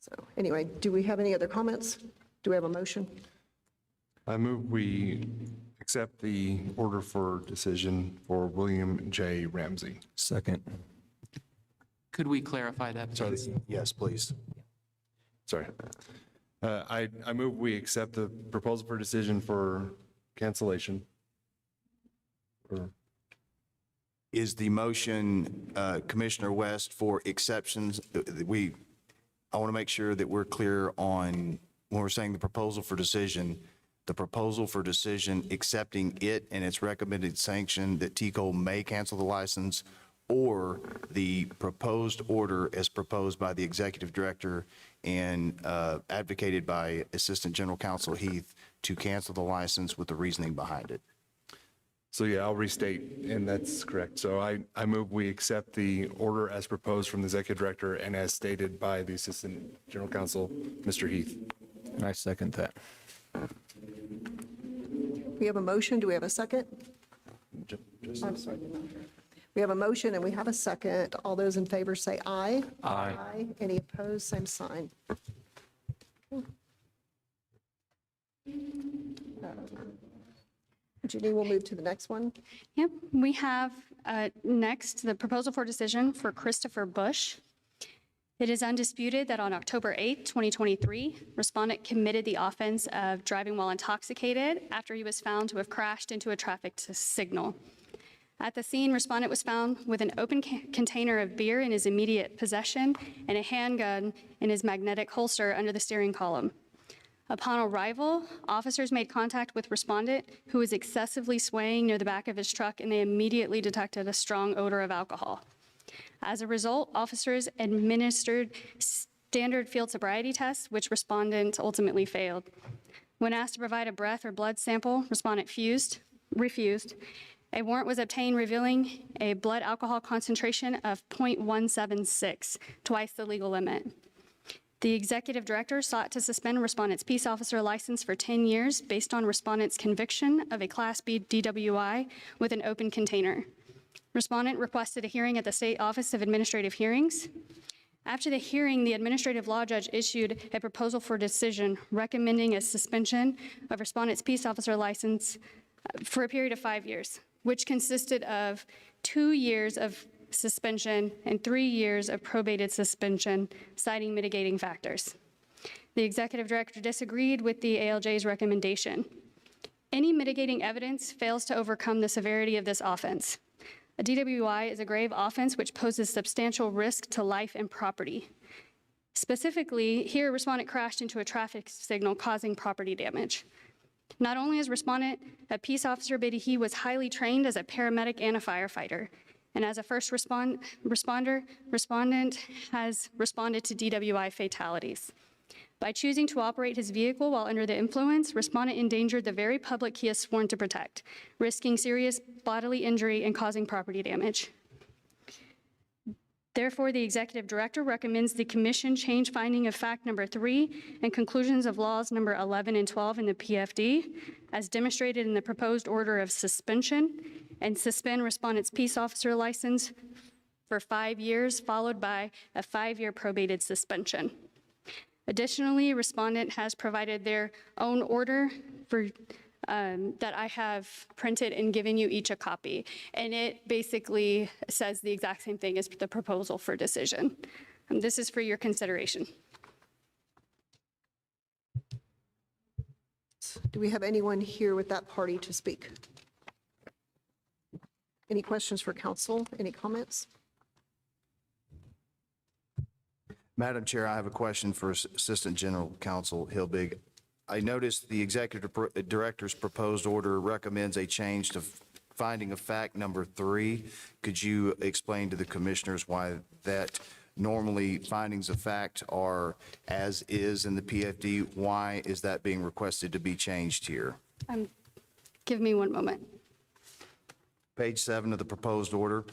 So anyway, do we have any other comments? Do we have a motion? I move we accept the order for decision for William J. Ramsey. Second. Could we clarify that, please? Yes, please. Sorry. I move we accept the proposal for decision for cancellation. Is the motion, Commissioner West, for exceptions? I want to make sure that we're clear on, when we're saying the proposal for decision accepting it and its recommended sanction that TCOLE may cancel the license, or the proposed order as proposed by the Executive Director and advocated by Assistant General Counsel Heath to cancel the license with the reasoning behind it. So yeah, I'll restate, and that's correct. So I move we accept the order as proposed from the Executive Director and as stated by the Assistant General Counsel, Mr. Heath. And I second that. We have a motion. Do we have a second? I'm sorry. We have a motion and we have a second. All those in favor say aye. Aye. Any opposed, same sign. Judy, we'll move to the next one. Yep, we have next the proposal for decision for Christopher Bush. It is undisputed that on October 8, 2023, respondent committed the offense of driving while intoxicated after he was found to have crashed into a traffic signal. At the scene, respondent was found with an open container of beer in his immediate possession and a handgun in his magnetic holster under the steering column. Upon arrival, officers made contact with respondent who was excessively swaying near the back of his truck, and they immediately detected a strong odor of alcohol. As a result, officers administered standard field sobriety tests, which respondent ultimately failed. When asked to provide a breath or blood sample, respondent refused. A warrant was obtained revealing a blood alcohol concentration of 0.176, twice the legal limit. The executive director sought to suspend respondent's peace officer license for 10 years based on respondent's conviction of a Class B DWI with an open container. Respondent requested a hearing at the State Office of Administrative Hearings. After the hearing, the administrative law judge issued a proposal for decision recommending a suspension of respondent's peace officer license for a period of 5 years, which consisted of 2 years of suspension and 3 years of probated suspension, citing mitigating factors. The executive director disagreed with the ALJ's recommendation. Any mitigating evidence fails to overcome the severity of this offense. A DWI is a grave offense which poses substantial risk to life and property. Specifically, here, respondent crashed into a traffic signal, causing property damage. Not only is respondent a peace officer, but he was highly trained as a paramedic and a firefighter. And as a first responder, respondent has responded to DWI fatalities. By choosing to operate his vehicle while under the influence, respondent endangered the very public he has sworn to protect, risking serious bodily injury and causing property damage. Therefore, the executive director recommends the commission change finding of fact number 3 and conclusions of laws number 11 and 12 in the PFD, as demonstrated in the proposed order of suspension, and suspend respondent's peace officer license for 5 years, followed by a 5-year probated suspension. Additionally, respondent has provided their own order for that I have printed and given you each a copy. And it basically says the exact same thing as the proposal for decision. This is for your consideration. Do we have anyone here with that party to speak? Any questions for council? Any comments? Madam Chair, I have a question for Assistant General Counsel Hilbig. I noticed the Executive Director's proposed order recommends a change to finding of fact number 3. Could you explain to the commissioners why that normally findings of fact are as is in the PFD? Why is that being requested to be changed here? Give me one moment. Page 7 of the proposed order.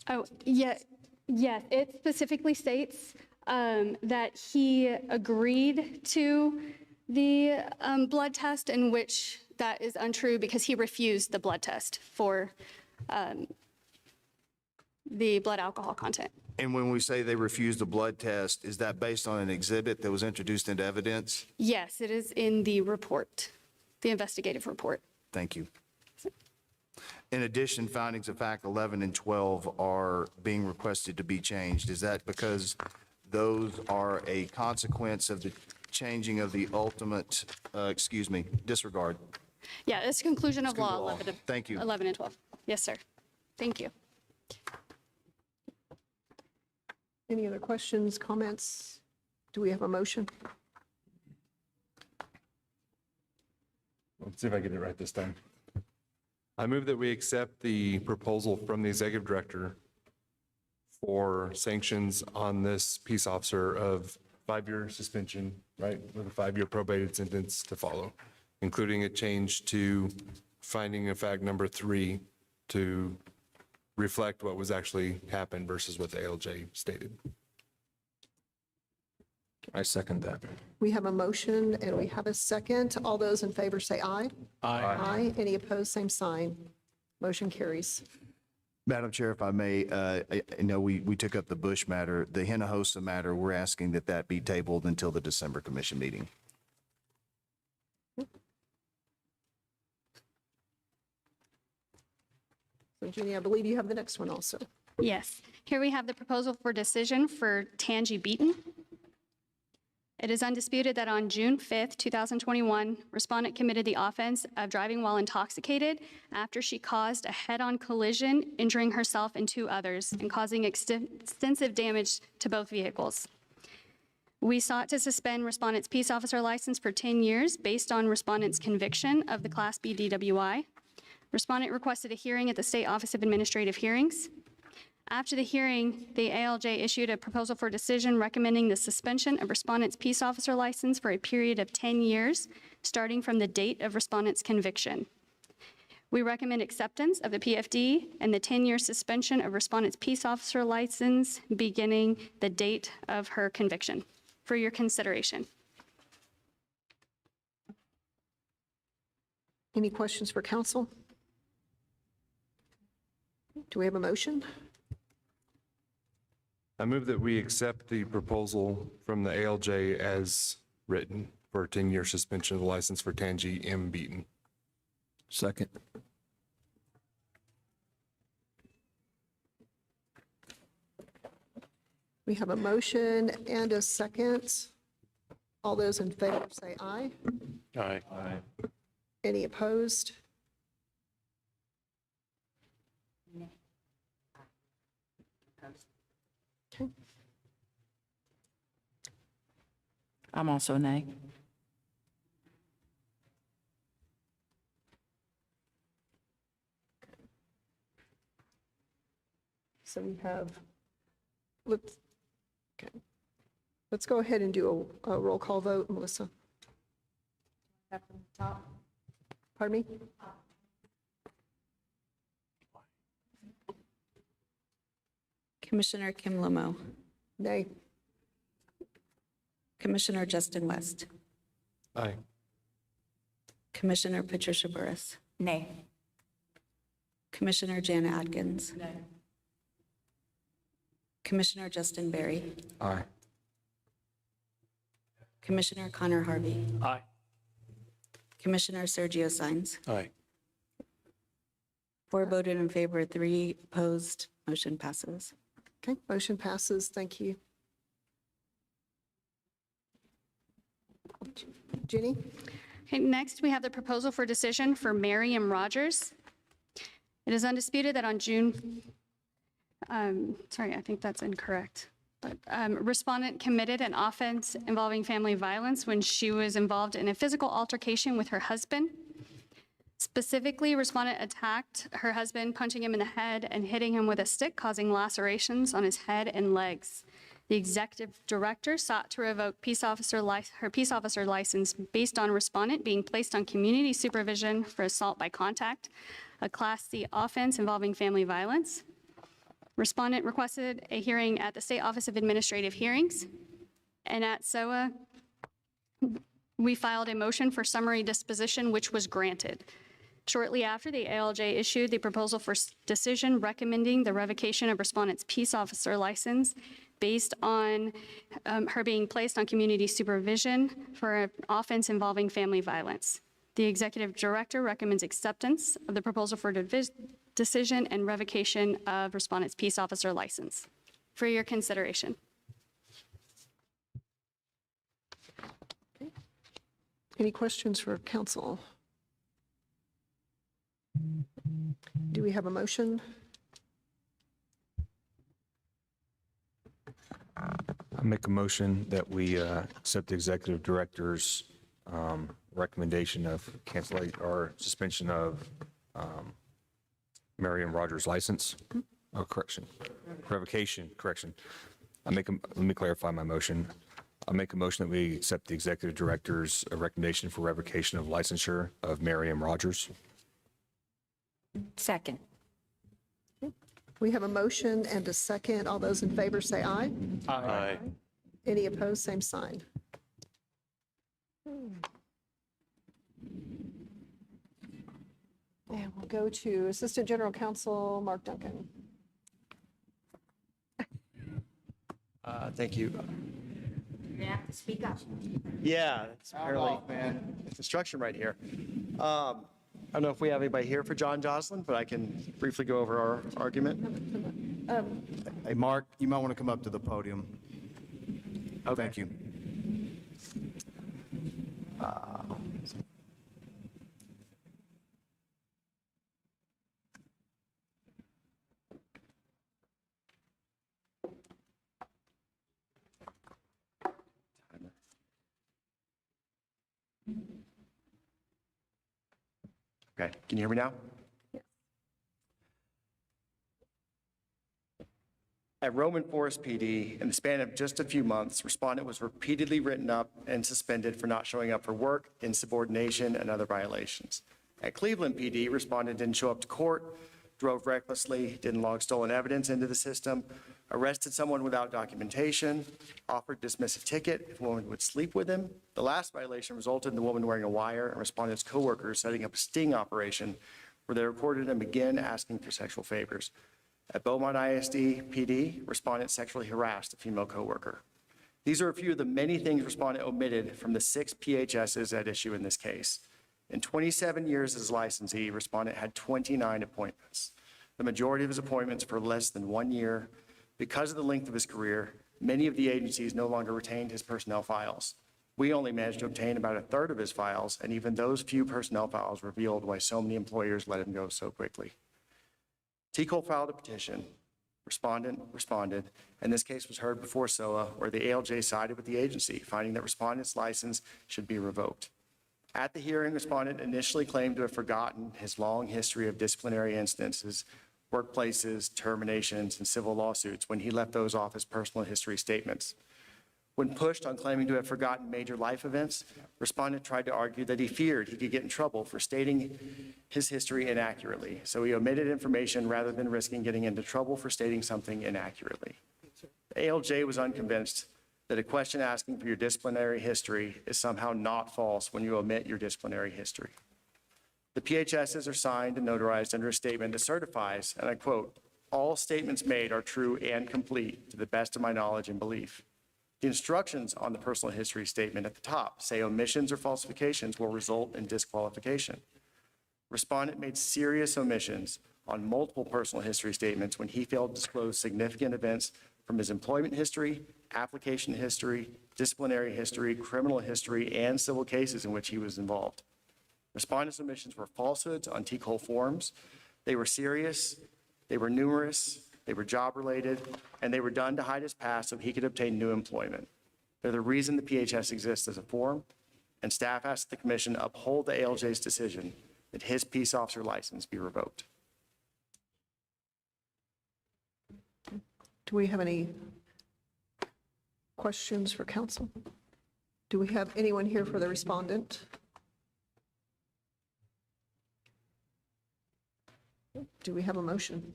Oh, yeah, yes, it specifically states that he agreed to the blood test, in which that is untrue because he refused the blood test for the blood alcohol content. And when we say they refused the blood test, is that based on an exhibit that was introduced into evidence? Yes, it is in the report, the investigative report. Thank you. In addition, findings of fact 11 and 12 are being requested to be changed. Is that because those are a consequence of the changing of the ultimate, disregard? Yeah, it's conclusion of law 11. Thank you. 11 and 12. Yes, sir. Thank you. Any other questions, comments? Do we have a motion? Let's see if I get it right this time. I move that we accept the proposal from the executive director for sanctions on this peace officer of 5-year suspension, right, with a 5-year probated sentence to follow, including a change to finding of fact number 3 to reflect what was actually happened versus what the ALJ stated. I second that. We have a motion and we have a second. All those in favor say aye. Aye. Aye. Any opposed, same sign. Motion carries. Madam Chair, if I may, I know we took up the Bush matter, the Hinojosa matter, we're asking that that be tabled until the December commission meeting. So Jeannie, I believe you have the next one also. Yes. Here we have the proposal for decision for Tangi Beaton. It is undisputed that on June 5th, 2021, respondent committed the offense of driving while intoxicated after she caused a head-on collision, injuring herself and 2 others, and causing extensive damage to both vehicles. We sought to suspend respondent's peace officer license for 10 years based on respondent's conviction of the Class B DWI. Respondent requested a hearing at the State Office of Administrative Hearings. After the hearing, the ALJ issued a proposal for decision recommending the suspension of respondent's peace officer license for a period of 10 years, starting from the date of respondent's conviction. We recommend acceptance of the PFD and the 10-year suspension of respondent's peace officer license beginning the date of her conviction for your consideration. Any questions for council? Do we have a motion? I move that we accept the proposal from the ALJ as written for a 10-year suspension of the license for Tangi M. Beaton. Second. We have a motion and a second. All those in favor say aye. Aye. Any opposed? Okay. I'm also nay. So we have, let's go ahead and do a roll call vote, Melissa. Pardon me? Commissioner Kim Lomo. Nay. Commissioner Justin West. Aye. Commissioner Patricia Burris. Nay. Commissioner Jana Atkins. Commissioner Justin Berry. Aye. Commissioner Connor Harvey. Aye. Commissioner Sergio Sines. Aye. 4 voted in favor, 3 opposed. Motion passes. Okay, motion passes. Thank you. Jenny? Okay, next we have the proposal for decision for Miriam Rogers. It is undisputed that on June, sorry, I think that's incorrect. But respondent committed an offense involving family violence when she was involved in a physical altercation with her husband. Specifically, respondent attacked her husband, punching him in the head and hitting him with a stick, causing lacerations on his head and legs. The executive director sought to revoke her peace officer license based on respondent being placed on community supervision for assault by contact, a Class C offense involving family violence. Respondent requested a hearing at the State Office of Administrative Hearings, and at SOA, we filed a motion for summary disposition, which was granted. Shortly after, the ALJ issued the proposal for decision recommending the revocation of respondent's peace officer license based on her being placed on community supervision for an offense involving family violence. The executive director recommends acceptance of the proposal for decision and revocation of respondent's peace officer license for your consideration. Any questions for council? Do we have a motion? I make a motion that we accept the executive director's recommendation of cancellation or suspension of Miriam Rogers' license. Oh, correction. Revocation, correction. Let me clarify my motion. I'll make a motion that we accept the executive director's recommendation for revocation of licensure of Miriam Rogers. Second. We have a motion and a second. All those in favor say aye. Aye. Any opposed, same sign. And we'll go to Assistant General Counsel Mark Duncan. Thank you. You have to speak up. Yeah, it's apparently, it's instruction right here. I don't know if we have anybody here for John Joslin, but I can briefly go over our argument. Hey, Mark, you might want to come up to the podium. Okay. Thank you. Okay, can you hear me now? At Roman Forest PD, in the span of just a few months, respondent was repeatedly written up and suspended for not showing up for work, insubordination, and other violations. At Cleveland PD, respondent didn't show up to court, drove recklessly, didn't log stolen evidence into the system, arrested someone without documentation, offered dismissive ticket if a woman would sleep with him. The last violation resulted in the woman wearing a wire and respondent's coworkers setting up a sting operation where they recorded him again asking for sexual favors. At Beaumont ISD PD, respondent sexually harassed a female coworker. These are a few of the many things respondent omitted from the 6 PHSs at issue in this case. In 27 years as licensee, respondent had 29 appointments. The majority of his appointments for less than 1 year. Because of the length of his career, many of the agencies no longer retained his personnel files. We only managed to obtain about a third of his files, and even those few personnel files revealed why so many employers let him go so quickly. TCOLE filed a petition. Respondent responded, and this case was heard before SOA, where the ALJ sided with the agency, finding that respondent's license should be revoked. At the hearing, respondent initially claimed to have forgotten his long history of disciplinary instances, workplaces, terminations, and civil lawsuits when he left those off his personal history statements. When pushed on claiming to have forgotten major life events, respondent tried to argue that he feared he could get in trouble for stating his history inaccurately, so he omitted information rather than risking getting into trouble for stating something inaccurately. The ALJ was unconvinced that a question asking for your disciplinary history is somehow not false when you omit your disciplinary history. The PHSs are signed and notarized under a statement that certifies, and I quote, "All statements made are true and complete to the best of my knowledge and belief." The instructions on the personal history statement at the top say omissions or falsifications will result in disqualification. Respondent made serious omissions on multiple personal history statements when he failed to disclose significant events from his employment history, application history, disciplinary history, criminal history, and civil cases in which he was involved. Respondent's omissions were falsehoods on TCOLE forms. They were serious, they were numerous, they were job-related, and they were done to hide his past so he could obtain new employment. They're the reason the PHS exists as a form, and staff asked the commission uphold the ALJ's decision that his peace officer license be revoked. Do we have any questions for council? Do we have anyone here for the respondent? Do we have a motion?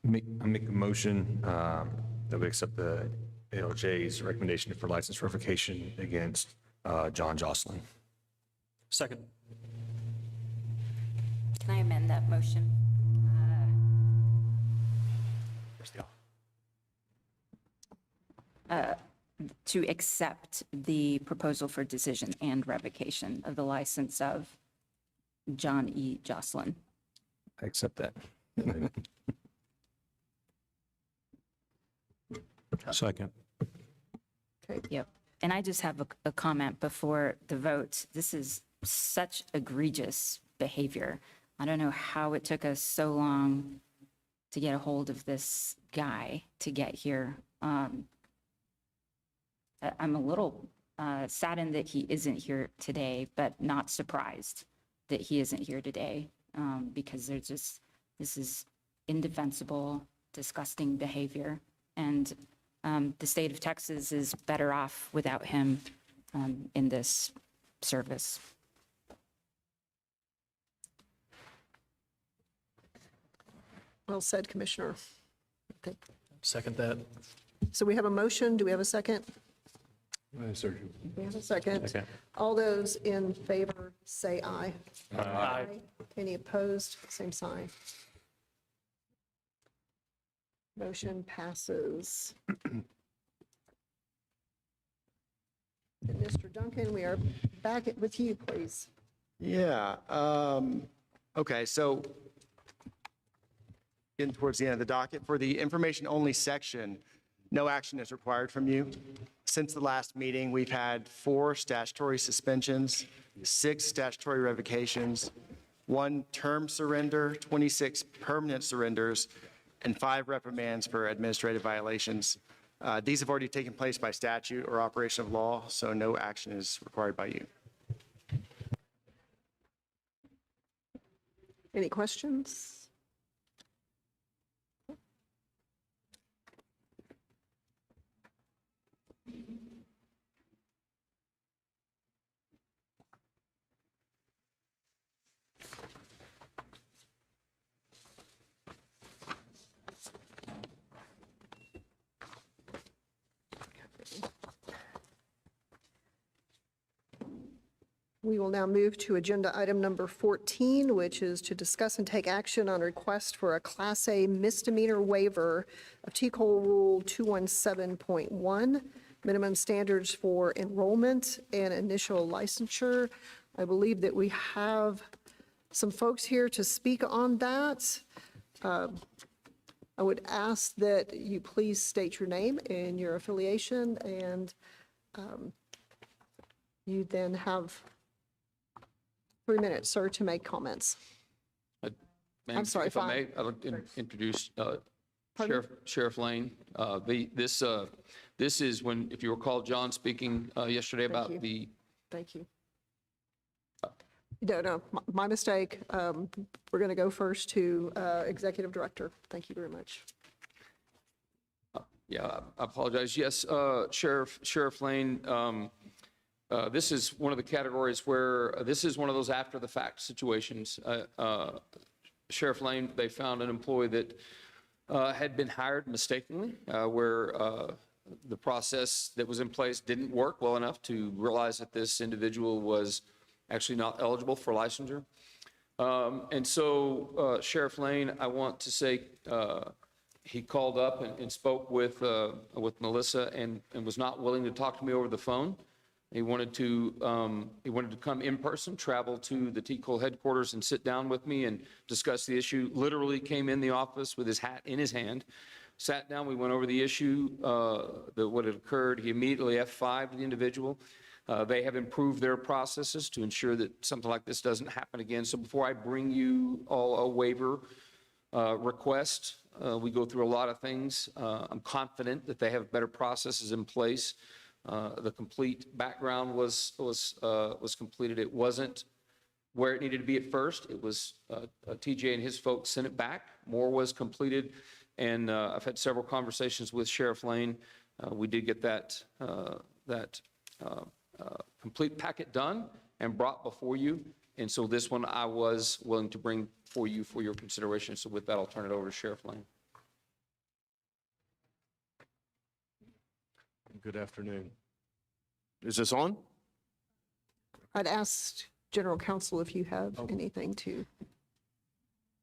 I make a motion that we accept the ALJ's recommendation for license revocation against John Jocelyn. Second. Can I amend that motion? To accept the proposal for decision and revocation of the license of John E. Jocelyn. I accept that. Second. Okay. Yep. And I just have a comment before the vote. This is such egregious behavior. I don't know how it took us so long to get a hold of this guy to get here. I'm a little saddened that he isn't here today, but not surprised that he isn't here today, because this is indefensible, disgusting behavior. And the state of Texas is better off without him in this service. Well said, Commissioner. Okay. Second that. So we have a motion. Do we have a second? Sergio. We have a second. Second. All those in favor say aye. Aye. Any opposed? Same sign. Motion passes. And Mr. Duncan, we are back with you, please. Yeah. Okay, so getting towards the end of the docket, for the information only section, No action is required from you. Since the last meeting, we've had 4 statutory suspensions, 6 statutory revocations, 1 term surrender, 26 permanent surrenders, and 5 reprimands for administrative violations. These have already taken place by statute or operation of law, so no action is required by you. Any questions? We will now move to agenda item number 14, which is to discuss and take action on request for a Class A misdemeanor waiver of TCOLE Rule 217.1, minimum standards for enrollment and initial licensure. I believe that we have some folks here to speak on that. I would ask that you please state your name and your affiliation, and you then have 3 minutes, sir, to make comments. I'm sorry, if I may, I'd like to introduce Sheriff Lane. This is when, if you recall, John speaking yesterday about the. Thank you. No, my mistake. We're going to go first to Executive Director. Thank you very much. Yeah, I apologize. Yes, Sheriff Lane, this is one of the categories where this is one of those after-the-fact situations. Sheriff Lane, they found an employee that had been hired mistakenly, where the process that was in place didn't work well enough to realize that this individual was actually not eligible for licensure. And so, Sheriff Lane, I want to say, he called up and spoke with Melissa and was not willing to talk to me over the phone. He wanted to come in person, travel to the TCOLE headquarters and sit down with me and discuss the issue. Literally came in the office with his hat in his hand, sat down, we went over the issue, what had occurred. He immediately F5'd the individual. They have improved their processes to ensure that something like this doesn't happen again. So before I bring you all a waiver request, we go through a lot of things. I'm confident that they have better processes in place. The complete background was completed. It wasn't where it needed to be at first. It was TJ and his folks sent it back. More was completed, and I've had several conversations with Sheriff Lane. We did get that complete packet done and brought before you, and so this one I was willing to bring for you for your consideration. So with that, I'll turn it over to Sheriff Lane. Good afternoon. Is this on? I'd asked General Counsel if you have anything to.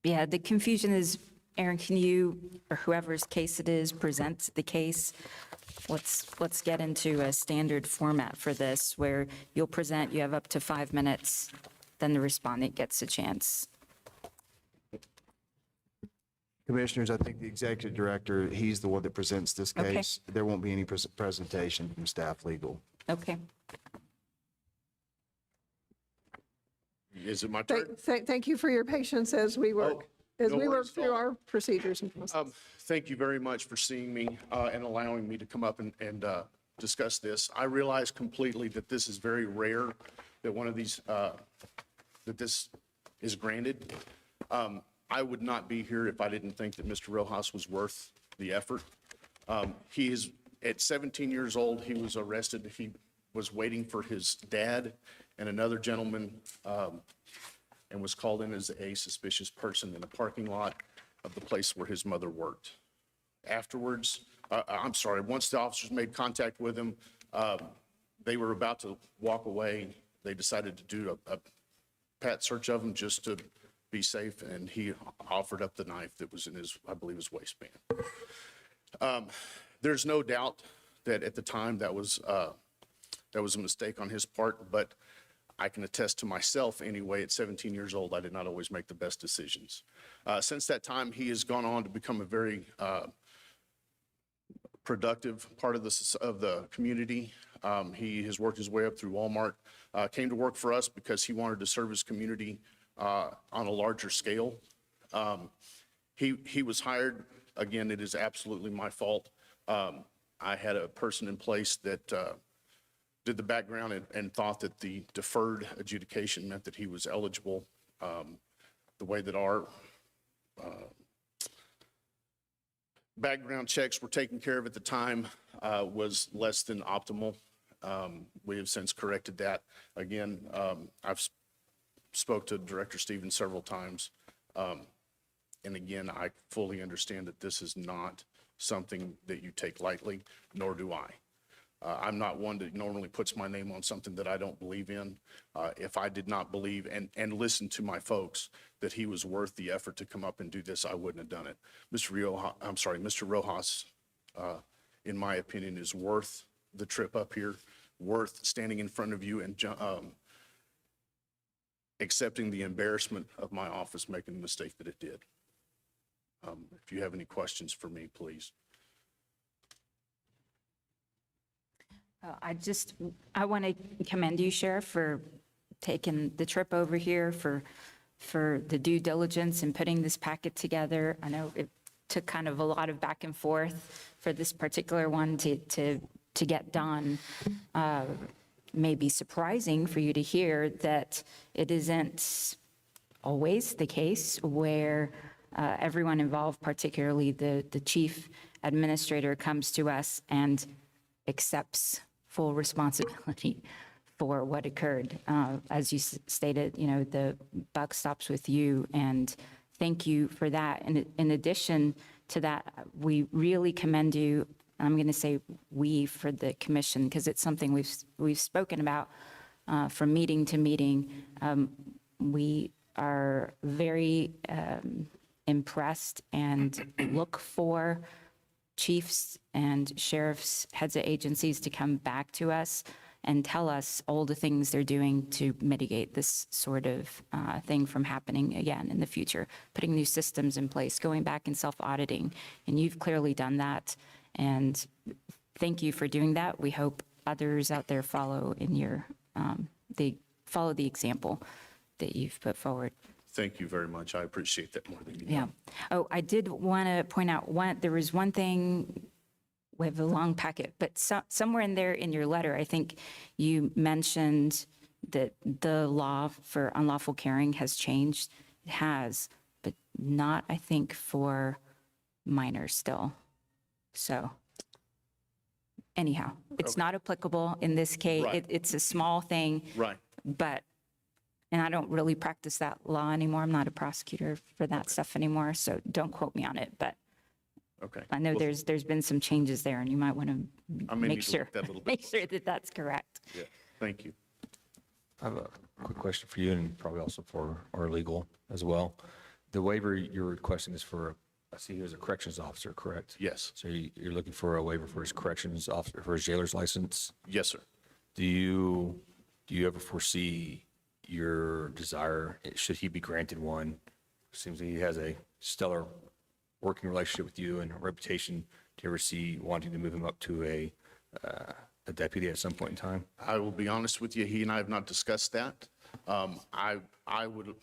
Yeah, the confusion is, Aaron, can you, or whoever's case it is, present the case? Let's get into a standard format for this where you'll present, you have up to 5 minutes, then the respondent gets a chance. Commissioners, I think the Executive Director, he's the one that presents this Okay. case. There won't be any presentation from staff legal. Okay. Is it my turn? Thank you for your patience as we work, no worries at through all. our procedures and processes. Thank you very much for seeing me and allowing me to come up and discuss this. I realize completely that this is very rare, that one of these, that this is granted. I would not be here if I didn't think that Mr. Rojas was worth the effort. He is, at 17 years old, he was arrested. He was waiting for his dad and another gentleman and was called in as a suspicious person in the parking lot of the place where his mother worked. Afterwards, once the officers made contact with him, they were about to walk away. They decided to do a pat search of him just to be safe, and he offered up the knife that was in his, I believe, his waistband. There's no doubt that at the time that was a mistake on his part, but I can attest to myself anyway, at 17 years old, I did not always make the best decisions. Since that time, he has gone on to become a very productive part of the community. He has worked his way up through Walmart, came to work for us because he wanted to serve his community on a larger scale. He was hired. Again, it is absolutely my fault. I had a person in place that did the background and thought that the deferred adjudication meant that he was eligible. The way that our background checks were taken care of at the time was less than optimal. We have since corrected that. Again, I've spoke to Director Stevens several times. And again, I fully understand that this is not something that you take lightly, nor do I. I'm not one that normally puts my name on something that I don't believe in. If I did not believe and listen to my folks that he was worth the effort to come up and do this, I wouldn't have done it. Mr. Rojas, in my opinion, is worth the trip up here, worth standing in front of you and accepting the embarrassment of my office making the mistake that it did. If you have any questions for me, please. I want to commend you, Sheriff, for taking the trip over here, for the due diligence and putting this packet together. I know it took kind of a lot of back and forth for this particular one to get done. May be surprising for you to hear that it isn't always the case where everyone involved, particularly the chief administrator, comes to us and accepts full responsibility for what occurred. As you stated, the buck stops with you, and thank you for that. And in addition to that, we really commend you. I'm going to say we for the commission, because it's something we've spoken about from meeting to meeting. We are very impressed and look for chiefs and sheriffs, heads of agencies to come back to us and tell us all the things they're doing to mitigate this sort of thing from happening again in the future, putting new systems in place, going back and self-auditing. And you've clearly done that. And thank you for doing that. We hope others out there follow in your, they follow the example that you've put forward. Thank you very much. I appreciate that more than you know. Yeah. Oh, I did want to point out there was one thing, we have a long packet, but somewhere in there in your letter, I think you mentioned that the law for unlawful carrying has changed. It has, but not, I think, for minors still. So anyhow, it's not applicable in this case. Right. It's a small thing. Right. But, and I don't really practice that law anymore. I'm not a prosecutor for that stuff anymore, so don't quote me on it. But okay. I know there's been some changes there, and you might want to make sure that that's correct. Yeah. Thank you. I have a quick question for you and probably also for our legal as well. The waiver you're requesting is for, I see he was a corrections officer, correct? Yes. So you're looking for a waiver for his corrections officer, for his jailer's license? Yes, sir. Do you ever foresee your desire, should he be granted one? Seems like he has a stellar working relationship with you and a reputation. Do you ever see wanting to move him up to a deputy at some point in time? I will be honest with you, he and I have not discussed that. I would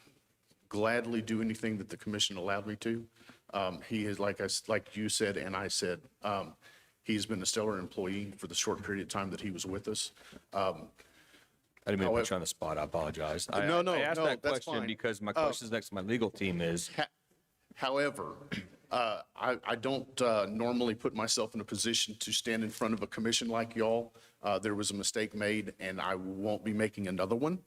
gladly do anything that the commission allowed me to. He is, like you said and I said, he's been a stellar employee for the short period of time that he was with us. I didn't mean to put you on the spot. I apologize. No, I asked that that's question fine. because my questions next to my legal team is, However, I don't normally put myself in a position to stand in front of a commission like y'all. There was a mistake made, and I won't be making another one.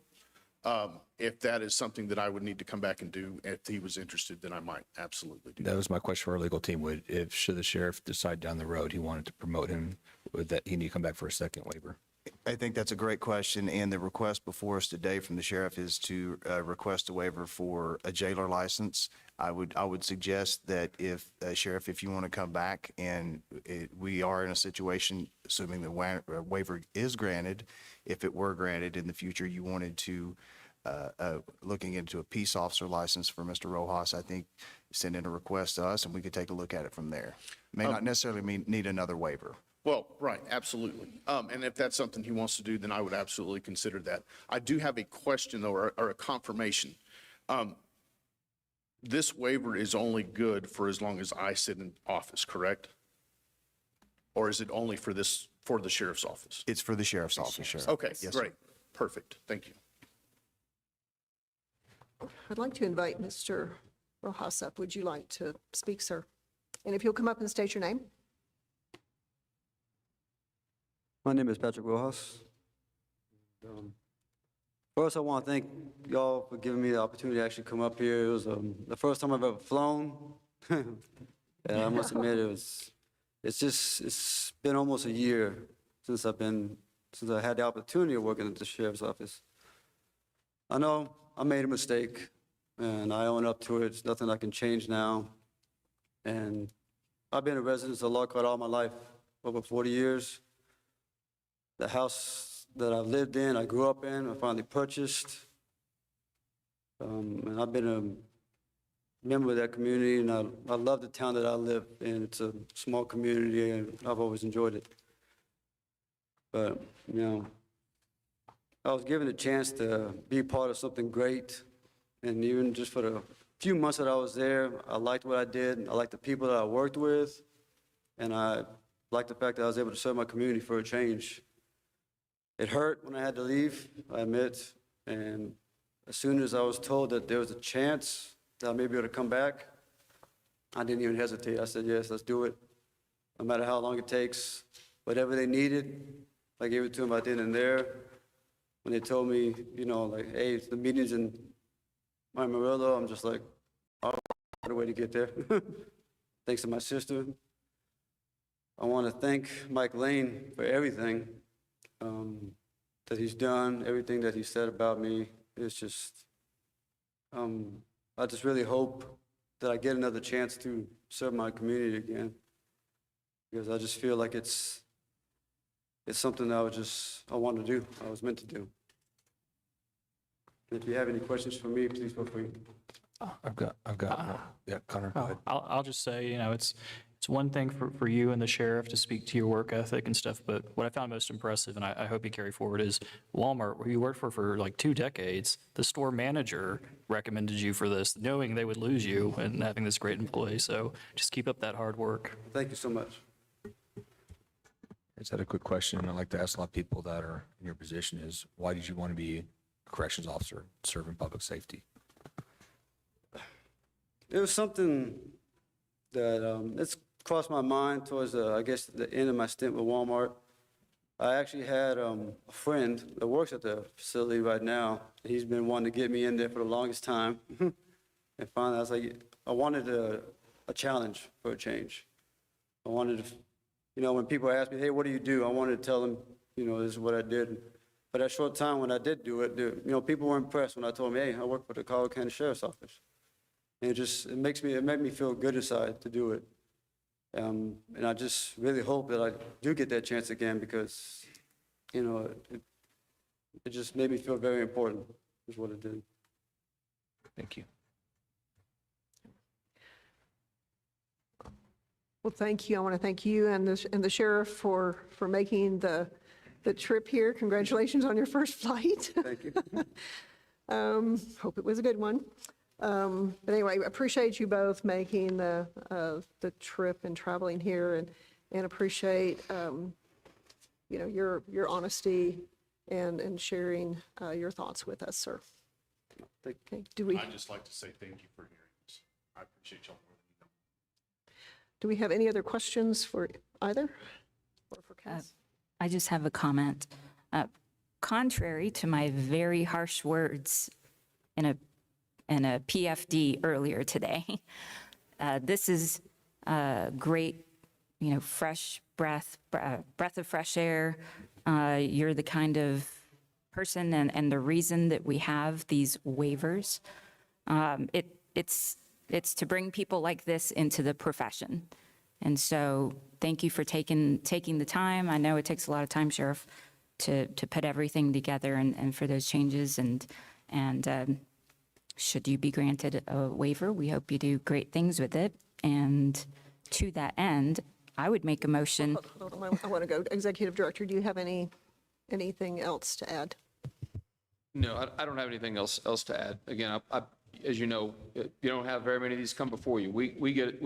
If that is something that I would need to come back and do, if he was interested, then I might absolutely do that. that was my question for our legal team. Should the sheriff decide down the road he wanted to promote him, would that he need to come back for a second waiver? I think that's a great question, and the request before us today from the sheriff is to request a waiver for a jailer license. I would suggest that if, Sheriff, if you want to come back and we are in a situation, assuming the waiver is granted, if it were granted in the future, you wanted to looking into a peace officer license for Mr. Rojas, I think send in a request to us and we could take a look at it from there. May not necessarily need another waiver. Well, right, absolutely. And if that's something he wants to do, then I would absolutely consider that. I do have a question, though, or a confirmation. This waiver is only good for as long as I sit in office, correct? Or is it only for the sheriff's office? It's for the sheriff's office, Sheriff. Okay, Yes, sir. great, perfect, thank you. I'd like to invite Mr. Rojas up. Would you like to speak, sir? And if you'll come up and state your name. My name is Patrick Rojas. First, I want to thank y'all for giving me the opportunity to actually come up here. It was the first time I've ever flown. And I must admit, it's been almost a year since I had the opportunity of working at the sheriff's office. I know I made a mistake, and I own up to it. It's nothing I can change now. And I've been a resident of Lockhart all my life, over 40 years. The house that I've lived in, I grew up in, I finally purchased. And I've been a member of that community, and I love the town that I live in. It's a small community, and I've always enjoyed it. But, you know, I was given a chance to be part of something great, and even just for the few months that I was there, I liked what I did. I liked the people that I worked with, and I liked the fact that I was able to serve my community for a change. It hurt when I had to leave, I admit, and as soon as I was told that there was a chance that I may be able to come back, I didn't even hesitate. I said, yes, let's do it, no matter how long it takes. Whatever they needed, I gave it to them right then and there. When they told me, you know, like, hey, the meeting's in Amarillo, I'm just like, I'll find a way to get there. Thanks to my sister. I want to thank Mike Lane for everything that he's done, everything that he said about me. It's just, I just really hope that I get another chance to serve my community again, because I just feel like it's something that I want to do, I was meant to do. If you have any questions for me, please feel free. I've got one. Yeah, Connor, go ahead. I'll just say, you know, it's one thing for you and the sheriff to speak to your work ethic and stuff, but what I found most impressive, and I hope you carry forward, is Walmart, where you worked for like 2 decades, the store manager recommended you for this, knowing they would lose you and having this great employee. So just keep up that hard work. Thank you so much. I just had a quick question I'd like to ask a lot of people that are in your position is, why did you want to be a corrections officer, serve in public safety? It was something that it's crossed my mind towards, I guess, the end of my stint with Walmart. I actually had a friend that works at the facility right now. He's been wanting to get me in there for the longest time. And finally, I was like, I wanted a challenge for a change. I wanted to, you know, when people ask me, hey, what do you do? I wanted to tell them, you know, this is what I did. But that short time when I did do it, you know, people were impressed when I told them, hey, I work for the Colorado County Sheriff's Office. And it made me feel good inside to do it. And I just really hope that I do get that chance again, because, you know, it just made me feel very important, is what it did. Thank you. Well, thank you. I want to thank you and the sheriff for making the trip here. Congratulations on your first flight. Thank you. Hope it was a good one. But anyway, appreciate you both making the trip and traveling here, and appreciate you know, your honesty and sharing your thoughts with us, sir. Okay. I'd just like to say thank you for hearing us. I appreciate y'all more than you know. Do we have any other questions for either or for Cass? I just have a comment. Contrary to my very harsh words in a PFD earlier today, this is a great, you know, fresh breath of fresh air. You're the kind of person and the reason that we have these waivers. It's to bring people like this into the profession. And so thank you for taking the time. I know it takes a lot of time, Sheriff, to put everything together and for those changes. And And should you be granted a waiver, we hope you do great things with it. And to that end, I would make a motion. Hold on, I want to go. Executive Director, do you have anything else to add? No, I don't have anything else to add. Again, as you know, you don't have very many of these come before you. We get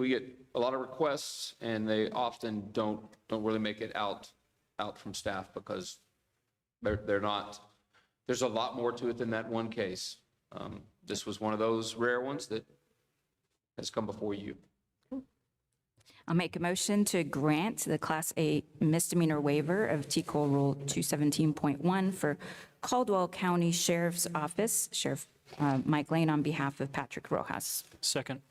a lot of requests, and they often don't really make it out from staff because they're not. There's a lot more to it than that one case. This was one of those rare ones that has come before you. I'll make a motion to grant the Class A misdemeanor waiver of TCOLE Rule 217.1 for Caldwell County Sheriff's Office, Sheriff Mike Lane, on behalf of Patrick Rojas. Second.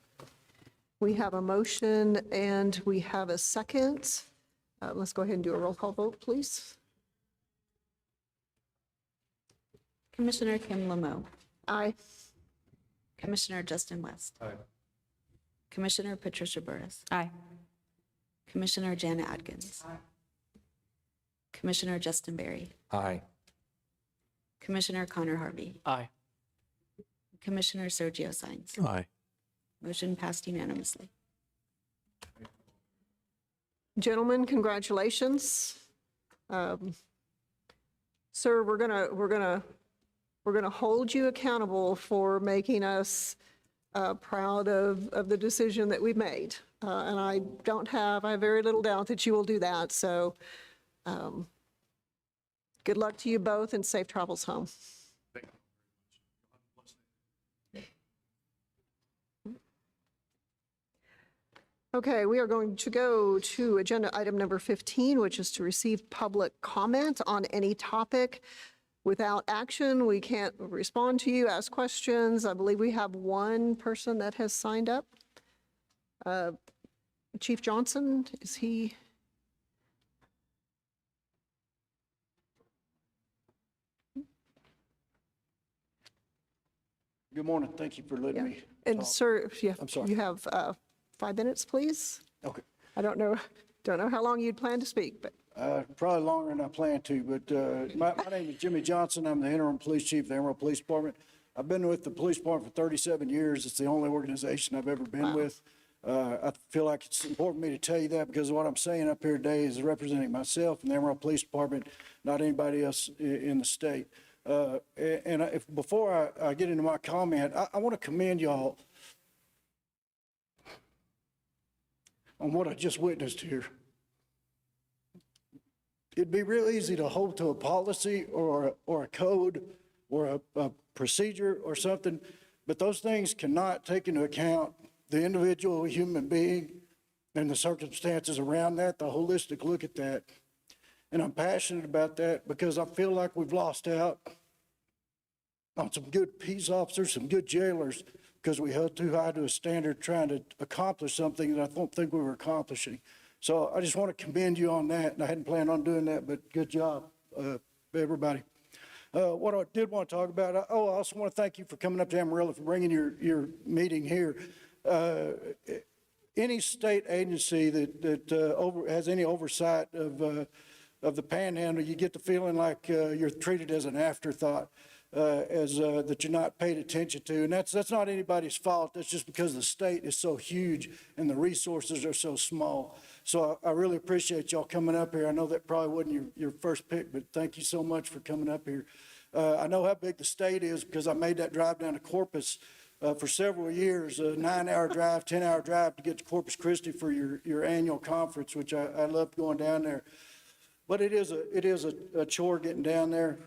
We have a motion and we have a second. Let's go ahead and do a roll call vote, please. Commissioner Kim Lamo. Aye. Commissioner Justin West. Aye. Commissioner Patricia Burris. Aye. Commissioner Janet Atkins. Aye. Commissioner Justin Berry. Aye. Commissioner Connor Harvey. Aye. Commissioner Sergio Sines. Aye. Motion passed unanimously. Gentlemen, congratulations. Sir, we're gonna hold you accountable for making us proud of the decision that we made. And I have very little doubt that you will do that. So good luck to you both and safe travels home. Okay, we are going to go to agenda item number 15, which is to receive public comment on any topic. Without action, we can't respond to you, ask questions. I believe we have one person that has signed up. Chief Johnson, is he? Good morning. Thank you for letting me And talk. sir, I'm sorry. you have 5 minutes, please. Okay. I don't know how long you'd plan to speak, but. Probably longer than I plan to, but my name is Jimmy Johnson. I'm the interim police chief of the Emerald Police Department. I've been with the police department for 37 years. It's the only organization I've ever been with. I feel like it's important for me to tell you that because what I'm saying up here today is representing myself and the Emerald Police Department, not anybody else in the state. Before I get into my comment, I want to commend y'all on what I just witnessed here. It'd be real easy to hold to a policy or a code or a procedure or something, but those things cannot take into account the individual human being and the circumstances around that, the holistic look at that. And I'm passionate about that because I feel like we've lost out on some good peace officers, some good jailers, because we held too high to a standard trying to accomplish something that I don't think we were accomplishing. So I just want to commend you on that, and I hadn't planned on doing that, but good job, everybody. What I did want to talk about, I also want to thank you for coming up to Amarillo, for bringing your meeting here. Any state agency that has any oversight of the Panhandle, you get the feeling like you're treated as an afterthought. That you're not paid attention to. And that's not anybody's fault. That's just because the state is so huge and the resources are so small. So I really appreciate y'all coming up here. I know that probably wasn't your first pick, but thank you so much for coming up here. I know how big the state is because I made that drive down to Corpus for several years, a 9-hour drive, 10-hour drive to get to Corpus Christi for your annual conference, which I loved going down there. But it is a chore getting down there.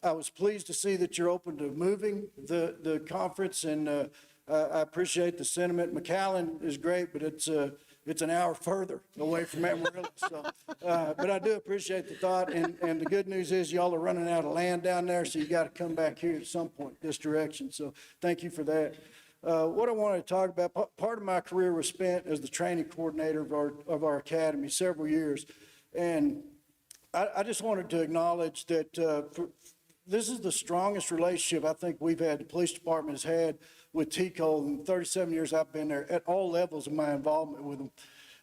I was pleased to see that you're open to moving the conference, and I appreciate the sentiment. McAllen is great, but it's an hour further away from Amarillo. So, but I do appreciate the thought, and the good news is y'all are running out of land down there, so you got to come back here at some point this direction. So thank you for that. What I wanted to talk about, part of my career was spent as the training coordinator of our academy, several years. And I just wanted to acknowledge that this is the strongest relationship I think we've had, the police department has had with TCOLE in 37 years I've been there, at all levels of my involvement with them.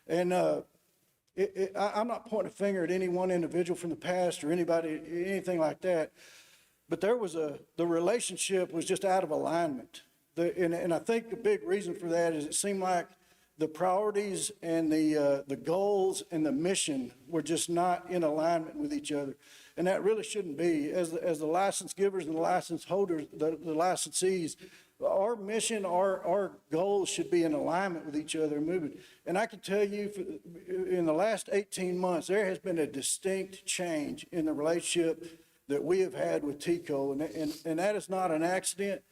And I'm not pointing a finger at any one individual from the past or anything like that. but the relationship was just out of alignment. And I think the big reason for that is it seemed like the priorities and the goals and the mission were just not in alignment with each other. And that really shouldn't be. As the license givers and the license holders, the licensees, our mission, our goals should be in alignment with each other and moving. And I can tell you, in the last 18 months, there has been a distinct change in the relationship that we have had with TCOLE, and that is not an accident.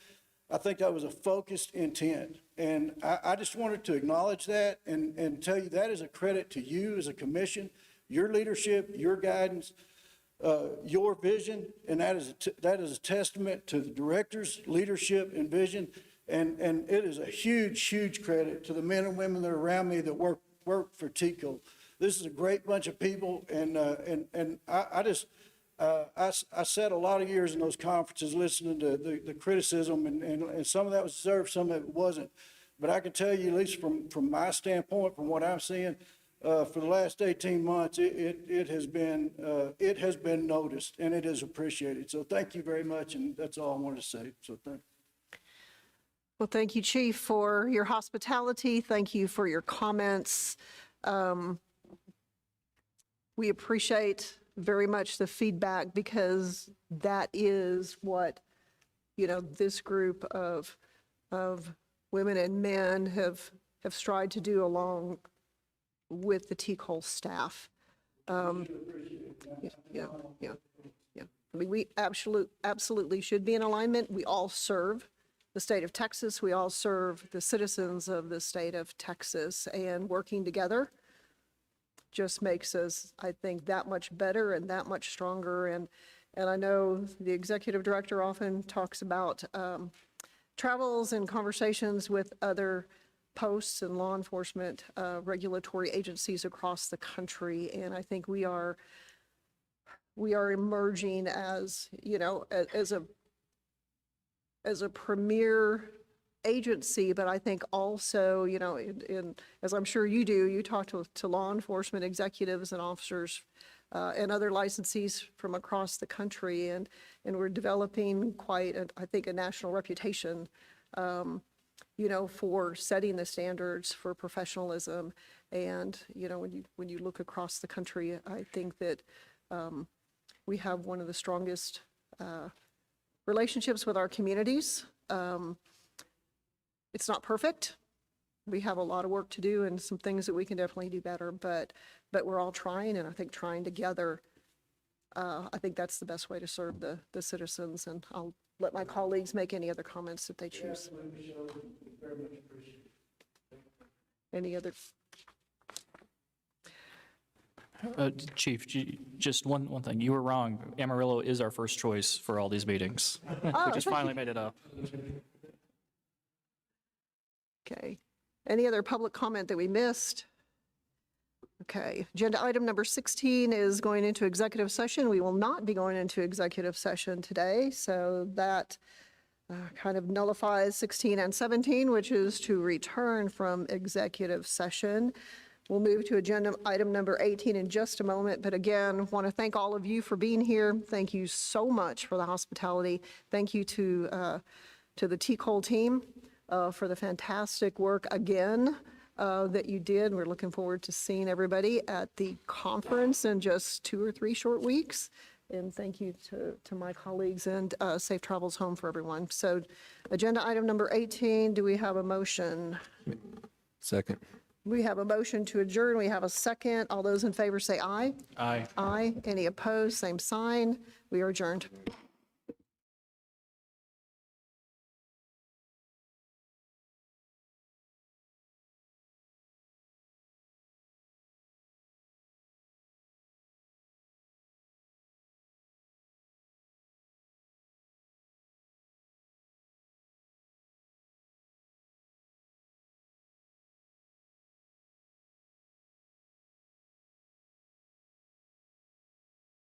I think that was a focused intent. And I just wanted to acknowledge that and tell you that is a credit to you as a commission, your leadership, your guidance, your vision, and that is a testament to the director's leadership and vision. And it is a huge, huge credit to the men and women that are around me that work for TCOLE. This is a great bunch of people, and I sat a lot of years in those conferences listening to the criticism, and some of that was deserved, some of it wasn't. But I can tell you, at least from my standpoint, from what I'm seeing, for the last 18 months, it has been noticed, and it is appreciated. So thank you very much, and that's all I wanted to say. So thank you. Well, thank you, Chief, for your hospitality. Thank you for your comments. We appreciate very much the feedback, because that is what, this group of women and men have strived to do along with the TCOLE staff. Yeah. I mean, we absolutely should be in alignment. We all serve the state of Texas. We all serve the citizens of the state of Texas, and working together just makes us, I think, that much better and that much stronger. And I know the executive director often talks about travels and conversations with other posts and law enforcement regulatory agencies across the country. And I think we are emerging as, as a premier agency, but I think also, as I'm sure you do, you talk to law enforcement executives and officers and other licensees from across the country, and we're developing quite, I think, a national reputation, for setting the standards for professionalism. And, when you look across the country, I think that we have one of the strongest relationships with our communities. It's not perfect. We have a lot of work to do and some things that we can definitely do better, but we're all trying, and I think trying together, I think that's the best way to serve the citizens. And I'll let my colleagues make any other comments that they choose. Any other? Chief, just one thing. You were wrong. Amarillo is our first choice for all these meetings. We just finally made it up. Okay. Any other public comment that we missed? Okay. Agenda item number 16 is going into executive session. We will not be going into executive session today, so that kind of nullifies 16 and 17, which is to return from executive session. We'll move to agenda item number 18 in just a moment, but again, want to thank all of you for being here. Thank you so much for the hospitality. Thank you to the TCOLE team for the fantastic work again that you did. We're looking forward to seeing everybody at the conference in just 2 or 3 short weeks. And thank you to my colleagues, and safe travels home for everyone. So agenda item number 18, do we have a motion? Second. We have a motion to adjourn. We have a second. All those in favor say aye. Aye. Aye. Any opposed? Same sign. We are adjourned.